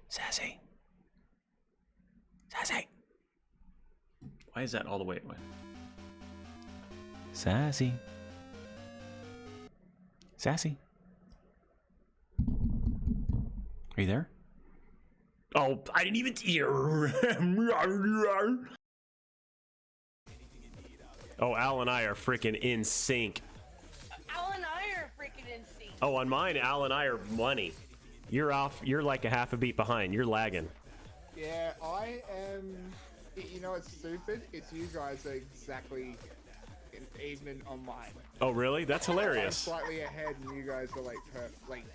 Sassy. Sassy. Why is that all the way away? Sassy. Sassy. Are you there? Oh, I didn't even hear. Oh, Al and I are freaking in sync. Al and I are freaking in sync. Oh, on mine, Al and I are money. You're off. You're like a half a beat behind. You're lagging. Yeah, I am. You know what's stupid? It's you guys are exactly even on mine. Oh, really? That's I'm hilarious. slightly ahead, and you guys are like perfect.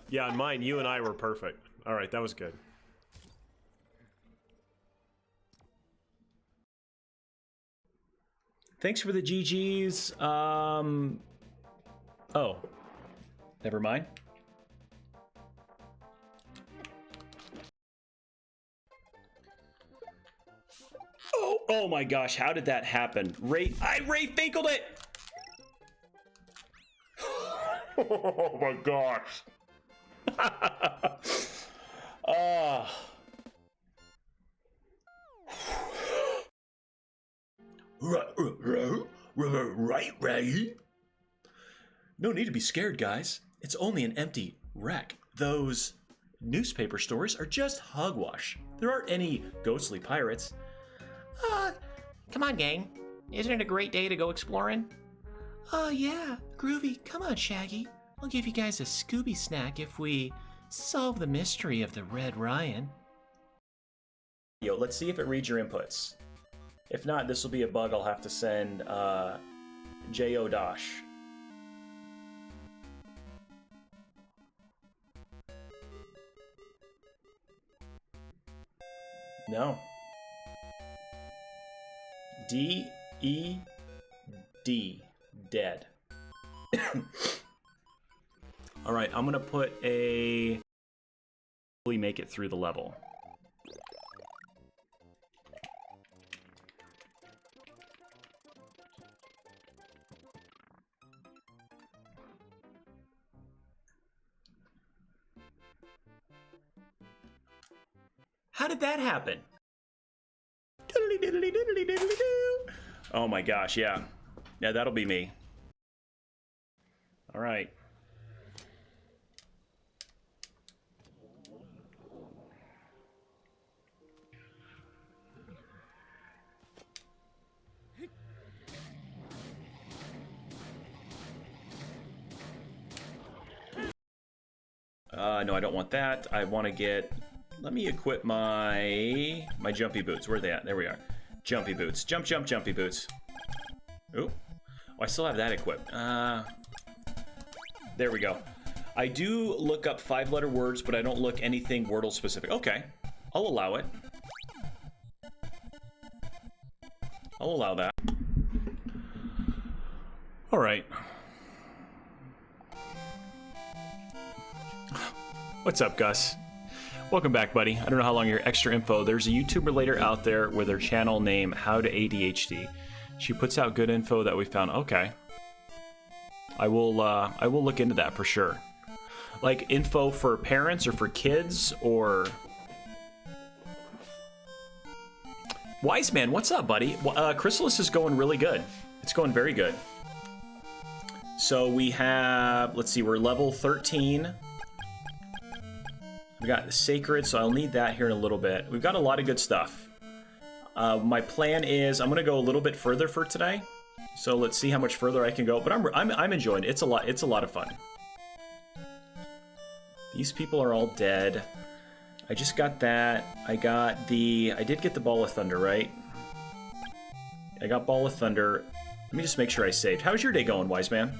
Yeah, on mine, you and I were perfect. All right, that was good. Thanks for the GGs. Oh, never mind. Oh my gosh, how did that happen? Ray fakled it! Oh my gosh. Right, Ray? No need to be scared, guys. It's only an empty wreck. Those newspaper stories are just hogwash. There aren't any ghostly pirates. Come on, gang. Isn't it a great day to go exploring? Oh, yeah. Groovy. Come on, Shaggy. I'll give you guys a Scooby snack if we solve the mystery of the Red Ryan. Yo, let's see if it reads your inputs. If not, this will be a bug I'll have to send J.O. Dosh. No. D-E-D. Dead. Alright, I'm gonna put a... make it through the level. How did that happen? Oh my gosh, yeah. Yeah, that'll be me. All right. No, I don't want that. I want to get... Let me equip my jumpy boots. Where are they at? There we are. Jumpy boots. Jump, jump, jumpy boots. Ooh. Oh, I still have that equipped. There we go. I do look up 5-letter words, but I don't look anything Wordle specific. Okay. I'll allow it. I'll allow that. All right. What's up, Gus? Welcome back, buddy. I don't know how long your extra info. There's a YouTuber later out there with her channel name How to ADHD. She puts out good info that we found. Okay. I will look into that for sure. Like info for parents or for kids or... Wise Man, what's up, buddy? Crystalis is going really good. It's going very good. So we have, let's see, we're level 13. We got the Sacred, so I'll need that here in a little bit. We've got a lot of good stuff. My plan is I'm gonna go a little bit further for today. So let's see how much further I can go. But I'm enjoying it. It's a lot of fun. These people are all dead. I just got that. I did get the Ball of Thunder, right? I got Ball of Thunder. Let me just make sure I saved. How's your day going, Wise Man?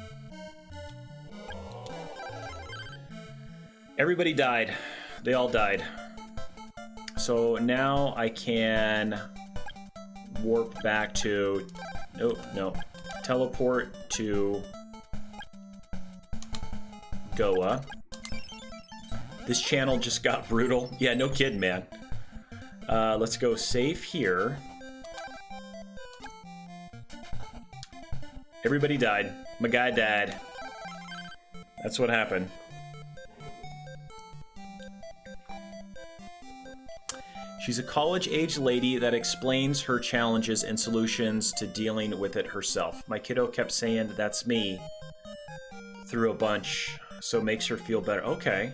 Everybody died. They all died. So now I can warp back to... No. Teleport to Goa. This channel just got brutal. Yeah, no kidding, man. Let's go save here. Everybody died. My guy died. That's what happened. She's a college-age lady that explains her challenges and solutions to dealing with it herself. My kiddo kept saying, that's me, through a bunch, so it makes her feel better. Okay.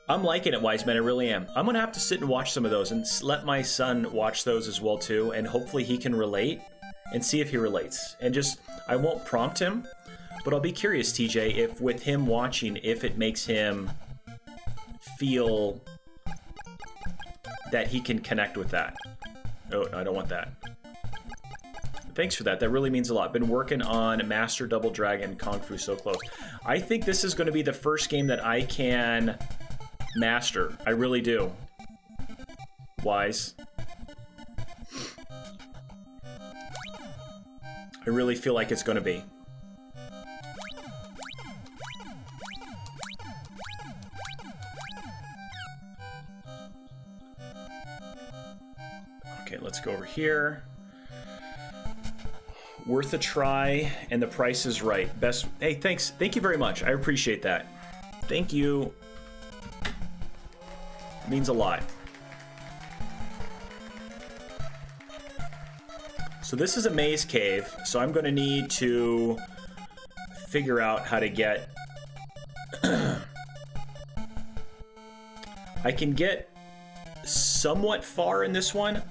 I'm liking it, Wise Man, I really am. I'm gonna have to sit and watch some of those and let my son watch those as well too, and hopefully he can relate and see if he relates. And just, I won't prompt him, but I'll be curious, TJ, if with him watching, if it makes him feel that he can connect with that. Oh, I don't want that. Thanks for that. That really means a lot. Been working on Master Double Dragon Kung Fu so close. I think this is going to be the first game that I can master. I really do. Wise. I really feel like it's going to be. Okay, let's go over here. Worth a try, and the price is right. Best. Hey, thanks. Thank you very much. I appreciate that. Thank you. It means a lot. So this is a maze cave, so I'm going to need to figure out how to get... I can get somewhat far in this one.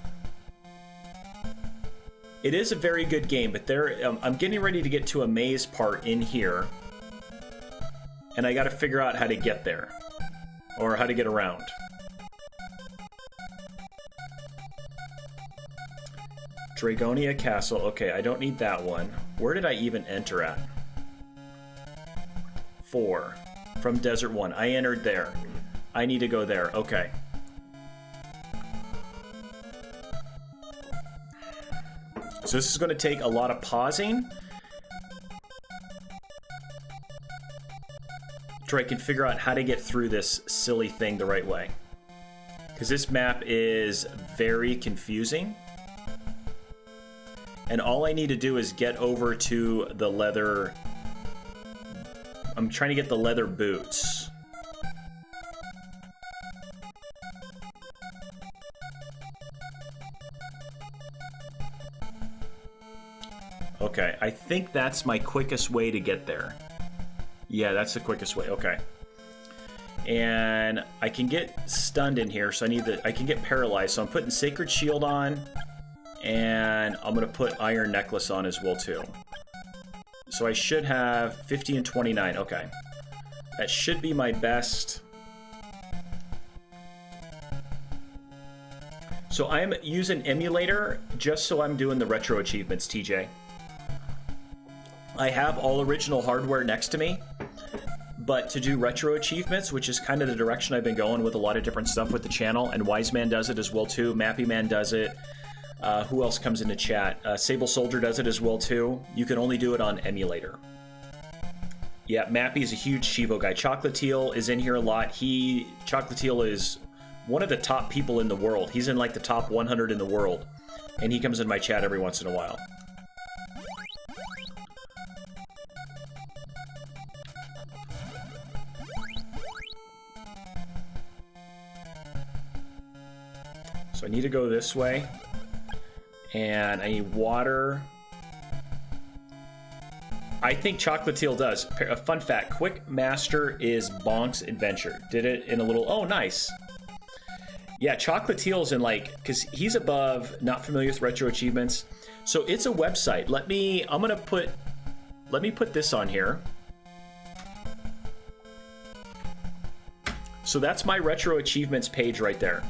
It is a very good game, but I'm getting ready to get to a maze part in here, and I got to figure out how to get there, or how to get around. Dragonia Castle. Okay, I don't need that one. Where did I even enter at? 4. From Desert 1. I entered there. I need to go there. Okay. So this is going to take a lot of pausing so I can figure out how to get through this silly thing the right way. Because this map is very confusing. And all I need to do is get over to the leather... I'm trying to get the leather boots. Okay, I think that's my quickest way to get there. Yeah, that's the quickest way. Okay. And I can get stunned in here, so I can get paralyzed. So I'm putting Sacred Shield on, and I'm going to put Iron Necklace on as well, too. So I should have 50 and 29. Okay. That should be my best. So I'm using emulator just so I'm doing the retro achievements, TJ. I have all original hardware next to me, but to do retro achievements, which is kind of the direction I've been going with a lot of different stuff with the channel, and Wise Man does it as well too, Mappy Man does it, who else comes into chat? Sable Soldier does it as well too. You can only do it on emulator. Yeah, Mappy is a huge Cheevo guy. Chocolatiel is in here a lot. Chocolatiel is one of the top people in the world. He's in like the top 100 in the world, and he comes in my chat every once in a while. So I need to go this way, and I need water. I think Chocolatiel does. A fun fact, Quick Master is Bonk's Adventure. Did it in a little, oh, nice. Yeah, Chocolatiel's in like, because he's above, not familiar with retro achievements. So it's a website. Let me put this on here. So that's my retro achievements page right there.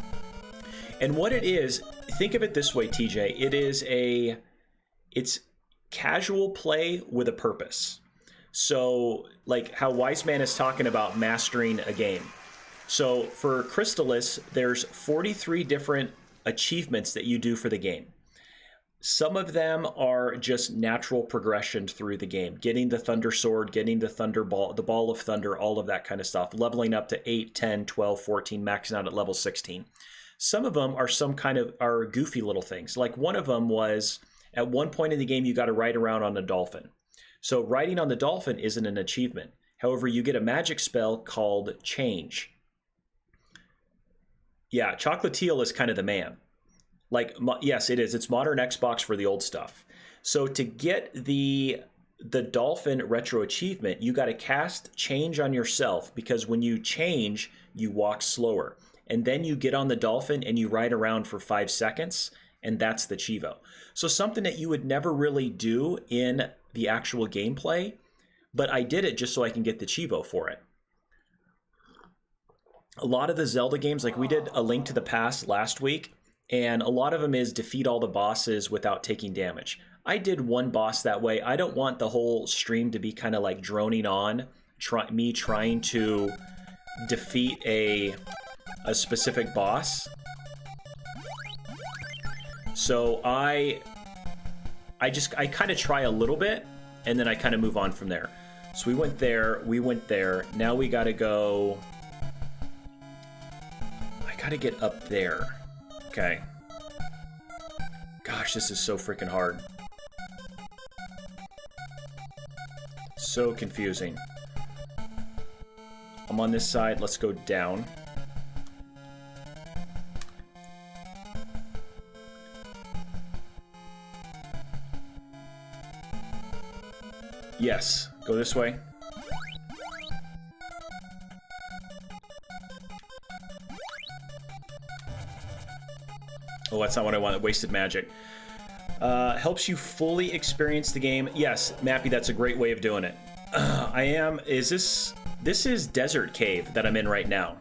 And what it is, think of it this way, TJ. It's casual play with a purpose. So, like how Wise Man is talking about mastering a game. So for Crystalis, there's 43 different achievements that you do for the game. Some of them are just natural progression through the game, getting the Thunder Sword, getting the Thunder Ball, the Ball of Thunder, all of that kind of stuff, leveling up to 8, 10, 12, 14, maxing out at level 16. Some of them are goofy little things. Like one of them was, at one point in the game, you got to ride around on a dolphin. So riding on the dolphin isn't an achievement. However, you get a magic spell called Change. Yeah, Chocolatiel is kind of the man. Like, yes, it is. It's modern Xbox for the old stuff. So to get the dolphin retro achievement, you got to cast Change on yourself, because when you change, you walk slower. And then you get on the dolphin and you ride around for 5 seconds, and that's the Cheevo. So something that you would never really do in the actual gameplay, but I did it just so I can get the Cheevo for it. A lot of the Zelda games, like we did A Link to the Past last week, and a lot of them is defeat all the bosses without taking damage. I did one boss that way. I don't want the whole stream to be kind of like droning on, me trying to defeat a specific boss. So I kind of try a little bit, and then I kind of move on from there. So we went there. Now we got to go. I got to get up there. Okay. Gosh, this is so freaking hard. So confusing. I'm on this side. Let's go down. Yes, go this way. Oh, that's not what I wanted. Wasted magic. Helps you fully experience the game. Yes, Mappy, that's a great way of doing it. This is Desert Cave that I'm in right now.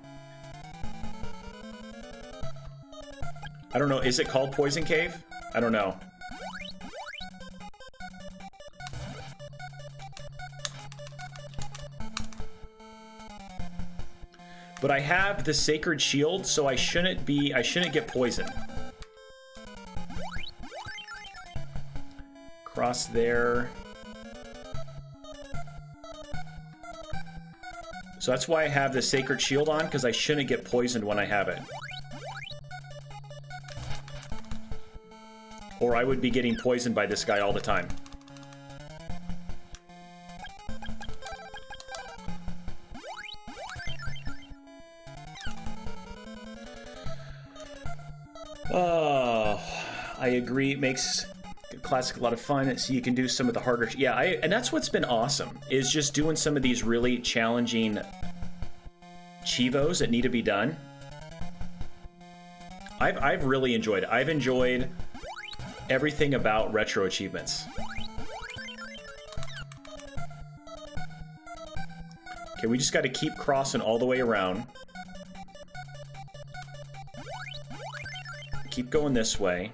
I don't know, is it called Poison Cave? I don't know. But I have the Sacred Shield, so I shouldn't get poisoned. Cross there. So that's why I have the Sacred Shield on, because I shouldn't get poisoned when I have it. Or I would be getting poisoned by this guy all the time. Oh, I agree. It makes Classic a lot of fun, so you can do some of the harder... Yeah, and that's what's been awesome, is just doing some of these really challenging Cheevos that need to be done. I've really enjoyed it. I've enjoyed everything about retro achievements. Okay, we just got to keep crossing all the way around. Keep going this way.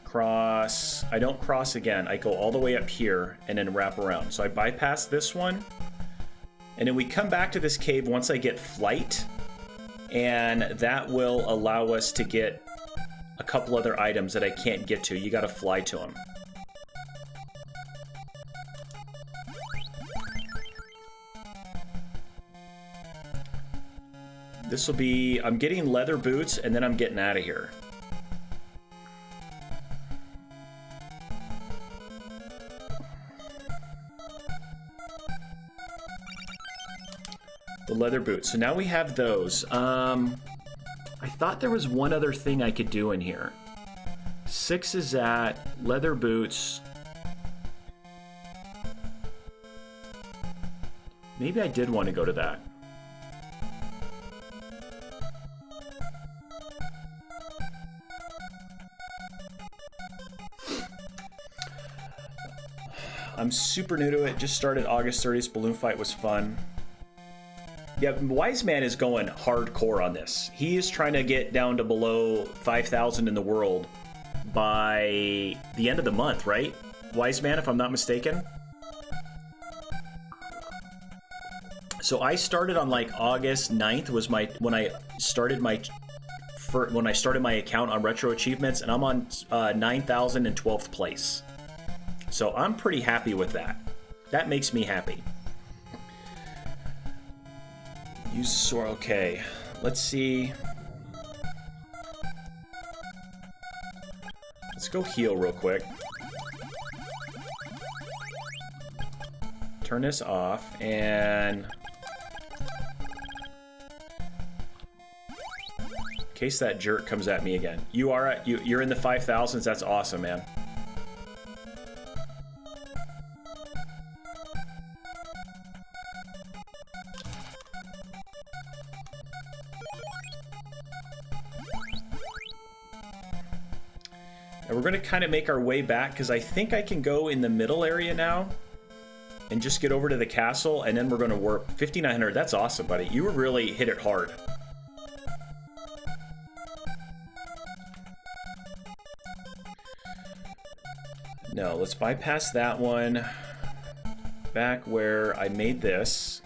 Cross. I don't cross again. I go all the way up here and then wrap around. So I bypass this one. And then we come back to this cave once I get flight. And that will allow us to get a couple other items that I can't get to. You gotta fly to them. This will be... I'm getting leather boots, and then I'm getting out of here. The leather boots. So now we have those. I thought there was one other thing I could do in here. 6 is at leather boots. Maybe I did want to go to that. I'm super new to it. Just started August 30th. Balloon fight was fun. Yeah, Wise Man is going hardcore on this. He is trying to get down to below 5,000 in the world by the end of the month, right? Wise Man, if I'm not mistaken. So I started on like August 9th was when I started my account on Retro Achievements, and I'm on 9,012th place. So I'm pretty happy with that. That makes me happy. Use the sword. Okay, let's see. Let's go heal real quick. Turn this off, and in case that jerk comes at me again. You're in the 5,000s. That's awesome, man. And we're going to kind of make our way back, because I think I can go in the middle area now and just get over to the castle, and then we're going to warp 5,900. That's awesome, buddy. You really hit it hard. No, let's bypass that one. Back where I made this.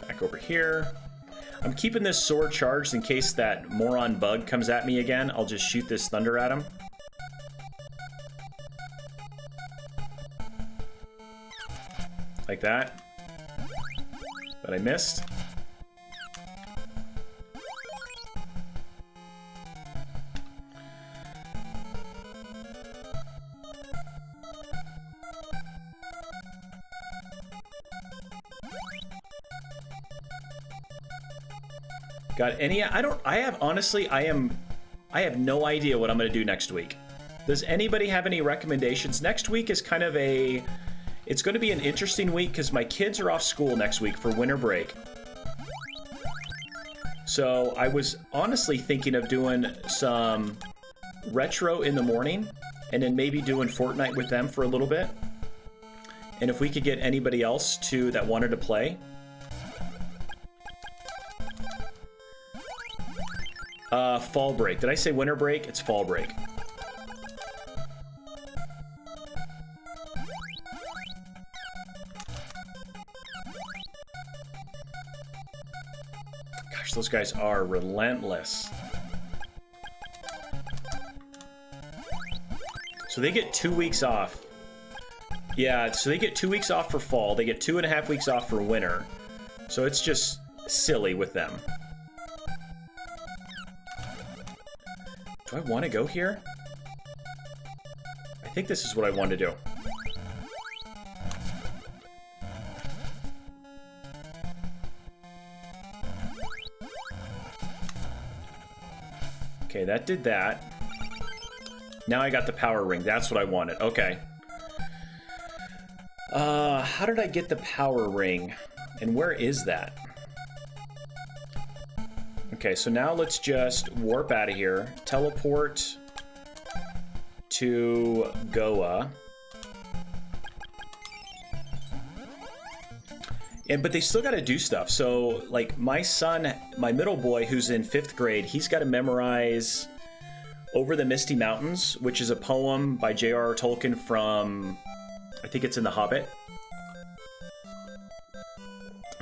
Back over here. I'm keeping this sword charged in case that moron bug comes at me again. I'll just shoot this thunder at him. Like that. But I missed. Got any? I have no idea what I'm going to do next week. Does anybody have any recommendations? Next week is kind of it's going to be an interesting week because my kids are off school next week for winter break. So I was honestly thinking of doing some retro in the morning and then maybe doing Fortnite with them for a little bit. And if we could get anybody else that wanted to play. Fall break. Did I say winter break? It's fall break. Gosh, those guys are relentless. So they get 2 weeks off. Yeah, so they get 2 weeks off for fall. They get 2.5 weeks off for winter. So it's just silly with them. Do I want to go here? I think this is what I want to do. Okay, that did that. Now I got the power ring. That's what I wanted. Okay. How did I get the power ring? And where is that? Okay, so now let's just warp out of here. Teleport to Goa. But they still got to do stuff. So, like, my son, my middle boy, who's in 5th grade, he's got to memorize Over the Misty Mountains, which is a poem by J.R.R. Tolkien from, I think it's in The Hobbit.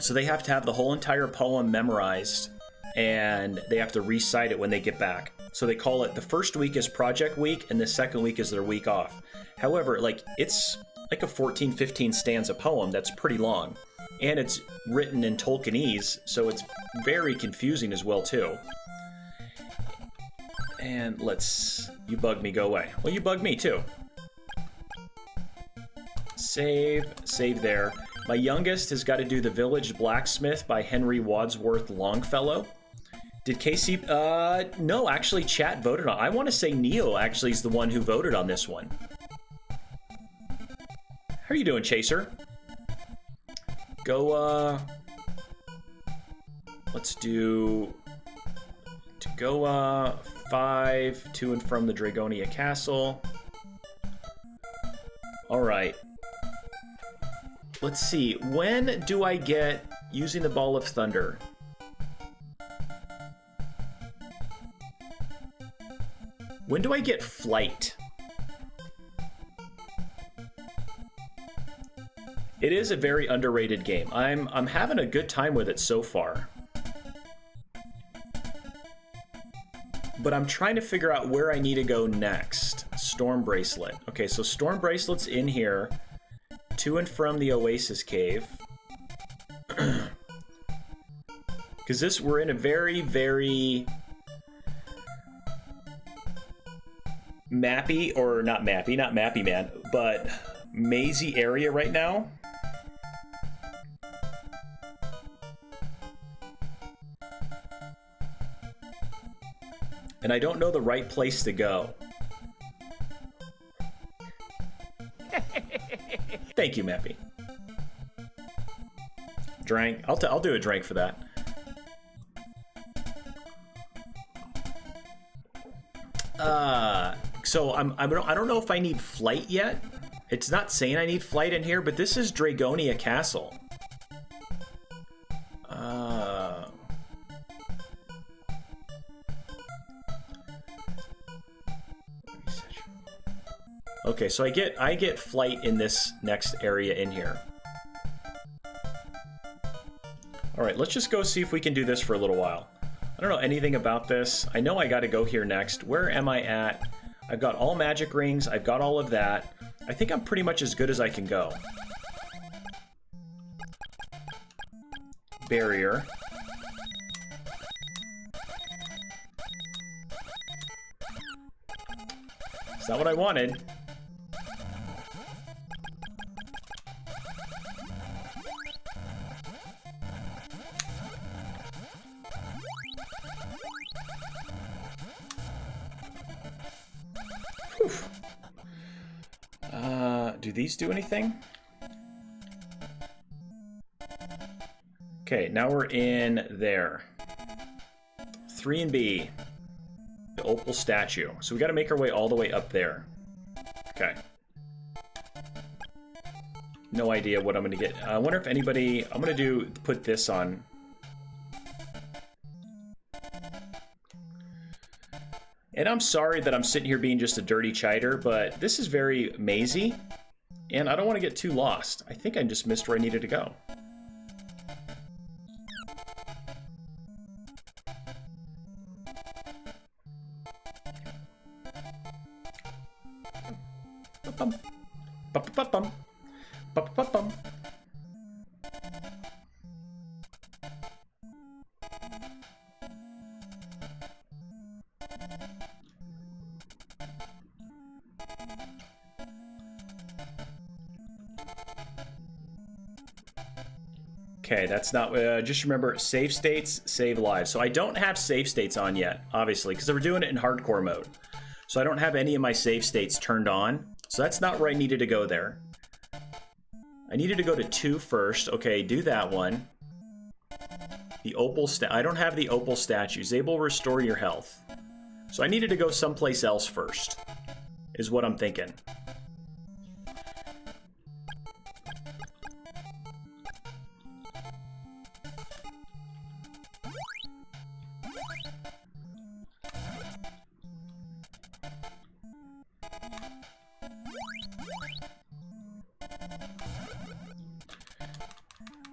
So they have to have the whole entire poem memorized, and they have to recite it when they get back. So they call it, the first week is project week, and the second week is their week off. However, like, it's like a 14, 15 stanza poem that's pretty long. And it's written in Tolkienese, so it's very confusing as well, too. And you bug me, go away. Well, you bug me, too. Save there. My youngest has got to do The Village Blacksmith by Henry Wadsworth Longfellow. Did Casey... no, actually, chat voted on... I want to say Neo actually is the one who voted on this one. How are you doing, Chaser? Go, let's do... To Goa, 5, to and from the Dragonia Castle. Alright. Let's see, when do I get using the Ball of Thunder? When do I get flight? It is a very underrated game. I'm having a good time with it so far. But I'm trying to figure out where I need to go next. Storm Bracelet. Okay, so Storm Bracelet's in here. To and from the Oasis Cave. Because we're in a very, very mappy, or not mappy man, but mazy area right now. And I don't know the right place to go. Thank you, Mappy. Drank. I'll do a drink for that. So I don't know if I need flight yet. It's not saying I need flight in here, but this is Dragonia Castle. Okay, so I get flight in this next area in here. All right, let's just go see if we can do this for a little while. I don't know anything about this. I know I got to go here next. Where am I at? I've got all magic rings. I've got all of that. I think I'm pretty much as good as I can go. Barrier. Is that what I wanted? Do these do anything? Okay, now we're in there. 3 and B. The opal statue. So we got to make our way all the way up there. Okay. No idea what I'm going to get. I wonder if anybody... I'm going to put this on. And I'm sorry that I'm sitting here being just a dirty cheater, but this is very mazy. And I don't want to get too lost. I think I just missed where I needed to go. Ba-bum. Ba-ba-bum. Ba-ba-bum. Okay, that's not, just remember, save states, save lives. So I don't have save states on yet, obviously, because we're doing it in hardcore mode. So I don't have any of my save states turned on. So that's not where I needed to go there. I needed to go to 2 first. Okay, do that one. The opal I don't have the opal statues. They will restore your health. So I needed to go someplace else first, is what I'm thinking.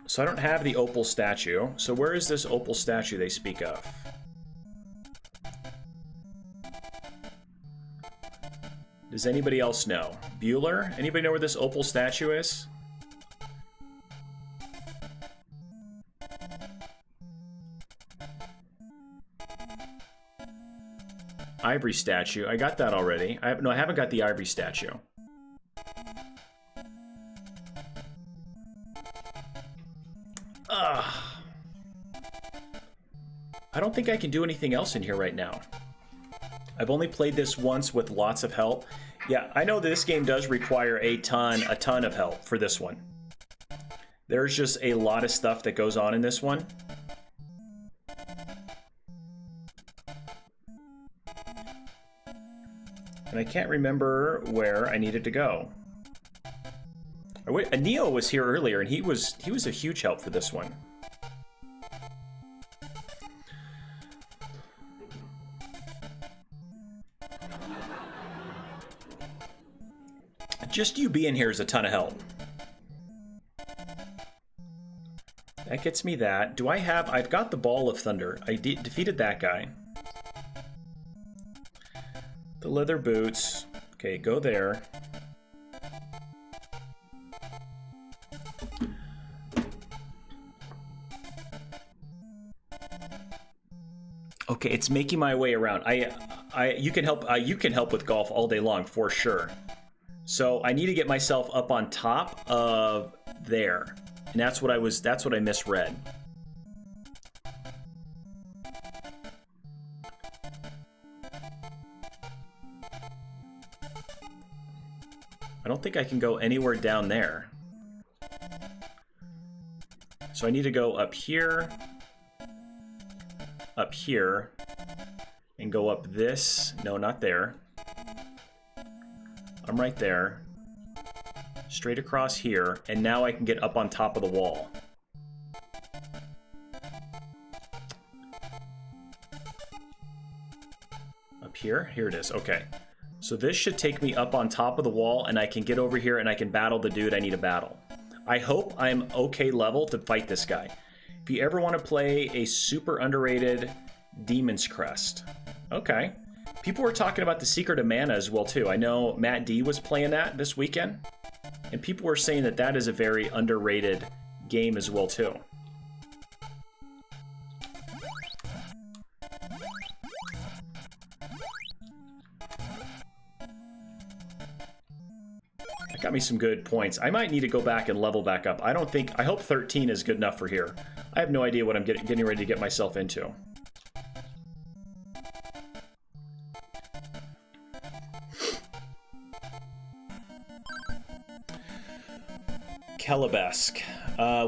So I don't have the opal statue. So where is this opal statue they speak of? Does anybody else know? Bueller? Anybody know where this opal statue is? Ivory statue. I got that already. I haven't got the ivory statue. I don't think I can do anything else in here right now. I've only played this once with lots of help. Yeah, I know this game does require a ton of help for this one. There's just a lot of stuff that goes on in this one. And I can't remember where I needed to go. Neo was here earlier, and he was a huge help for this one. Just you being here is a ton of help. That gets me that. Do I have... I've got the Ball of Thunder. I defeated that guy. The leather boots. Okay, go there. Okay, it's making my way around. You can help with golf all day long for sure. So I need to get myself up on top of there, and that's what I misread. I don't think I can go anywhere down there. So I need to go up here, and go up this. No, not there. I'm right there. Straight across here, and now I can get up on top of the wall. Up here? Here it is. Okay. So this should take me up on top of the wall, and I can get over here and I can battle the dude I need to battle. I hope I'm okay level to fight this guy. If you ever want to play a super underrated Demon's Crest. Okay. People were talking about the Secret of Mana as well, too. I know Matt D was playing that this weekend, and people were saying that that is a very underrated game as well, too. That got me some good points. I might need to go back and level back up. I hope 13 is good enough for here. I have no idea what I'm getting ready to get myself into. Celebesk.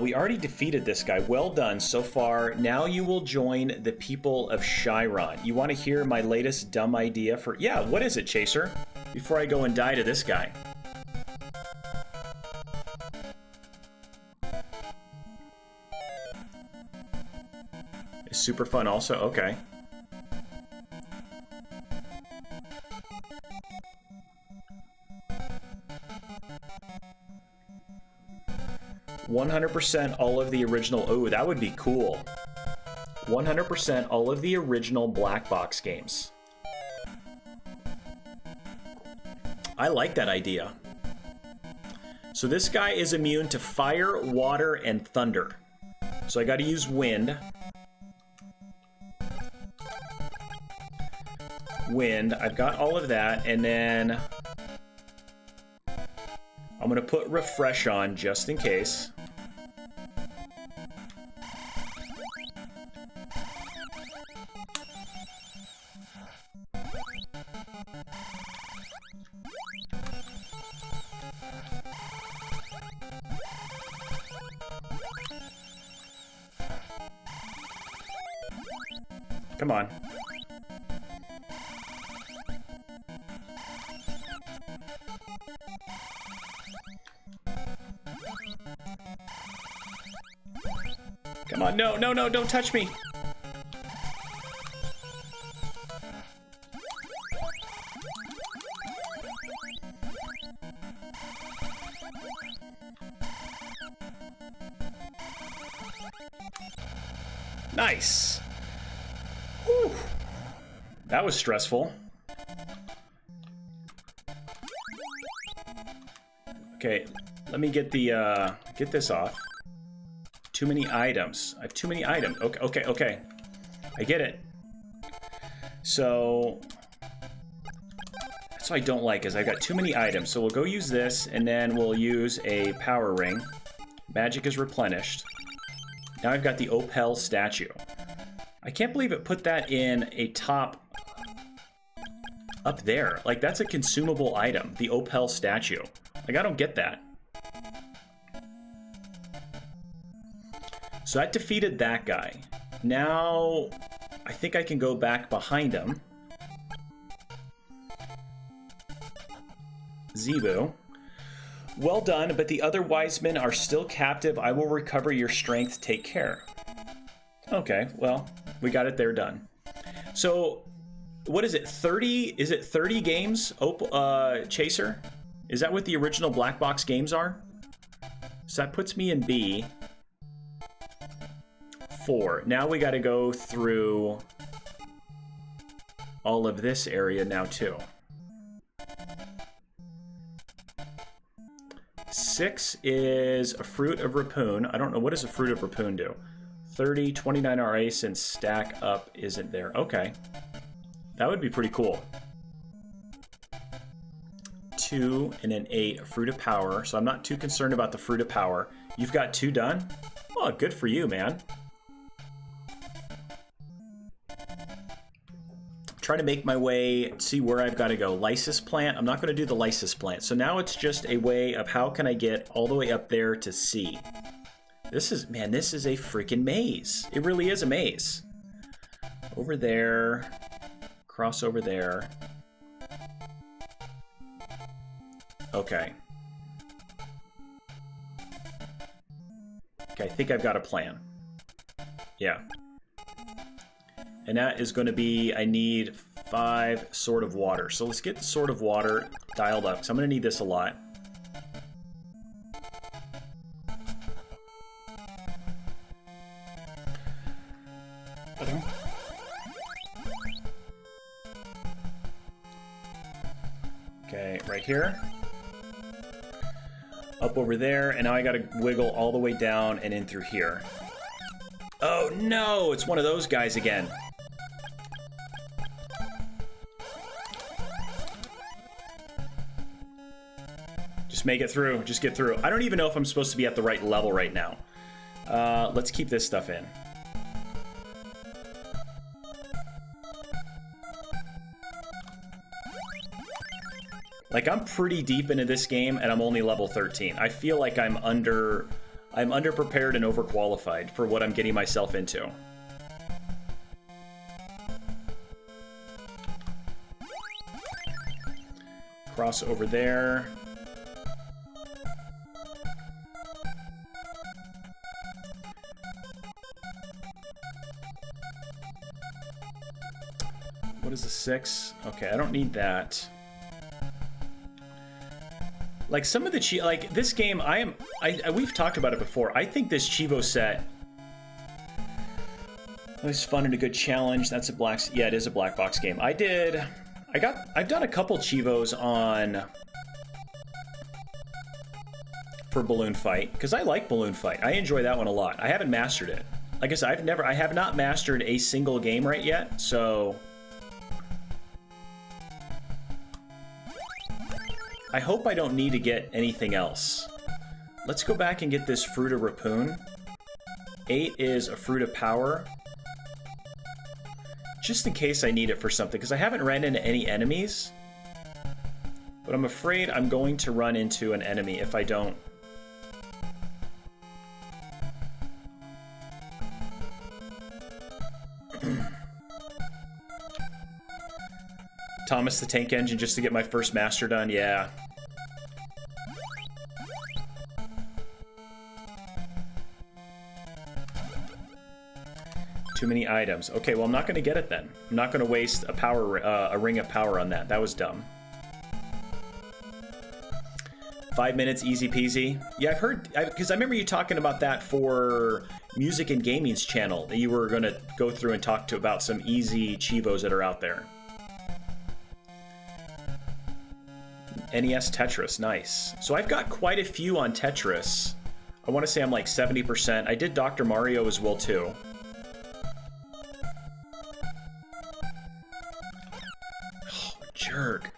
We already defeated this guy. Well done so far. Now you will join the people of Chiron. You want to hear my latest dumb idea for... Yeah, what is it, Chaser? Before I go and die to this guy. It's super fun also? Okay. %, all of the original... Oh, that would be cool. 100% all of the original black box games. I like that idea. So this guy is immune to fire, water, and thunder. So I got to use wind. Wind. I've got all of that, and then I'm going to put refresh on just in case. Come on. Come on, no, no, no, don't touch me. Nice. Whew. That was stressful. Okay, let me get the get this off. Too many items. I have too many items. Okay, okay, okay. I get it. So that's what I don't like is I've got too many items. So we'll go use this, and then we'll use a power ring. Magic is replenished. Now I've got the Opal statue. I can't believe it put that in a top up there. Like, that's a consumable item, the Opal statue. Like, I don't get that. So that defeated that guy. Now, I think I can go back behind him. Zebu. Well done, but the other wise men are still captive. I will recover your strength. Take care. Okay, well, we got it there done. So, what is it, 30? Is it 30 games, Chaser? Is that what the original black box games are? So that puts me in B. 4. Now we got to go through all of this area now too. 6 is a fruit of Rapun. I don't know, what does a fruit of Rapun do? 30, 29 RA since stack up isn't there. Okay. That would be pretty cool. 2 and an 8, a fruit of power. So I'm not too concerned about the fruit of power. You've got 2 done? Oh, good for you, man. Try to make my way, see where I've got to go. Lysis plant. I'm not going to do the lysis plant. So now it's just a way of how can I get all the way up there to C. This is, man, this is a freaking maze. It really is a maze. Over there. Cross over there. Okay. Okay, I think I've got a plan. Yeah. And that is going to be, I need 5 Sword of Water. So let's get the Sword of Water dialed up, because I'm going to need this a lot. Okay, right here. Up over there, and now I got to wiggle all the way down and in through here. Oh no, it's one of those guys again. Just make it through. Just get through. I don't even know if I'm supposed to be at the right level right now. Let's keep this stuff in. Like, I'm pretty deep into this game, and I'm only level 13. I feel like I'm underprepared and overqualified for what I'm getting myself into. Cross over there. What is a 6? Okay, I don't need that. Like some of the like this game, we've talked about it before. I think this Cheevo set was fun and a good challenge. That's a yeah, it is a black box game. I've done a couple Cheevos on for Balloon Fight because I like Balloon Fight. I enjoy that one a lot. I haven't mastered it. Like I said, I have not mastered a single game right yet, so I hope I don't need to get anything else. Let's go back and get this Fruit of Rapun. 8 is a Fruit of Power. Just in case I need it for something, because I haven't ran into any enemies. But I'm afraid I'm going to run into an enemy if I don't. Thomas the Tank Engine just to get my first master done, yeah. Too many items. Okay, well I'm not going to get it then. I'm not going to waste a ring of power on that. That was dumb. 5 minutes, easy peasy. Yeah, I've heard, because I remember you talking about that for Music and Gaming's channel, that you were going to go through and talk about some easy Cheevos that are out there. NES Tetris, nice. So I've got quite a few on Tetris. I want to say I'm like 70%. I did Dr. Mario as well too. Oh, jerk.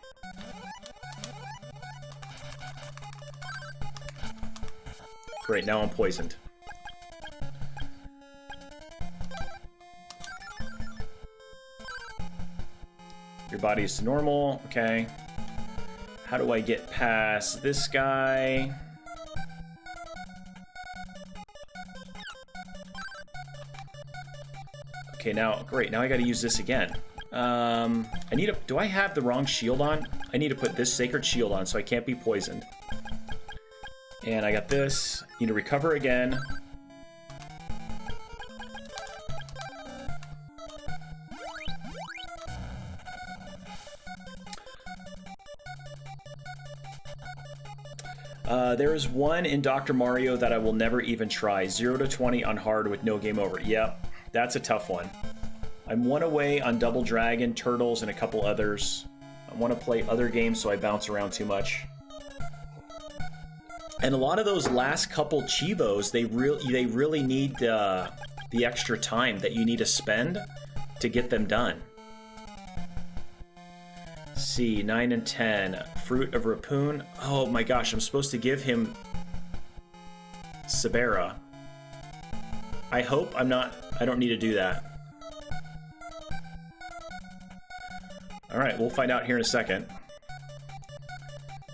Great, now I'm poisoned. Your body is to normal, okay. How do I get past this guy? Okay, now, great, now I gotta use this again. Do I have the wrong shield on? I need to put this Sacred Shield on so I can't be poisoned. And I got this, need to recover again. There is one in Dr. Mario that I will never even try. 0 to 20 on hard with no game over. Yep, that's a tough one. I'm one away on Double Dragon, Turtles, and a couple others. I want to play other games so I bounce around too much. And a lot of those last couple Cheevos, they really need the extra time that you need to spend to get them done. See, 9 and 10. Fruit of Rapun. Oh my gosh, I'm supposed to give him Sabera. I hope I don't need to do that. Alright, we'll find out here in a second.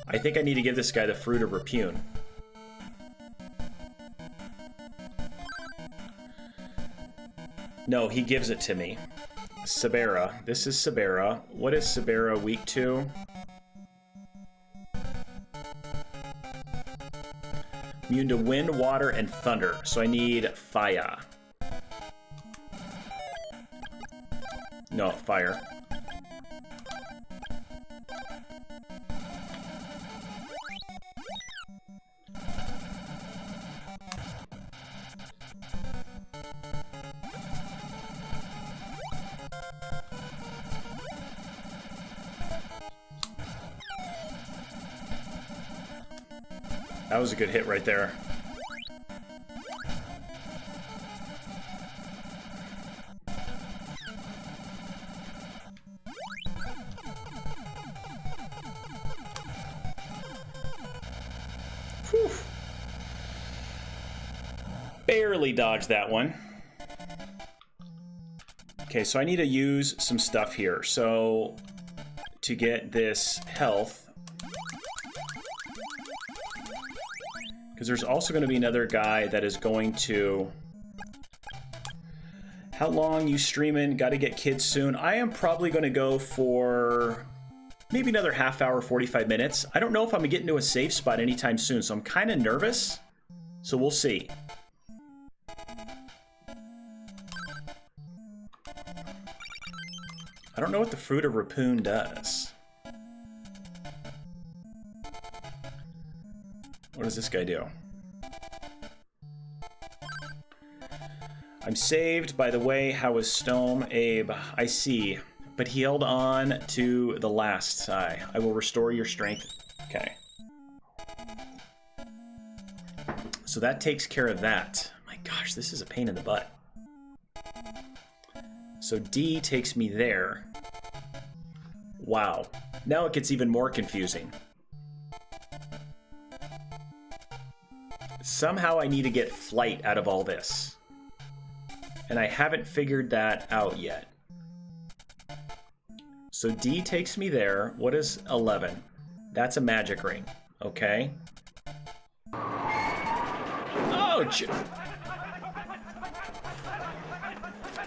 I think I need to give this guy the Fruit of Rapun. No, he gives it to me. Sabera. This is Sabera. What is Sabera weak to? Immune to wind, water, and thunder. So I need fire. No, fire. That was a good hit right there. Whew. Barely dodged that one. Okay, so I need to use some stuff here. So to get this health, because there's also going to be another guy that is going to... How long you streaming? Got to get kids soon. I am probably going to go for maybe another half hour, 45 minutes. I don't know if I'm going to get into a safe spot anytime soon, so I'm kind of nervous. So we'll see. I don't know what the Fruit of Rapun does. What does this guy do? I'm saved, by the way. How is Stome? Abe, I see. But he held on to the last. I will restore your strength. Okay. So that takes care of that. My gosh, this is a pain in the butt. So D takes me there. Wow. Now it gets even more confusing. Somehow I need to get flight out of all this. And I haven't figured that out yet. So D takes me there. What is 11? That's a magic ring. Okay. Oh,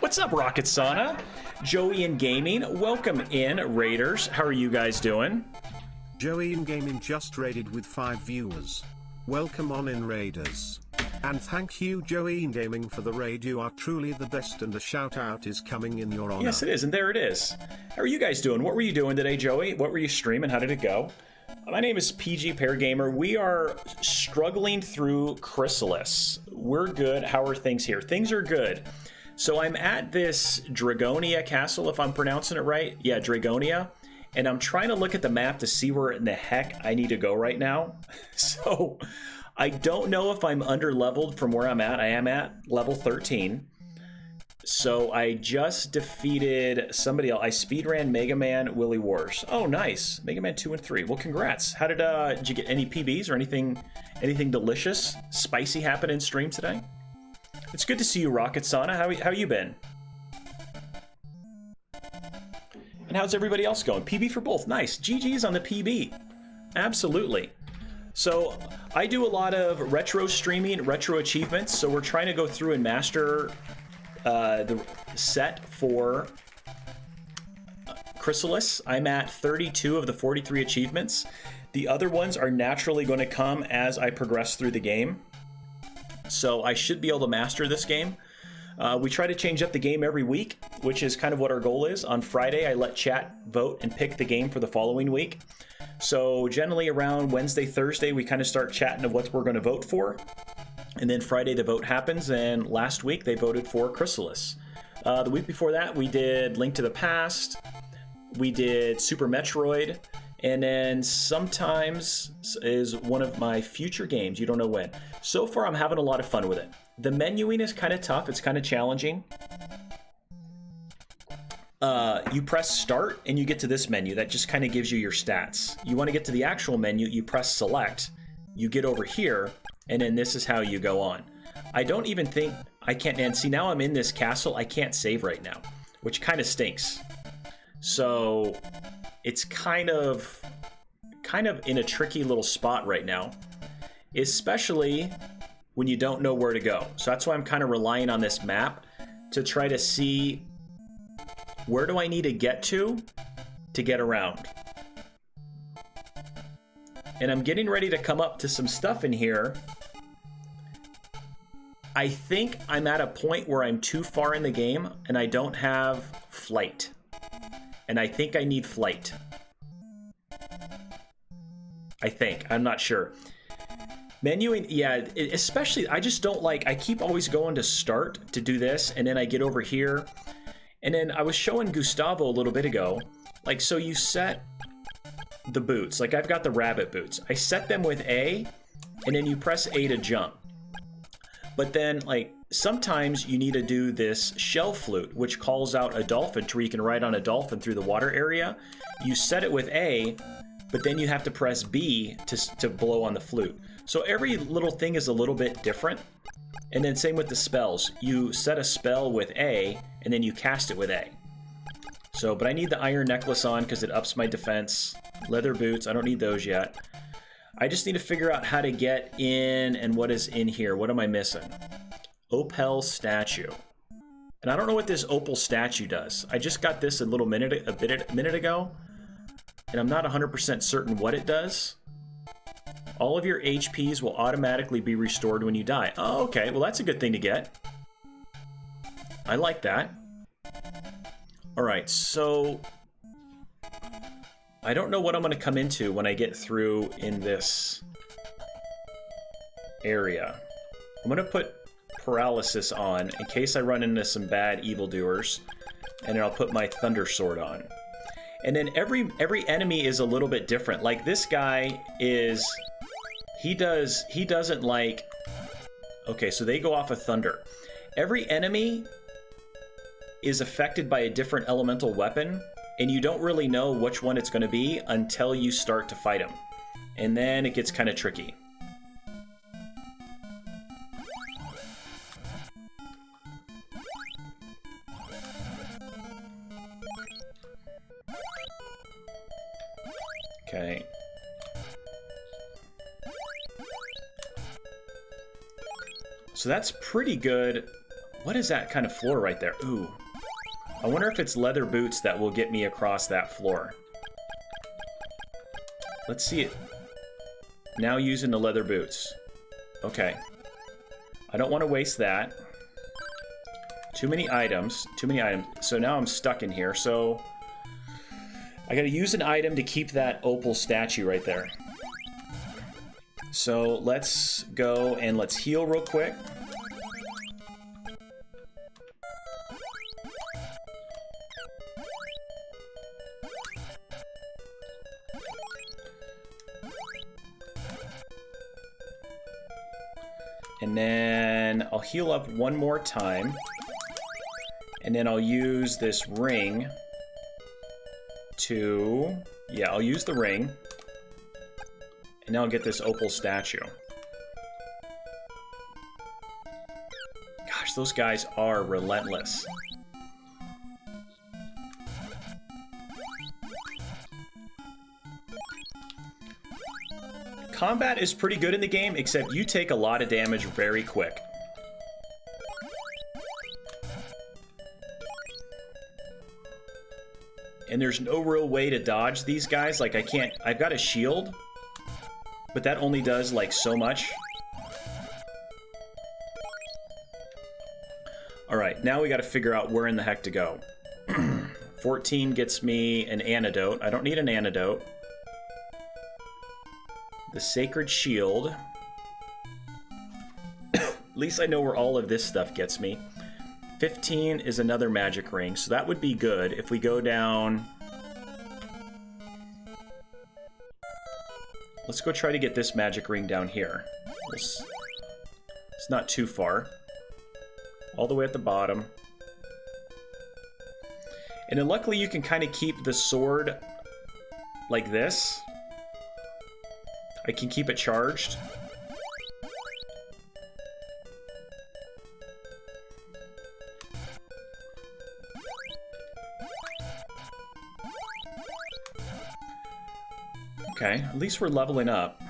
what's up, Rocket Sauna? Joey in Gaming, welcome in, Raiders. How are you guys doing? Joey in Gaming just raided with 5 viewers. Welcome on in, Raiders. And thank you, Joey in Gaming, for the raid. You are truly the best, and a shout out is coming in your honor. Yes, it is, and there it is. How are you guys doing? What were you doing today, Joey? What were you streaming? How did it go? My name is PG Pear Gamer. We are struggling through Crystalis. We're good. How are things here? Things are good. So I'm at this Dragonia castle, if I'm pronouncing it right. Yeah, Dragonia. And I'm trying to look at the map to see where in the heck I need to go right now. So I don't know if I'm under leveled from where I'm at. I am at level 13. So I just defeated somebody else. I speedran Mega Man Willy Wars. Oh, nice. Mega Man 2 and 3. Well, congrats. How did you get any PBs or anything delicious, spicy happen in stream today? It's good to see you, Rocket Sauna. How you been? And how's everybody else going? PB for both. Nice. GG's on the PB. Absolutely. So I do a lot of retro streaming, retro achievements. So we're trying to go through and master the set for Crystalis. I'm at 32 of the 43 achievements. The other ones are naturally going to come as I progress through the game. So I should be able to master this game. We try to change up the game every week, which is kind of what our goal is. On Friday, I let chat vote and pick the game for the following week. So generally around Wednesday, Thursday, we kind of start chatting of what we're going to vote for. And then Friday, the vote happens. And last week, they voted for Crystalis. The week before that, we did Link to the Past. We did Super Metroid. And then sometimes is one of my future games. You don't know when. So far, I'm having a lot of fun with it. The menuing is kind of tough. It's kind of challenging. You press start and you get to this menu that just kind of gives you your stats. You want to get to the actual menu, you press select, you get over here, and then this is how you go on. I don't even think I can't, and see now I'm in this castle, I can't save right now, which kind of stinks. So it's kind of in a tricky little spot right now, especially when you don't know where to go. So that's why I'm kind of relying on this map to try to see where do I need to get around. And I'm getting ready to come up to some stuff in here. I think I'm at a point where I'm too far in the game and I don't have flight. And I think I need flight. I think, I'm not sure. Menuing, yeah, especially, I just don't like, I keep always going to start to do this, and then I get over here. And then I was showing Gustavo a little bit ago, like, so you set the boots, like I've got the rabbit boots. I set them with A, and then you press A to jump. But then, like, sometimes you need to do this shell flute, which calls out a dolphin to where you can ride on a dolphin through the water area. You set it with A, but then you have to press B to blow on the flute. So every little thing is a little bit different. And then same with the spells. You set a spell with A, and then you cast it with A. So, but I need the iron necklace on because it ups my defense. Leather boots, I don't need those yet. I just need to figure out how to get in and what is in here. What am I missing? Opal statue. And I don't know what this opal statue does. I just got this a minute ago, and I'm not 100% certain what it does. All of your HPs will automatically be restored when you die. Oh, okay. Well, that's a good thing to get. I like that. All right, so I don't know what I'm going to come into when I get through in this area. I'm going to put paralysis on in case I run into some bad evildoers, and then I'll put my thunder sword on. And then every enemy is a little bit different. Like this guy is, he doesn't like, okay, so they go off of thunder. Every enemy is affected by a different elemental weapon, and you don't really know which one it's going to be until you start to fight him. And then it gets kind of tricky. Okay. So that's pretty good. What is that kind of floor right there? Ooh. I wonder if it's leather boots that will get me across that floor. Let's see it. Now using the leather boots. Okay. I don't want to waste that. Too many items. Too many items. So now I'm stuck in here. So I gotta use an item to keep that opal statue right there. So let's go and let's heal real quick. And then I'll heal up one more time. And then I'll use this ring to... yeah, I'll use the ring. And now I'll get this opal statue. Gosh, those guys are relentless. Combat is pretty good in the game, except you take a lot of damage very quick. And there's no real way to dodge these guys. Like, I can't... I've got a shield, but that only does, like, so much. Alright, now we gotta figure out where in the heck to go. 14 gets me an antidote. I don't need an antidote. the Sacred Shield. At least I know where all of this stuff gets me. 15 is another magic ring, so that would be good. If we go down... Let's go try to get this magic ring down here. It's not too far. All the way at the bottom. And then luckily you can kind of keep the sword like this. I can keep it charged. Okay, at least we're leveling up.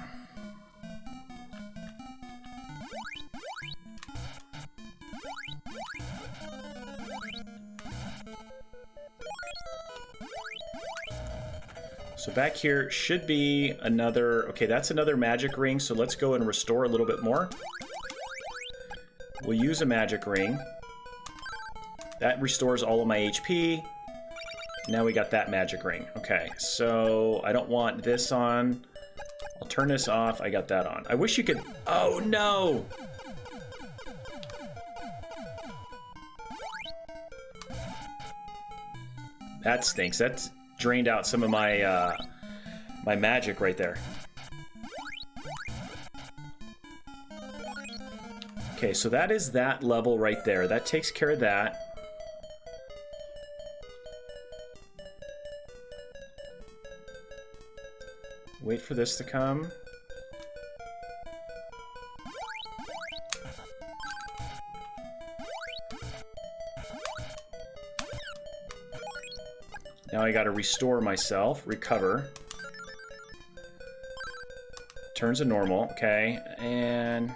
So back here should be another... Okay, that's another magic ring, so let's go and restore a little bit more. We'll use a magic ring. That restores all of my HP. Now we got that magic ring. Okay, so I don't want this on. I'll turn this off. I got that on. I wish you could... Oh, no! That stinks. That's drained out some of my, my magic right there. Okay, so that is that level right there. That takes care of that. Wait for this to come. Now I gotta restore myself, recover. Turns to normal, okay, and...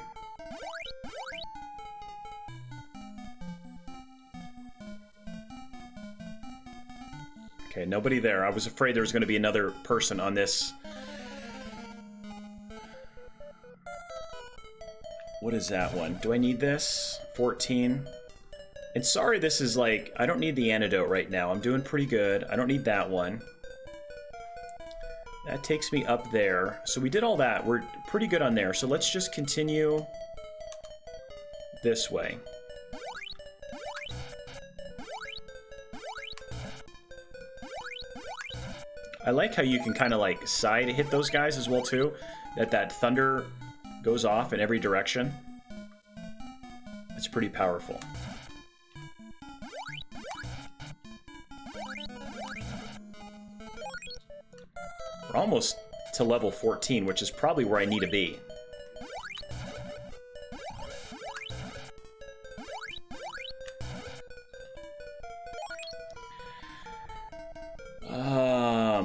Okay, nobody there. I was afraid there was gonna be another person on this. What is that one? Do I need this? 14. And sorry, this is like, I don't need the antidote right now. I'm doing pretty good. I don't need that one. That takes me up there. So we did all that. We're pretty good on there. So let's just continue this way. I like how you can kind of like side hit those guys as well too. That thunder goes off in every direction. It's pretty powerful. We're almost to level 14, which is probably where I need to be.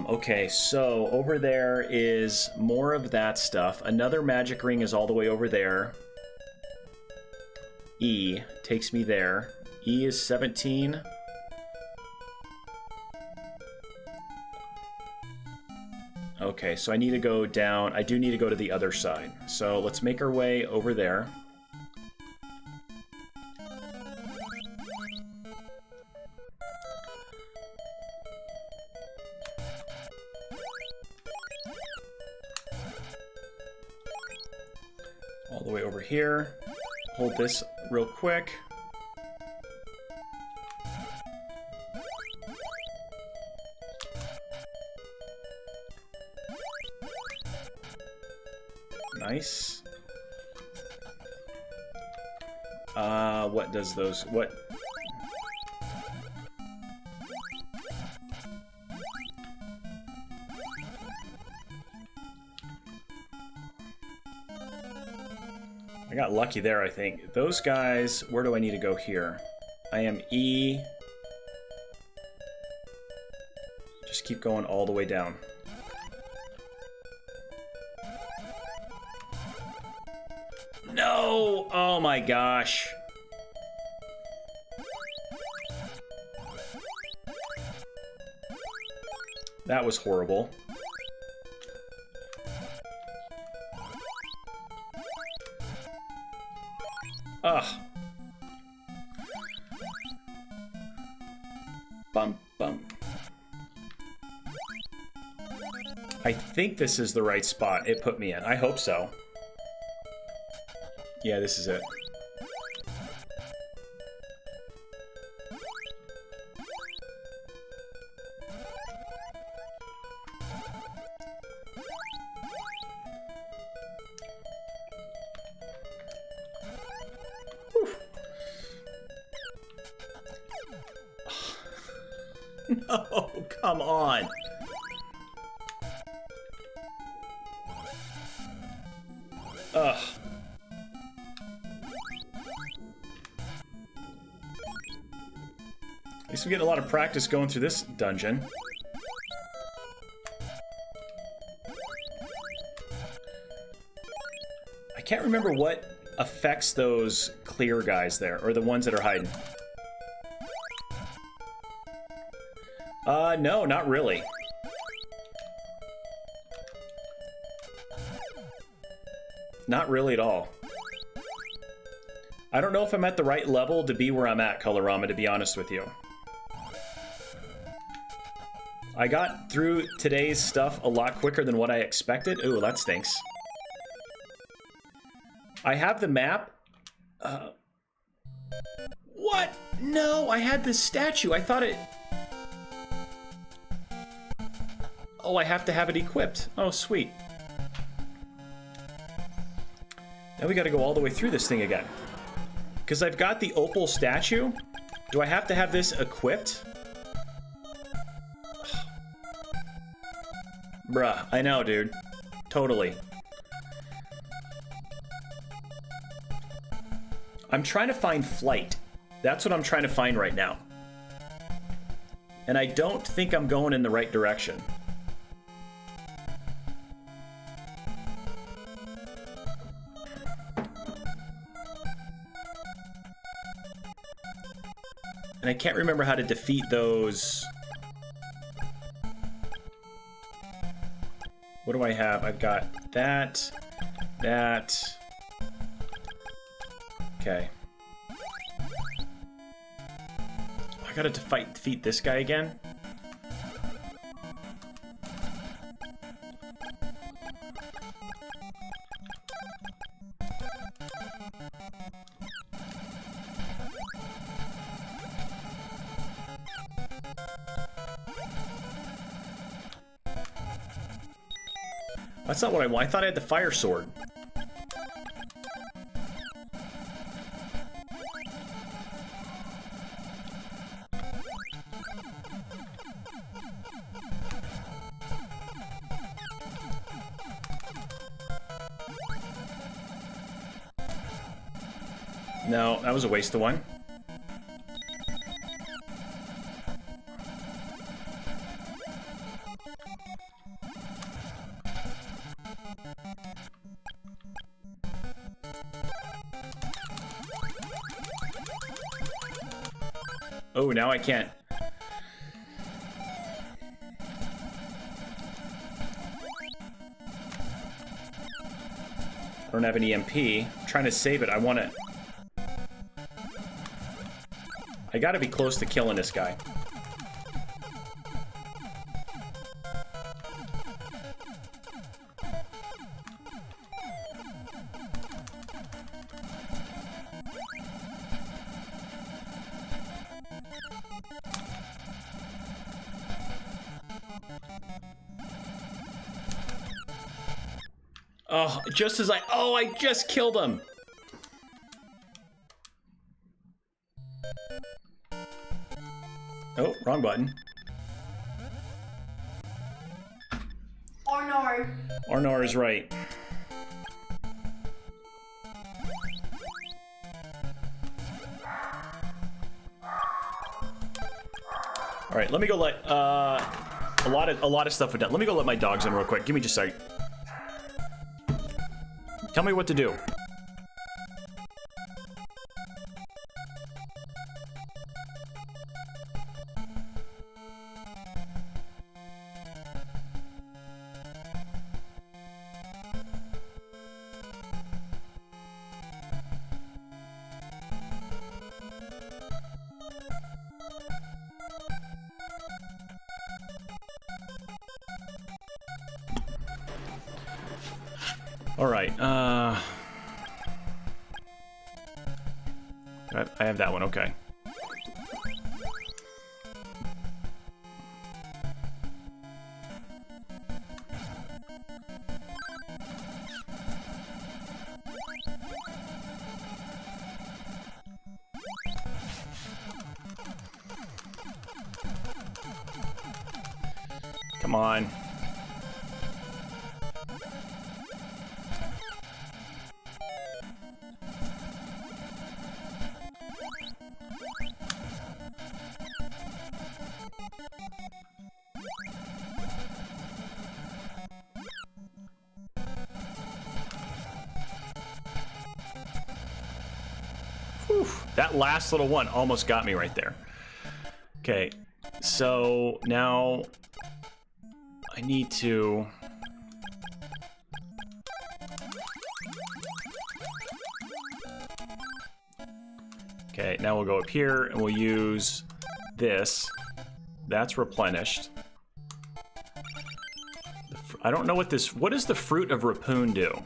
Okay, so over there is more of that stuff. Another magic ring is all the way over there. E takes me there. E is 17. Okay, so I need to go down. I do need to go to the other side. So let's make our way over there. All the way over here. Hold this real quick. Nice. What does those... What... I got lucky there, I think. Those guys... Where do I need to go here? I am E... Just keep going all the way down. No! Oh my gosh. That was horrible. Ugh. Bump, bump. I think this is the right spot it put me in. I hope so. Yeah, this is it. No, come on. Ugh. At least we get a lot of practice going through this dungeon. I can't remember what affects those clear guys there, or the ones that are hiding. No, not really. Not really at all. I don't know if I'm at the right level to be where I'm at, Colorama, to be honest with you. I got through today's stuff a lot quicker than what I expected. Ooh, that stinks. I have the map. What? No, I had this statue. I thought it... Oh, I have to have it equipped. Oh, sweet. Now we gotta go all the way through this thing again. Because I've got the opal statue. Do I have to have this equipped? Bruh, I know, dude. Totally. I'm trying to find flight. That's what I'm trying to find right now. And I don't think I'm going in the right direction. And I can't remember how to defeat those. What do I have? I've got that, that. Okay. I gotta defeat this guy again. That's not what I want. I thought I had the fire sword. No, that was a waste of one. Oh, now I can't. I don't have an EMP. I'm trying to save it. I want to... I gotta be close to killing this guy. Oh, just as I just killed him. Oh, wrong button. Arnor. Arnor is right. All right, let me go let a lot of stuff are done. Let me go let my dogs in real quick. Give me just a second. Tell me what to do. All right. I have that one. Okay. Come on. Whew, that last little one almost got me right there. Okay, so now I need to... Okay, now we'll go up here and we'll use this. That's replenished. I don't know what this... What does the Fruit of Rapoon do?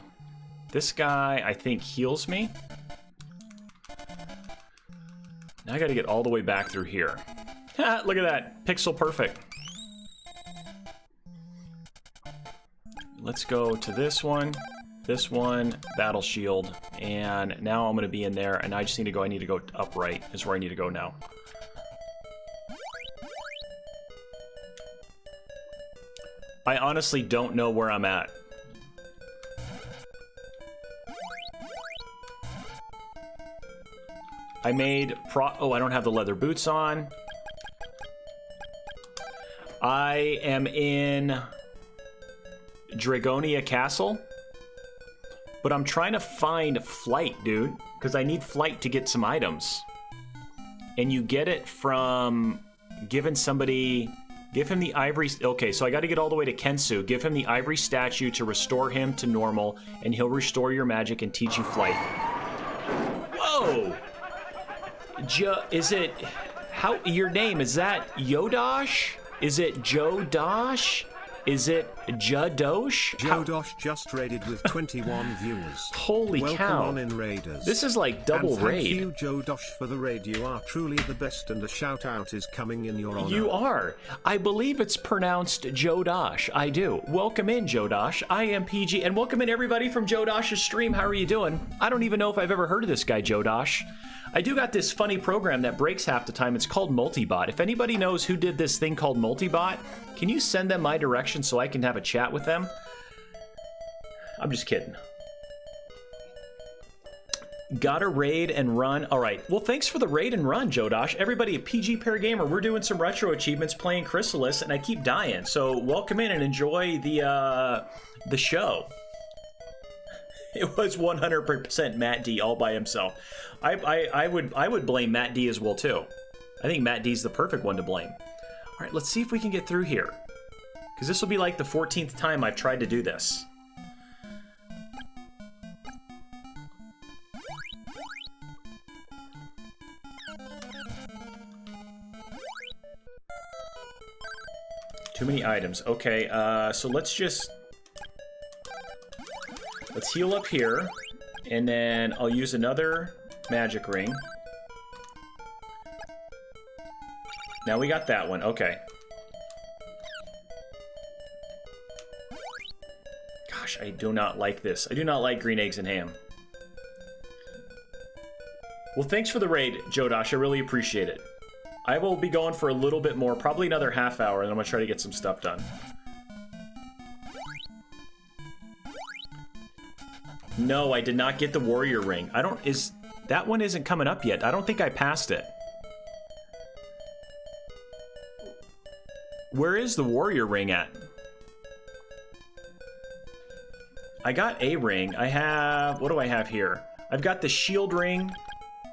This guy, I think, heals me. Now I gotta get all the way back through here. Ha, look at that. Pixel perfect. Let's go to this one, Battle Shield, and now I'm gonna be in there, and I just need to go, I need to go upright is where I need to go now. I honestly don't know where I'm at. I made oh, I don't have the leather boots on. I am in Dragonia Castle, but I'm trying to find flight, dude, because I need flight to get some items. And you get it from giving somebody, give him the ivory, okay, so I got to get all the way to Kensu, give him the ivory statue to restore him to normal, and he'll restore your magic and teach you flight. Whoa! Is it, how, your name, is that Yodosh? Is it Joe Dosh? Is it Jadosh? Jodosh just raided with 21 viewers. Holy Welcome cow. on in Raiders. This is like double and raid. Thank you, Jodosh, for the raid. You are truly the best, and a shout out is coming in your honor. You are. I believe it's pronounced Jodosh. I do. Welcome in, Jodosh. I am PG, and welcome in everybody from Jodosh's stream. How are you doing? I don't even know if I've ever heard of this guy, Jodosh. I do got this funny program that breaks half the time. It's called Multibot. If anybody knows who did this thing called Multibot, can you send them my direction so I can have a chat with them? I'm just kidding. Gotta raid and run. All right. Well, thanks for the raid and run, Jodosh. Everybody at PG Pair Gamer, we're doing some retro achievements playing Crystalis, and I keep dying. So welcome in and enjoy the show. It was 100% Matt D all by himself. I would blame Matt D as well too. I think Matt D's the perfect one to blame. All right, let's see if we can get through here, because this will be like the 14th time I've tried to do this. Too many items. Okay, so let's heal up here, and then I'll use another magic ring. Now we got that one. Okay. Gosh, I do not like this. I do not like green eggs and ham. Well, thanks for the raid, Jodosh. I really appreciate it. I will be going for a little bit more, probably another half hour, and I'm going to try to get some stuff done. No, I did not get the warrior ring. That one isn't coming up yet. I don't think I passed it. Where is the warrior ring at? I got a ring. I have, what do I have here? I've got the shield ring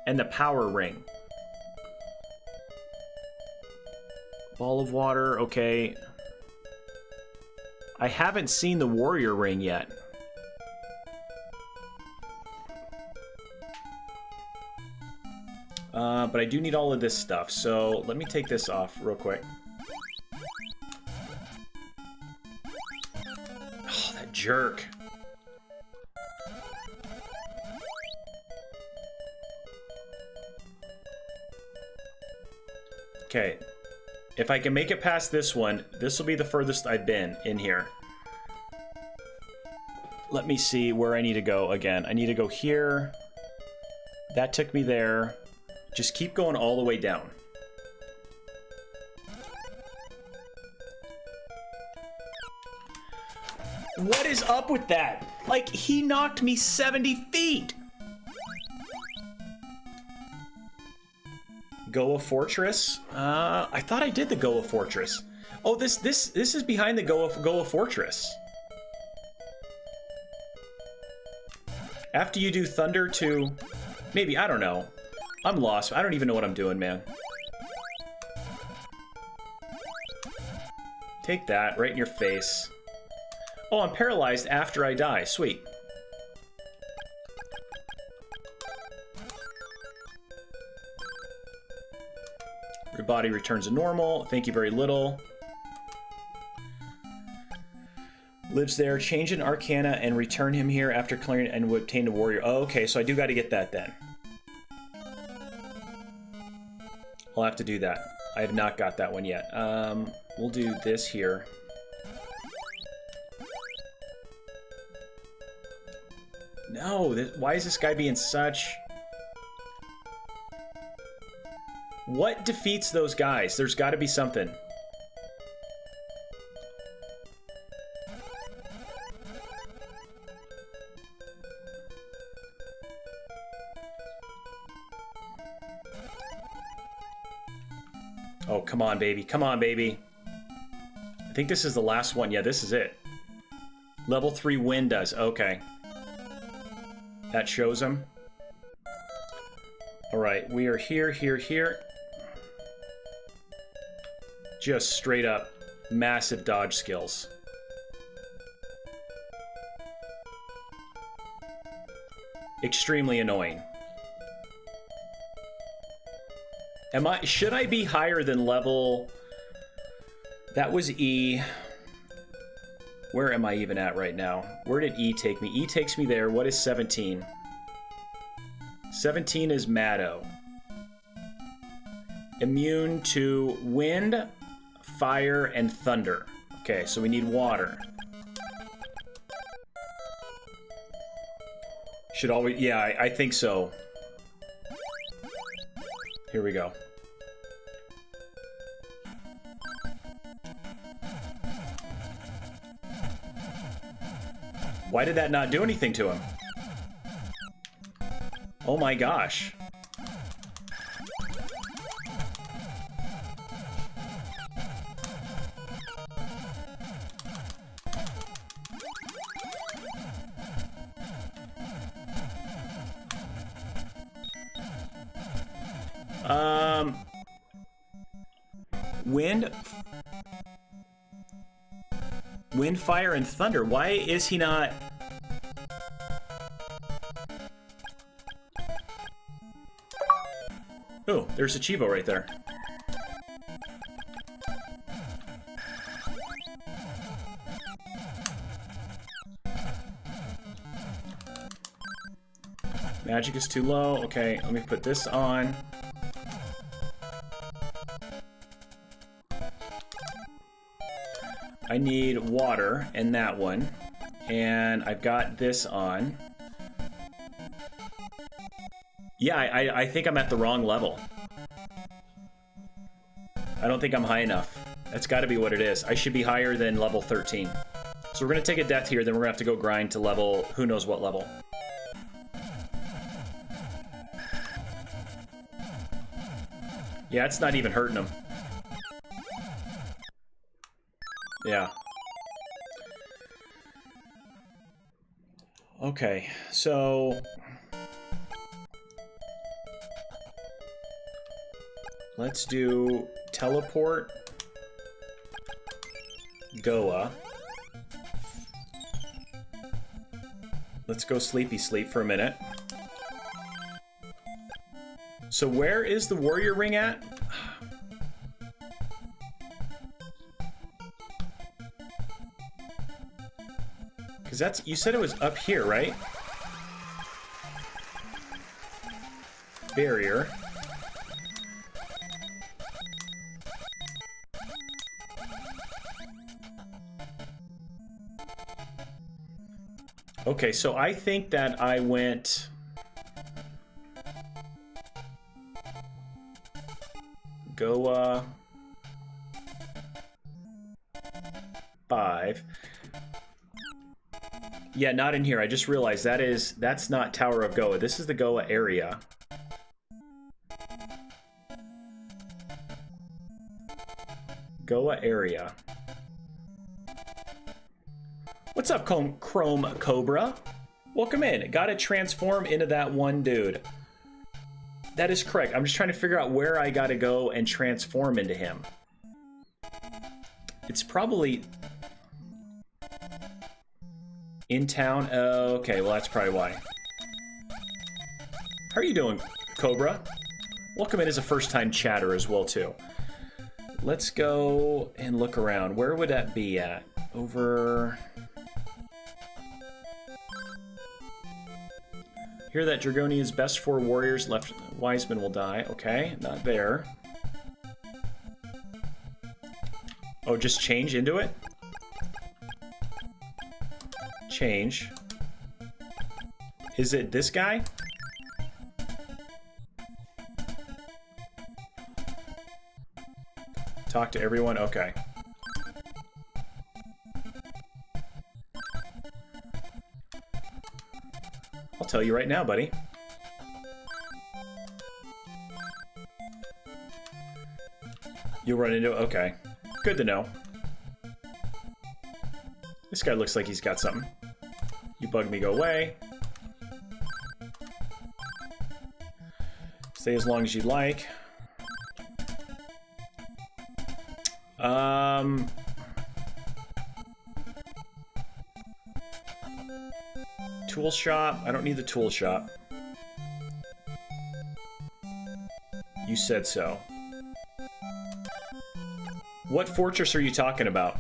and the power ring. Ball of water, okay. I haven't seen the warrior ring yet. But I do need all of this stuff, so let me take this off real quick. Oh, that jerk. Okay. If I can make it past this one, this will be the furthest I've been in here. Let me see where I need to go again. I need to go here. That took me there. Just keep going all the way down. What is up with that? Like, he knocked me 70 feet. Goa Fortress? I thought I did the Goa Fortress. Oh, this is behind the Goa Fortress. After you do Thunder to... Maybe, I don't know. I'm lost. I don't even know what I'm doing, man. Take that right in your face. Oh, I'm paralyzed after I die. Sweet. Your body returns to normal. Thank you very little. Lives there. Change an Arcana and return him here after clearing and obtain a warrior. Oh, okay, so I do got to get that then. I'll have to do that. I have not got that one yet. We'll do this here. No, why is this guy being such... What defeats those guys? There's got to be something. Oh, come on, baby. Come on, baby. I think this is the last one. Yeah, this is it. Level 3 wind does. Okay. That shows him. All right, we are here, here, here. Just straight up massive dodge skills. Extremely annoying. Should I be higher than level... That was E. Where am I even at right now? Where did E take me? E takes me there. What is 17? 17 is Maddo. Immune to wind, fire, and thunder. Okay, so we need water. Should always... Yeah, I think so. Here we go. Why did that not do anything to him? Oh my gosh. Wind, fire, and thunder. Why is he not... Oh, there's a Cheevo right there. Magic is too low. Okay, let me put this on. I need water in that one. And I've got this on. Yeah, I think I'm at the wrong level. I don't think I'm high enough. That's got to be what it is. I should be higher than level 13. So we're going to take a death here, then we're going to have to go grind to level... who knows what level. Yeah, it's not even hurting him. Yeah. Okay, so... let's do teleport, Goa. Let's go sleepy sleep for a minute. So where is the warrior ring at? Because that's, you said it was up here, right? Barrier. Okay, so I think that I went... Goa... 5. Yeah, not in here. I just realized that's not Tower of Goa. This is the Goa area. Goa area. What's up, Chrome Cobra? Welcome in. Gotta transform into that one dude. That is correct. I'm just trying to figure out where I gotta go and transform into him. It's probably... in town? Okay, well that's probably why. How are you doing, Cobra? Welcome in as a first-time chatter as well, too. Let's go and look around. Where would that be at? Over... Hear that Dragonia's best 4 warriors left. Wiseman will die. Okay, not there. Oh, just change into it? Change. Is it this guy? Talk to everyone? Okay. I'll tell you right now, buddy. You'll run into it? Okay. Good to know. This guy looks like he's got something. You bug me, go away. Stay as long as you'd like. Tool shop? I don't need the tool shop. You said so. What fortress are you talking about?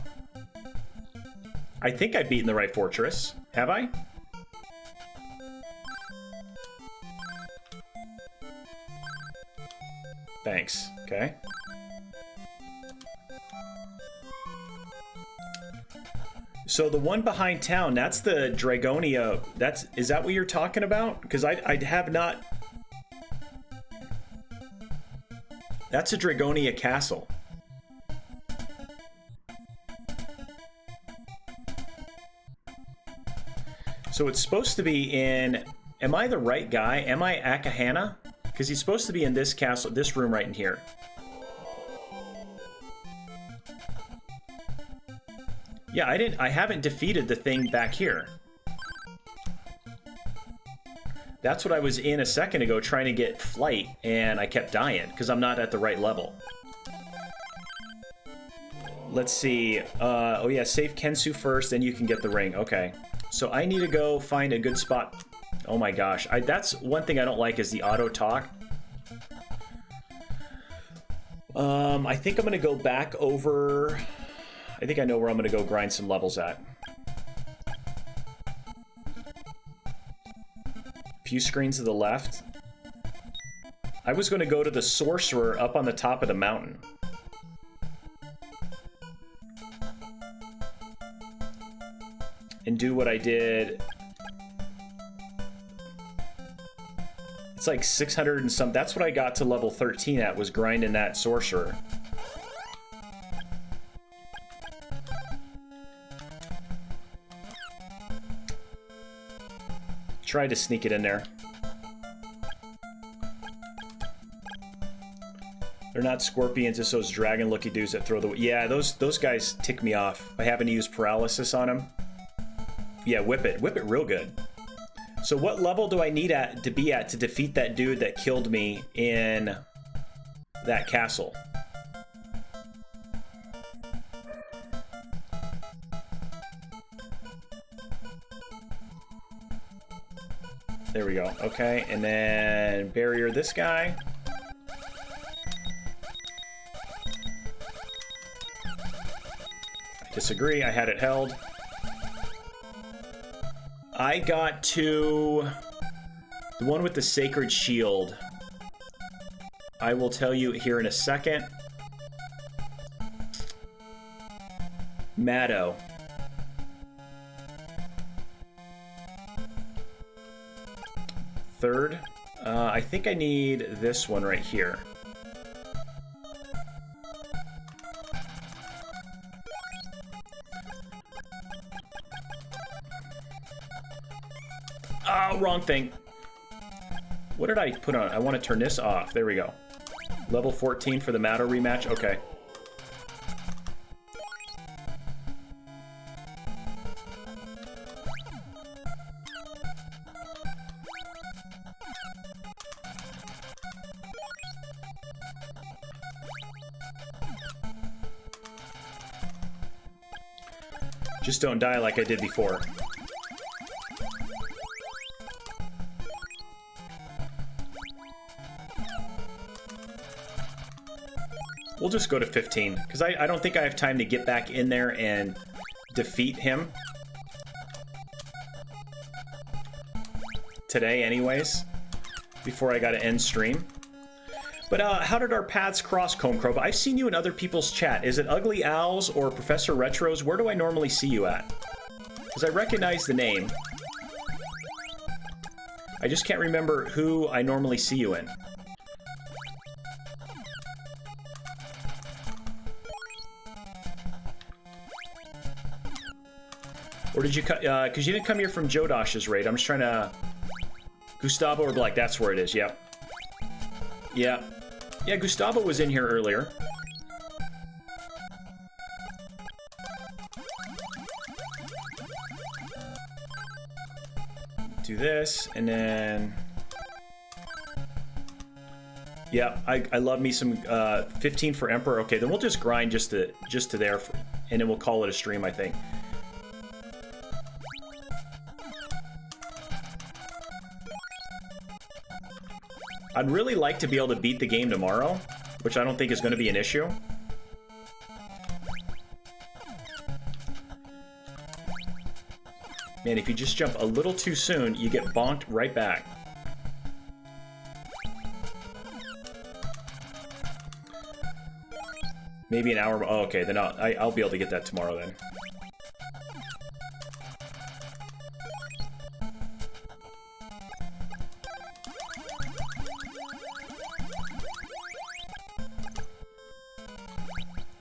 I think I've beaten the right fortress. Have I? Thanks. Okay. So the one behind town, that's the Dragonia. Is that what you're talking about? Because I have not... That's a Dragonia castle. So it's supposed to be in... Am I the right guy? Am I Akahana? Because he's supposed to be in this castle, this room right in here. Yeah, I haven't defeated the thing back here. That's what I was in a second ago trying to get flight, and I kept dying because I'm not at the right level. Let's see. Oh yeah, save Kensu first, then you can get the ring. Okay. So I need to go find a good spot. Oh my gosh. That's one thing I don't like is the auto talk. I think I'm going to go back over... I think I know where I'm going to go grind some levels at. Few screens to the left. I was going to go to the sorcerer up on the top of the mountain. And do what I did. It's like 600 and some. That's what I got to level 13 at, was grinding that sorcerer. Tried to sneak it in there. They're not scorpions, just those dragon-looking dudes that throw the... Yeah, those guys tick me off. I haven't used paralysis on them. Yeah, whip it. Whip it real good. So what level do I need to be at to defeat that dude that killed me in that castle? There we go. Okay, and then barrier this guy. I disagree. I had it held. I got to the one with the sacred shield. I will tell you here in a second. Maddo. third. I think I need this one right here. Oh, wrong thing. What did I put on? I want to turn this off. There we go. Level 14 for the Matto rematch. Okay. Just don't die like I did before. We'll just go to 15, because I don't think I have time to get back in there and defeat him today anyways, before I gotta end stream. But how did our paths cross, Comecrow? I've seen you in other people's chat. Is it Ugly Owls or Professor Retros? Where do I normally see you at? Because I recognize the name. I just can't remember who I normally see you in. Or did you cut, because you didn't come here from Jodosh's raid. I'm just trying to... Gustavo or Black, that's where it is, yep. Yeah. Yeah, Gustavo was in here earlier. Do this, and then... Yeah, I love me some 15 for Emperor. Okay, then we'll just grind just to there, and then we'll call it a stream, I think. I'd really like to be able to beat the game tomorrow, which I don't think is going to be an issue. Man, if you just jump a little too soon, you get bonked right back. Maybe an hour. Oh, okay, then I'll be able to get that tomorrow then.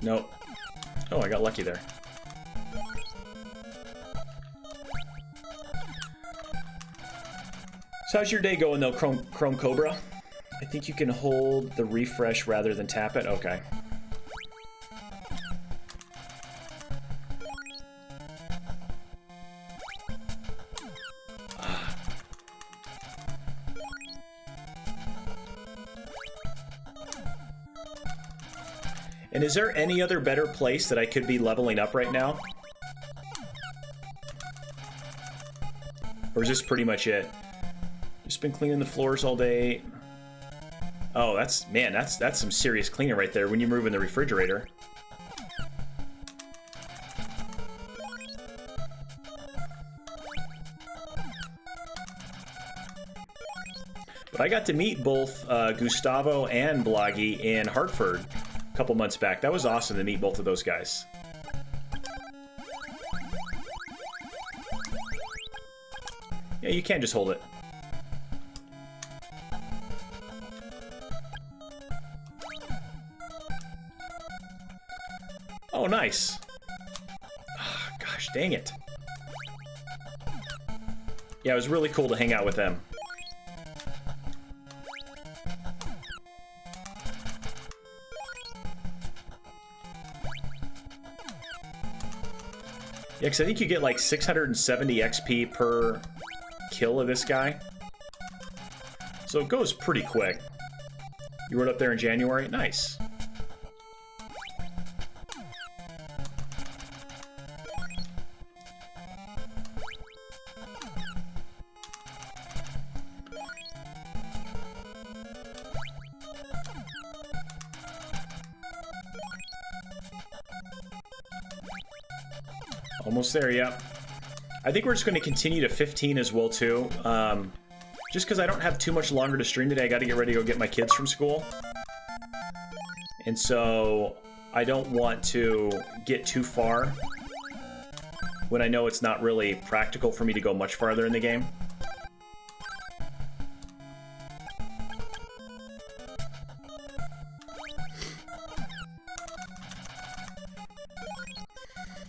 Nope. Oh, I got lucky there. So how's your day going though, Chrome Cobra? I think you can hold the refresh rather than tap it. Okay. And is there any other better place that I could be leveling up right now? Or is this pretty much it? Just been cleaning the floors all day. Oh, that's some serious cleaning right there when you're moving the refrigerator. But I got to meet both Gustavo and Bloggy in Hartford a couple months back. That was awesome to meet both of those guys. Yeah, you can't just hold it. Oh, nice. Oh, gosh, dang it. Yeah, it was really cool to hang out with them. Yeah, because I think you get like 670 XP per kill of this guy. So it goes pretty quick. You rode up there in January? Nice. Almost there, yep. I think we're just going to continue to 15 as well, too. Just because I don't have too much longer to stream today. I got to get ready to go get my kids from school. And so I don't want to get too far when I know it's not really practical for me to go much farther in the game.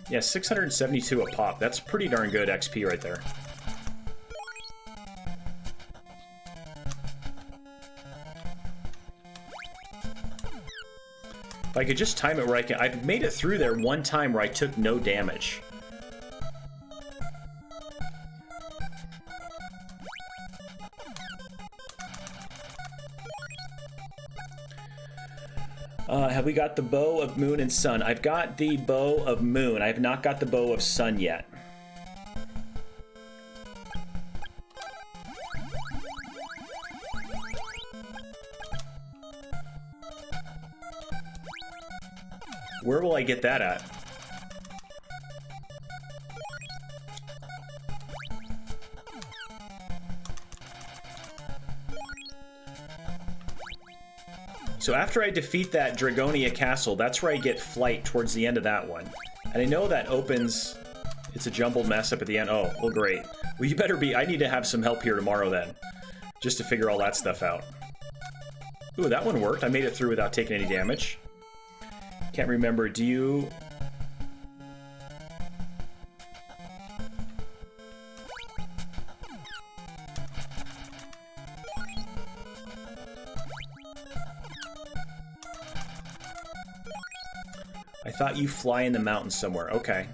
Yeah, 672 a pop. That's pretty darn good XP right there. If I could just time it where I can... I've made it through there one time where I took no damage. Have we got the bow of moon and sun? I've got the bow of moon. I have not got the bow of sun yet. Where will I get that at? So after I defeat that Dragonia Castle, that's where I get flight towards the end of that one. And I know that opens... It's a jumbled mess up at the end. Oh, well, great. Well, you better be... I need to have some help here tomorrow, then. Just to figure all that stuff out. Ooh, that one worked. I made it through without taking any damage. Can't remember. Do you... I thought you fly in the mountains somewhere. Okay.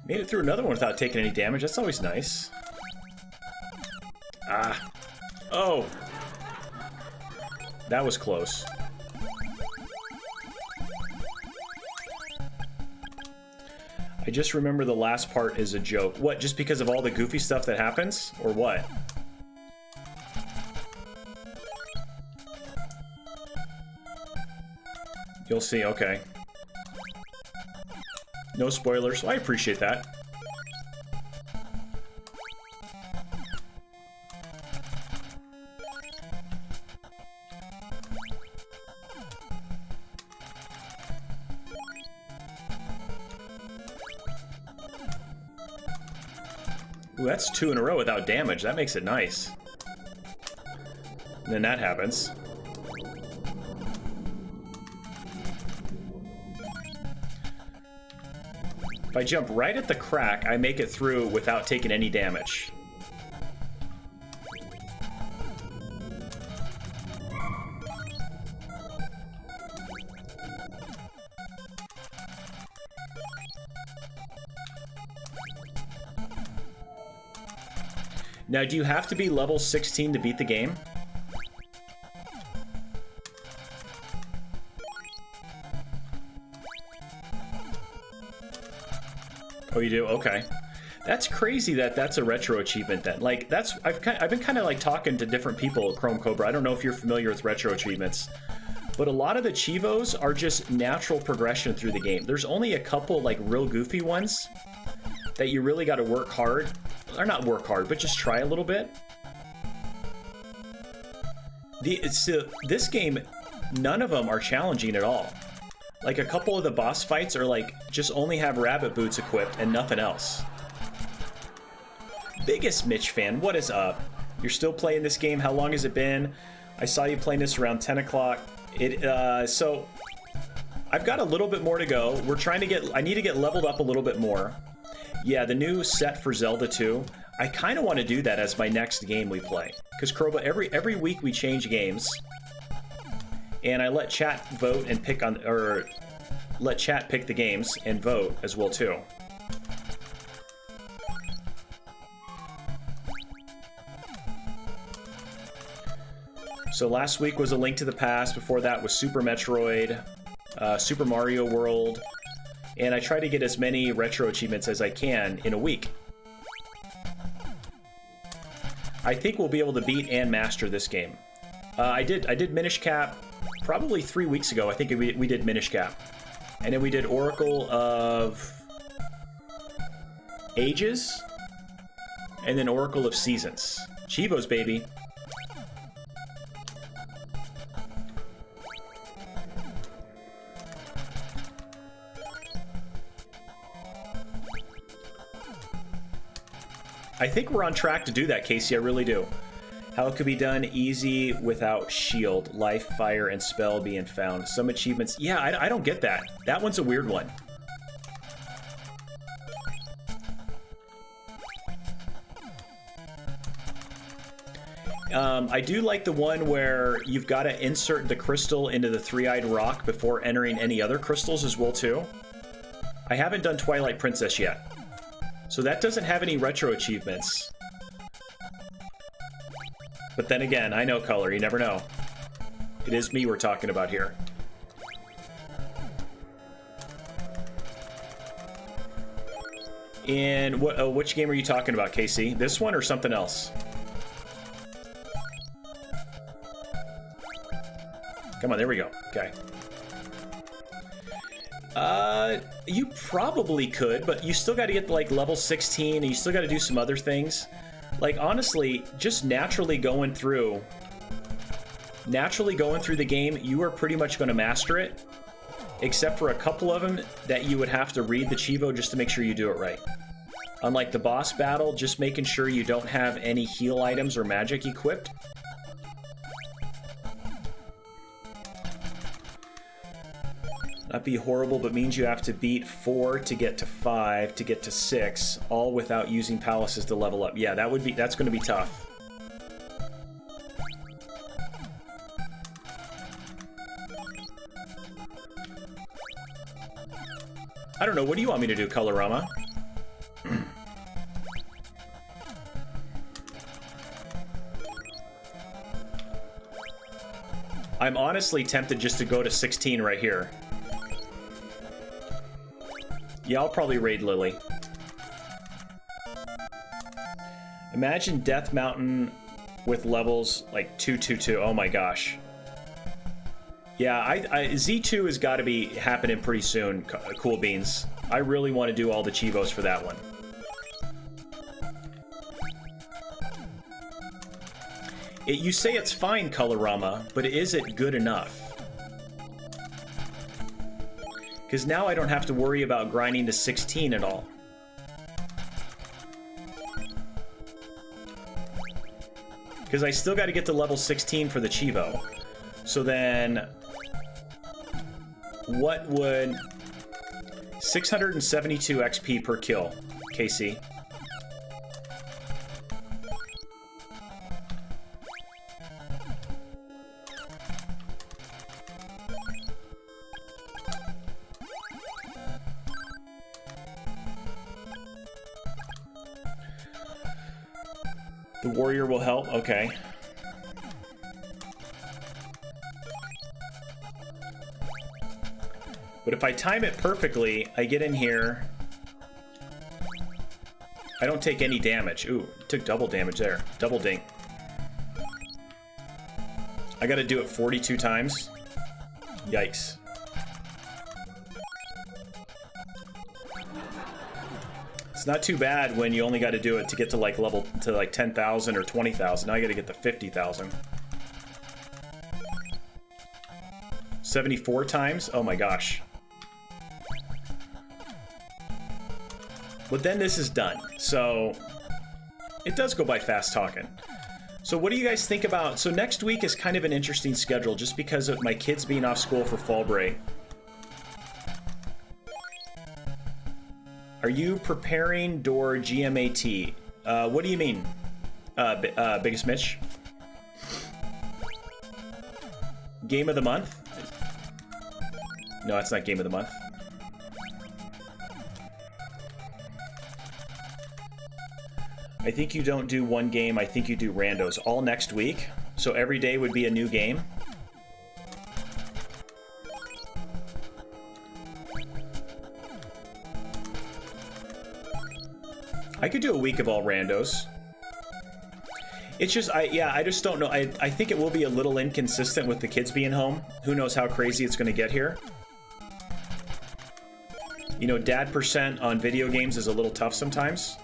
Made it through another one without taking any damage. That's always nice. Ah. Oh. That was close. I just remember the last part is a joke. What, just because of all the goofy stuff that happens? Or what? You'll see, okay. No spoilers, I appreciate that. Ooh, that's 2 in a row without damage. That makes it nice. And then that happens. If I jump right at the crack, I make it through without taking any damage. Now, do you have to be level 16 to beat the game? Oh, you do? Okay. That's crazy that that's a retro achievement then. Like, that's... I've been kind of like talking to different people at Chrome Cobra. I don't know if you're familiar with retro achievements. But a lot of the Cheevos are just natural progression through the game. There's only a couple, like, real goofy ones that you really got to work hard. Or not work hard, but just try a little bit. This game, none of them are challenging at all. Like, a couple of the boss fights are like, just only have rabbit boots equipped and nothing else. Biggest Mitch fan, what is up? You're still playing this game? How long has it been? I saw you playing this around 10 o'clock. So, I've got a little bit more to go. We're trying to get, I need to get leveled up a little bit more. Yeah, the new set for Zelda 2. I kind of want to do that as my next game we play. Because Kroba, every week we change games. And I let chat vote and pick on, or let chat pick the games and vote as well too. So last week was A Link to the Past. Before that was Super Metroid, Super Mario World. And I try to get as many retro achievements as I can in a week. I think we'll be able to beat and master this game. I did Minish Cap probably 3 weeks ago. I think we did Minish Cap. And then we did Oracle of Ages. And then Oracle of Seasons. Cheevos, baby. I think we're on track to do that, Casey. I really do. How it could be done easy without shield, life, fire, and spell being found. Some achievements. Yeah, I don't get that. That one's a weird one. I do like the one where you've got to insert the crystal into the three-eyed rock before entering any other crystals as well, too. I haven't done Twilight Princess yet. So that doesn't have any retro achievements. But then again, I know color, you never know. It is me we're talking about here. And what, which game are you talking about, Casey? This one or something else? Come on, there we go. Okay. You probably could, but you still got to get like level 16, and you still got to do some other things. Like, honestly, just naturally going through the game, you are pretty much going to master it, except for a couple of them that you would have to read the Cheevo just to make sure you do it right. Unlike the boss battle, just making sure you don't have any heal items or magic equipped. Not be horrible, but means you have to beat 4 to get to 5 to get to 6, all without using palaces to level up. Yeah, that's going to be tough. I don't know. What do you want me to do, Colorama? I'm honestly tempted just to go to 16 right here. Yeah, I'll probably raid Lily. Imagine Death Mountain with levels like 222. Oh my gosh. Yeah, Z2 has got to be happening pretty soon, Cool Beans. I really want to do all the Cheevos for that one. You say it's fine, Colorama, but is it good enough? Because now I don't have to worry about grinding to 16 at all. Because I still got to get to level 16 for the Cheevo. So then, what would 672 XP per kill, KC? The warrior will help? Okay. But if I time it perfectly, I get in here. I don't take any damage. Ooh, took double damage there. Double dink. I gotta do it 42 times. Yikes. It's not too bad when you only got to do it to get to like level to like 10,000 or 20,000. Now I got to get to 50,000. 74 times? Oh my gosh. But then this is done. So it does go by fast talking. So what do you guys think about? So next week is kind of an interesting schedule just because of my kids being off school for fall break. Are you preparing Door GMAT? What do you mean, Biggest Mitch? Game of the month? No, it's not game of the month. I think you don't do one game, I think you do randos. All next week? So every day would be a new game? I could do a week of all randos. It's just, I just don't know. I think it will be a little inconsistent with the kids being home. Who knows how crazy it's going to get here. You know, dad percent on video games is a little tough sometimes.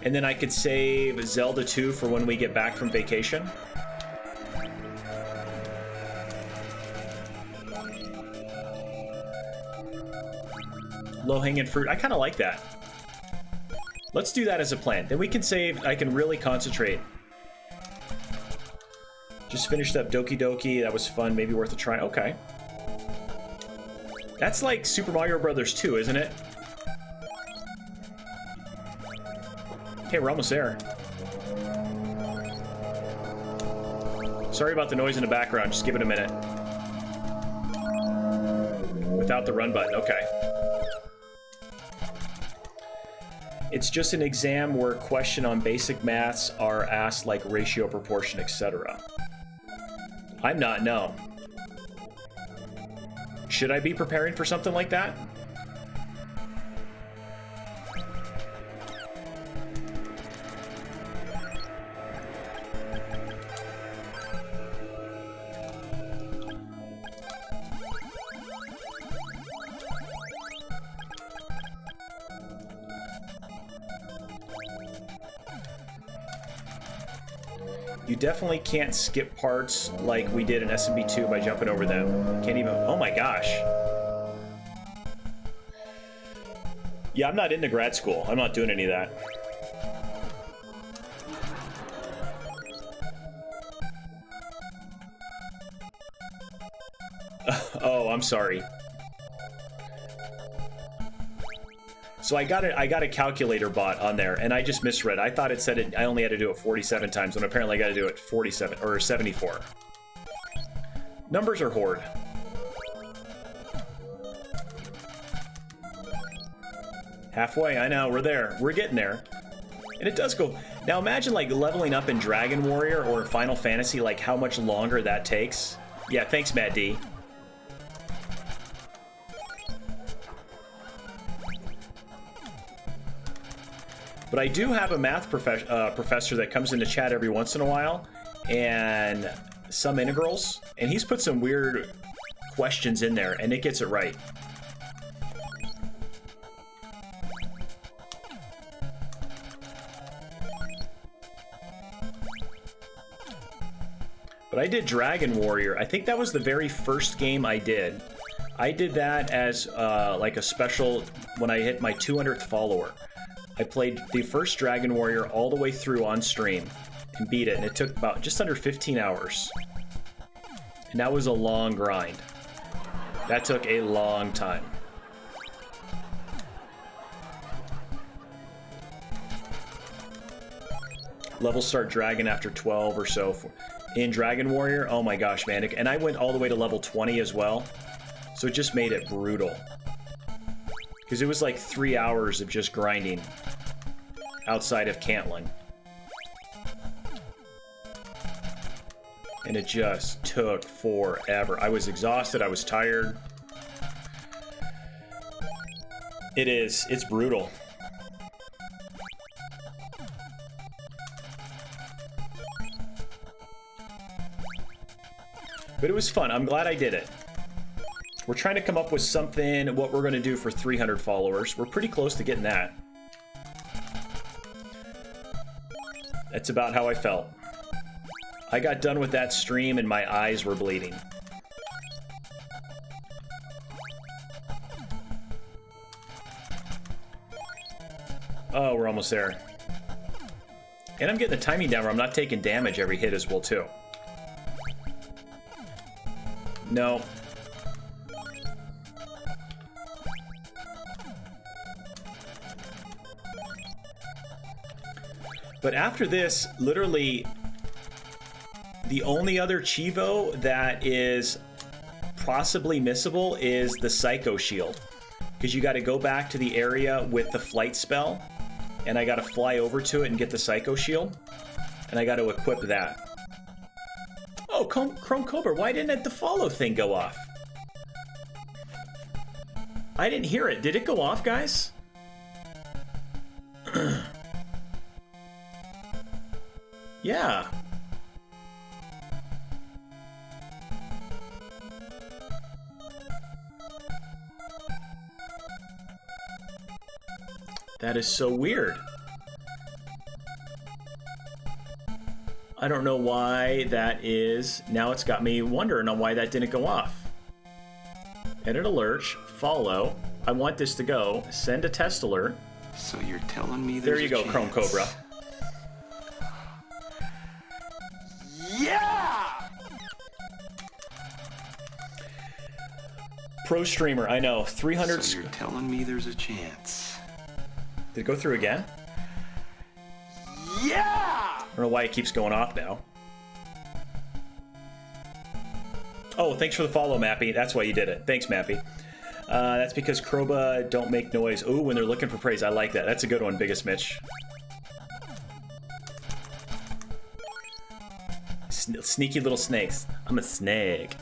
And then I could save Zelda 2 for when we get back from vacation. low-hanging fruit. I kind of like that. Let's do that as a plan. Then we can save. I can really concentrate. Just finished up Doki Doki. That was fun. Maybe worth a try. Okay. That's like Super Mario Brothers 2, isn't it? Okay, we're almost there. Sorry about the noise in the background. Just give it a minute. Without the run button. Okay. It's just an exam where a question on basic maths are asked like ratio, proportion, etc. I'm not, no. Should I be preparing for something like that? You definitely can't skip parts like we did in SMB 2 by jumping over them. Can't even... Oh my gosh. Yeah, I'm not into grad school. I'm not doing any of that. Oh, I'm sorry. So I got a calculator bot on there, and I just misread. I thought it said I only had to do it 47 times, when apparently I got to do it 47 or 74. Numbers are horde. Halfway, I know, we're there. We're getting there. And it does go... Now imagine like leveling up in Dragon Warrior or Final Fantasy, like how much longer that takes. Yeah, thanks, Matt D. But I do have a math professor that comes into chat every once in a while, and some integrals, and he's put some weird questions in there, and it gets it right. But I did Dragon Warrior. I think that was the very first game I did. I did that as like a special when I hit my 200th follower. I played the first Dragon Warrior all the way through on stream and beat it, and it took about just under 15 hours. And that was a long grind. That took a long time. Levels start dragging after 12 or so. In Dragon Warrior, oh my gosh, man. And I went all the way to level 20 as well. So it just made it brutal. Because it was like 3 hours of just grinding outside of Cantlin. And it just took forever. I was exhausted. I was tired. It is. It's brutal. But it was fun. I'm glad I did it. We're trying to come up with something, what we're going to do for 300 followers. We're pretty close to getting that. That's about how I felt. I got done with that stream and my eyes were bleeding. Oh, we're almost there. And I'm getting the timing down where I'm not taking damage every hit as well, too. No. But after this, literally, the only other Cheevo that is possibly missable is the Psycho Shield. Because you got to go back to the area with the flight spell, and I got to fly over to it and get the Psycho Shield, and I got to equip that. Oh, Chrome Cobra, why didn't the follow thing go off? I didn't hear it. Did it go off, guys? Yeah. That is so weird. I don't know why that is. Now it's got me wondering on why that didn't go off. Edit alerts, follow. I want this to go. Send a test alert. So you're telling me there there's you go, a Chrome chance. Cobra. Yeah! Pro streamer, I know. 300. So you're telling me there's a chance. Did it go through again? Yeah! I don't know why it keeps going off now. Oh, thanks for the follow, Mappy. That's why you did it. Thanks, Mappy. That's because Kroba don't make noise. Ooh, when they're looking for praise. I like that. That's a good one, Biggest Mitch. Sneaky little snakes. I'm a snake.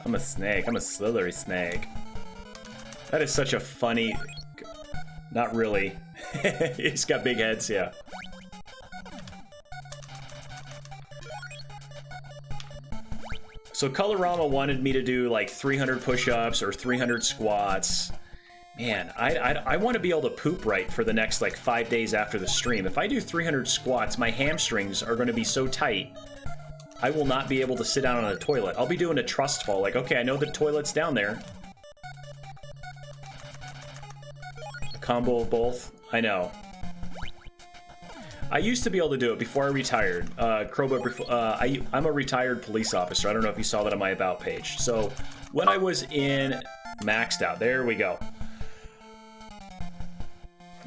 I'm a snake. I'm a slithery snake. That is such a funny... Not really. He's got big heads, yeah. So Colorama wanted me to do like 300 push-ups or 300 squats. Man, I want to be able to poop right for the next like 5 days after the stream. If I do 300 squats, my hamstrings are going to be so tight, I will not be able to sit down on a toilet. I'll be doing a trust fall. Like, okay, I know the toilet's down there. A combo of both. I know. I used to be able to do it before I retired. Kroba, I'm a retired police officer. I don't know if you saw that on my About page. So when I was in maxed out, there we go.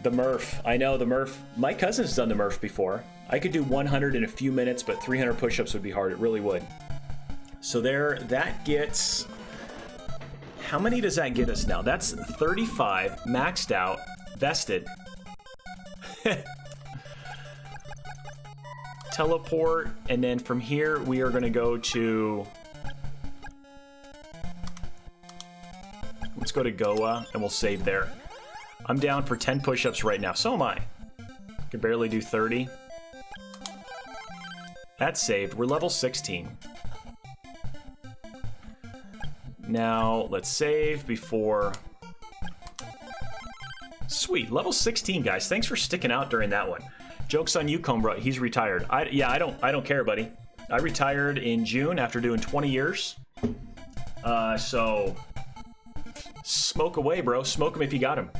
The Murph. I know the Murph. My cousin's done the Murph before. I could do 100 in a few minutes, but 300 push-ups would be hard. It really would. So there, that gets... How many does that get us now? That's 35 maxed out, vested. Teleport, and then from here we are going to go to... Let's go to Goa, and we'll save there. I'm down for 10 push-ups right now. So am I. Can barely do 30. That's saved. We're level 16. Now, let's save before... Sweet. Level 16, guys. Thanks for sticking out during that one. Joke's on you, Combra. He's retired. I don't care, buddy. I retired in June after doing 20 years. So... Smoke away, bro. Smoke them if you got them.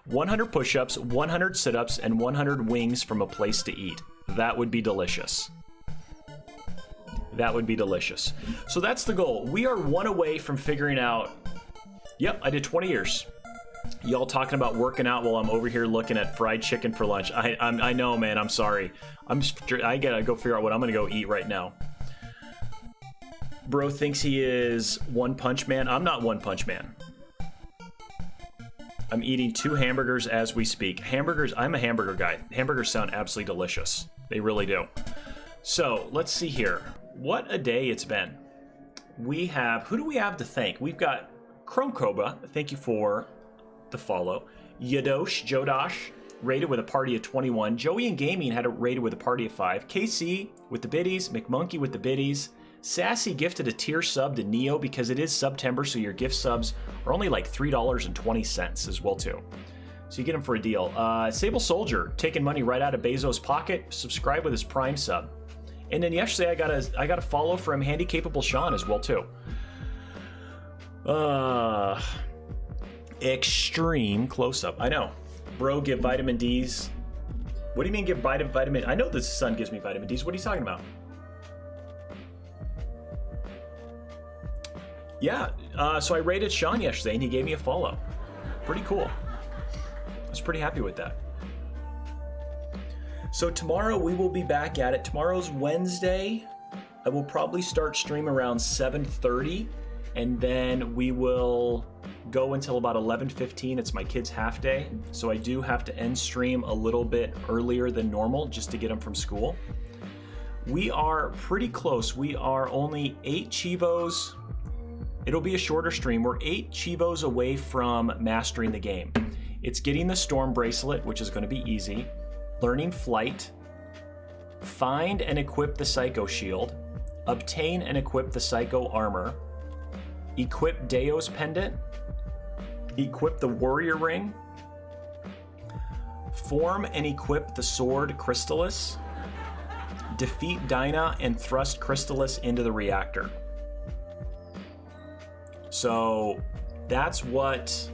100 push-ups, 100 sit-ups, and 100 wings from a place to eat. That would be delicious. That would be delicious. So that's the goal. We are one away from figuring out... Yep, I did 20 years. Y'all talking about working out while I'm over here looking at fried chicken for lunch. I know, man. I'm sorry. I gotta go figure out what I'm gonna go eat right now. Bro thinks he is One Punch Man. I'm not One Punch Man. I'm eating 2 hamburgers as we speak. Hamburgers, I'm a hamburger guy. Hamburgers sound absolutely delicious. They really do. So, let's see here. What a day it's been. We have, who do we have to thank? We've got Chrome Cobra, thank you for the follow. Yadosh, Jodosh, rated with a party of 21. Joey and Gaming had it rated with a party of 5. KC with the biddies. McMonkey with the biddies. Sassy gifted a tier sub to Neo because it is September, so your gift subs are only like $3.20 as well too. So you get them for a deal. Sable Soldier taking money right out of Bezos' pocket. Subscribe with his Prime sub. And then yesterday I got a follow from Handy Capable Sean as well too. Extreme close up. I know, bro. Give vitamin D's. What do you mean give vitamin? I know the sun gives me vitamin D's. What are you talking about? Yeah, so I rated Sean yesterday, and he gave me a follow. Pretty cool. I was pretty happy with that. So tomorrow we will be back at it. Tomorrow's Wednesday. I will probably start stream around 7:30, and then we will go until about 11:15. It's my kid's half day, so I do have to end stream a little bit earlier than normal just to get them from school. We are pretty close. We are only 8 Cheevos. It'll be a shorter stream. We're 8 Cheevos away from mastering the game. It's getting the Storm Bracelet, which is going to be easy. Learning Flight. Find and equip the Psycho Shield. Obtain and equip the Psycho Armor. Equip Deo's Pendant. Equip the Warrior Ring. Form and equip the Sword Crystalis. Defeat Dinah and thrust Crystalis into the reactor. So that's what,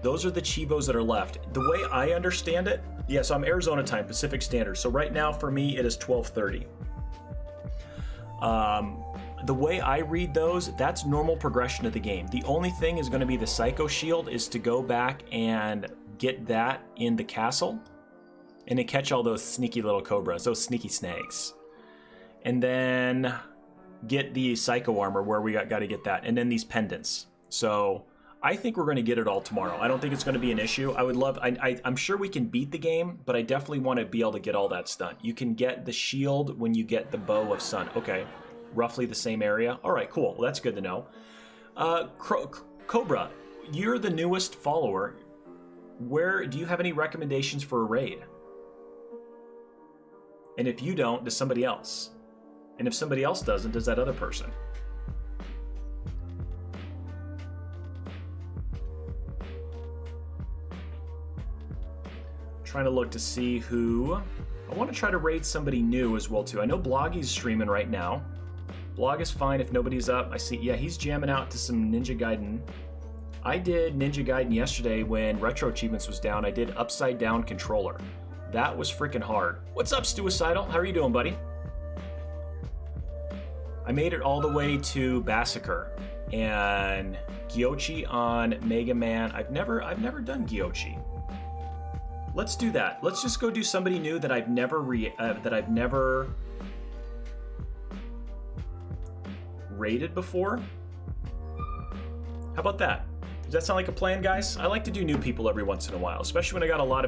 those are the Cheevos that are left. The way I understand it, yeah, so I'm Arizona time, Pacific Standard. So right now for me, it is 12:30. The way I read those, that's normal progression of the game. The only thing is going to be the Psycho Shield is to go back and get that in the castle and to catch all those sneaky little cobras, those sneaky snakes. And then get the Psycho Armor where we got to get that. And then these pendants. So I think we're going to get it all tomorrow. I don't think it's going to be an issue. I would love, I'm sure we can beat the game, but I definitely want to be able to get all that done. You can get the shield when you get the Bow of Sun. Okay. Roughly the same area. All right, cool. Well, that's good to know. Cobra, you're the newest follower. Where do you have any recommendations for a raid? And if you don't, does somebody else? And if somebody else doesn't, does that other person? Trying to look to see who. I want to try to raid somebody new as well too. I know Bloggy's streaming right now. Blog is fine if nobody's up. I see, yeah, he's jamming out to some Ninja Gaiden. I did Ninja Gaiden yesterday when Retro Achievements was down. I did Upside Down Controller. That was freaking hard. What's up, Stuicidal? How are you doing, buddy? I made it all the way to Massacre and Gyochi on Mega Man. I've never done Gyochi. Let's do that. Let's just go do somebody new that I've never rated before. How about that? Does that sound like a plan, guys? I like to do new people every once in a while, especially when I got a lot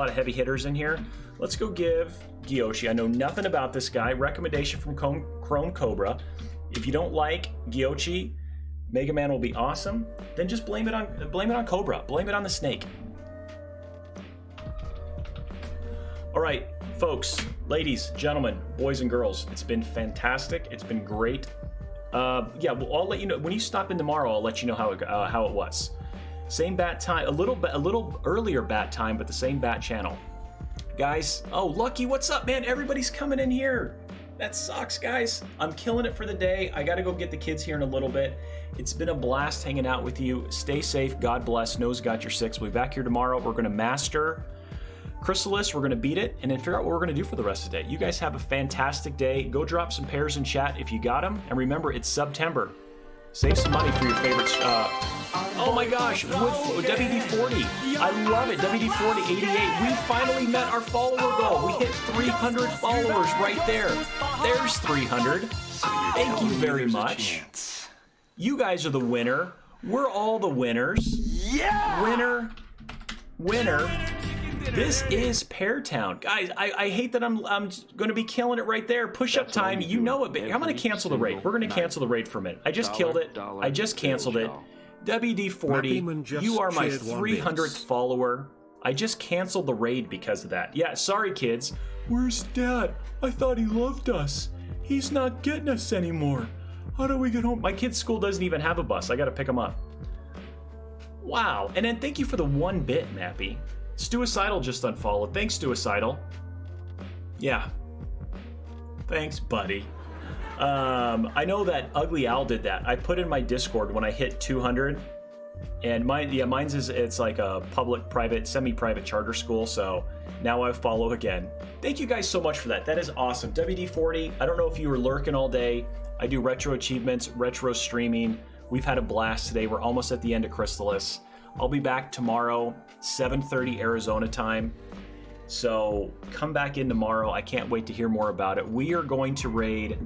of heavy hitters in here. Let's go give Gyochi. I know nothing about this guy. Recommendation from Chrome Cobra. If you don't like Gyochi, Mega Man will be awesome. Then just blame it on Cobra. Blame it on the snake. All right, folks, ladies, gentlemen, boys and girls, it's been fantastic. It's been great. Yeah, well, I'll let you know when you stop in tomorrow. I'll let you know how it was. Same bat time, a little earlier bat time, but the same bat channel. Guys, oh Lucky, what's up, man? Everybody's coming in here. That sucks, guys. I'm killing it for the day. I got to go get the kids here in a little bit. It's been a blast hanging out with you. Stay safe. God bless. Nose got your six. We'll be back here tomorrow. We're gonna master Crystalis, we're going to beat it, and then figure out what we're going to do for the rest of the day. You guys have a fantastic day. Go drop some pairs in chat if you got them. And remember, it's September. Save some money for your favorites. Oh my gosh, with WD-40. I love it. WD-40 88. We finally met our follower goal. We hit 300 followers right there. There's 300. Thank you very much. You guys are the winner. We're all the winners. Yeah! Winner. This is Pear Town. Guys, I hate that I'm going to be killing it right there. Push-up time, you know it, but I'm going to cancel the raid. We're going to cancel the raid for a minute. I just killed it. I just canceled it. WD-40, you are my 300th follower. I just canceled the raid because of that. Yeah, sorry, kids. Where's Dad? I thought he loved us. He's not getting us anymore. How do we get home? My kid's school doesn't even have a bus. I got to pick him up. Wow. And then thank you for the 1 bit, Mappy. Stuicidal just unfollowed. Thanks, Stuicidal. Yeah. Thanks, buddy. I know that Ugly Owl did that. I put in my Discord when I hit 200. And mine's it's like a public, private, semi-private charter school. So now I follow again. Thank you guys so much for that. That is awesome. WD-40, I don't know if you were lurking all day. I do retro achievements, retro streaming. We've had a blast today. We're almost at the end of Crystalis. I'll be back tomorrow, 7:30 Arizona time. So come back in tomorrow. I can't wait to hear more about it. We are going to raid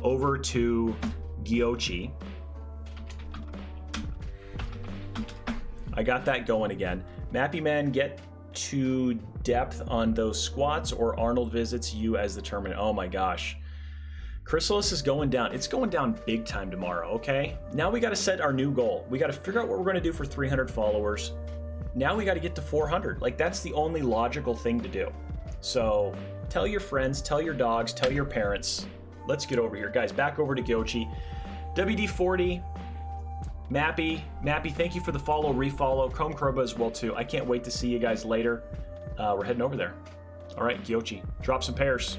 over to Gyochi. I got that going again. Mappy Man, get to depth on those squats, or Arnold visits you as the terminal. Oh my gosh. Crystalis is going down. It's going down big time tomorrow, okay? Now we got to set our new goal. We got to figure out what we're going to do for 300 followers. Now we got to get to 400. Like, that's the only logical thing to do. So tell your friends, tell your dogs, tell your parents. Let's get over here. Guys, back over to Gyochi. WD-40, Mappy, thank you for the follow, refollow. Chrome Kroba as well, too. I can't wait to see you guys later. We're heading over there. All right, Gyochi, drop some pairs.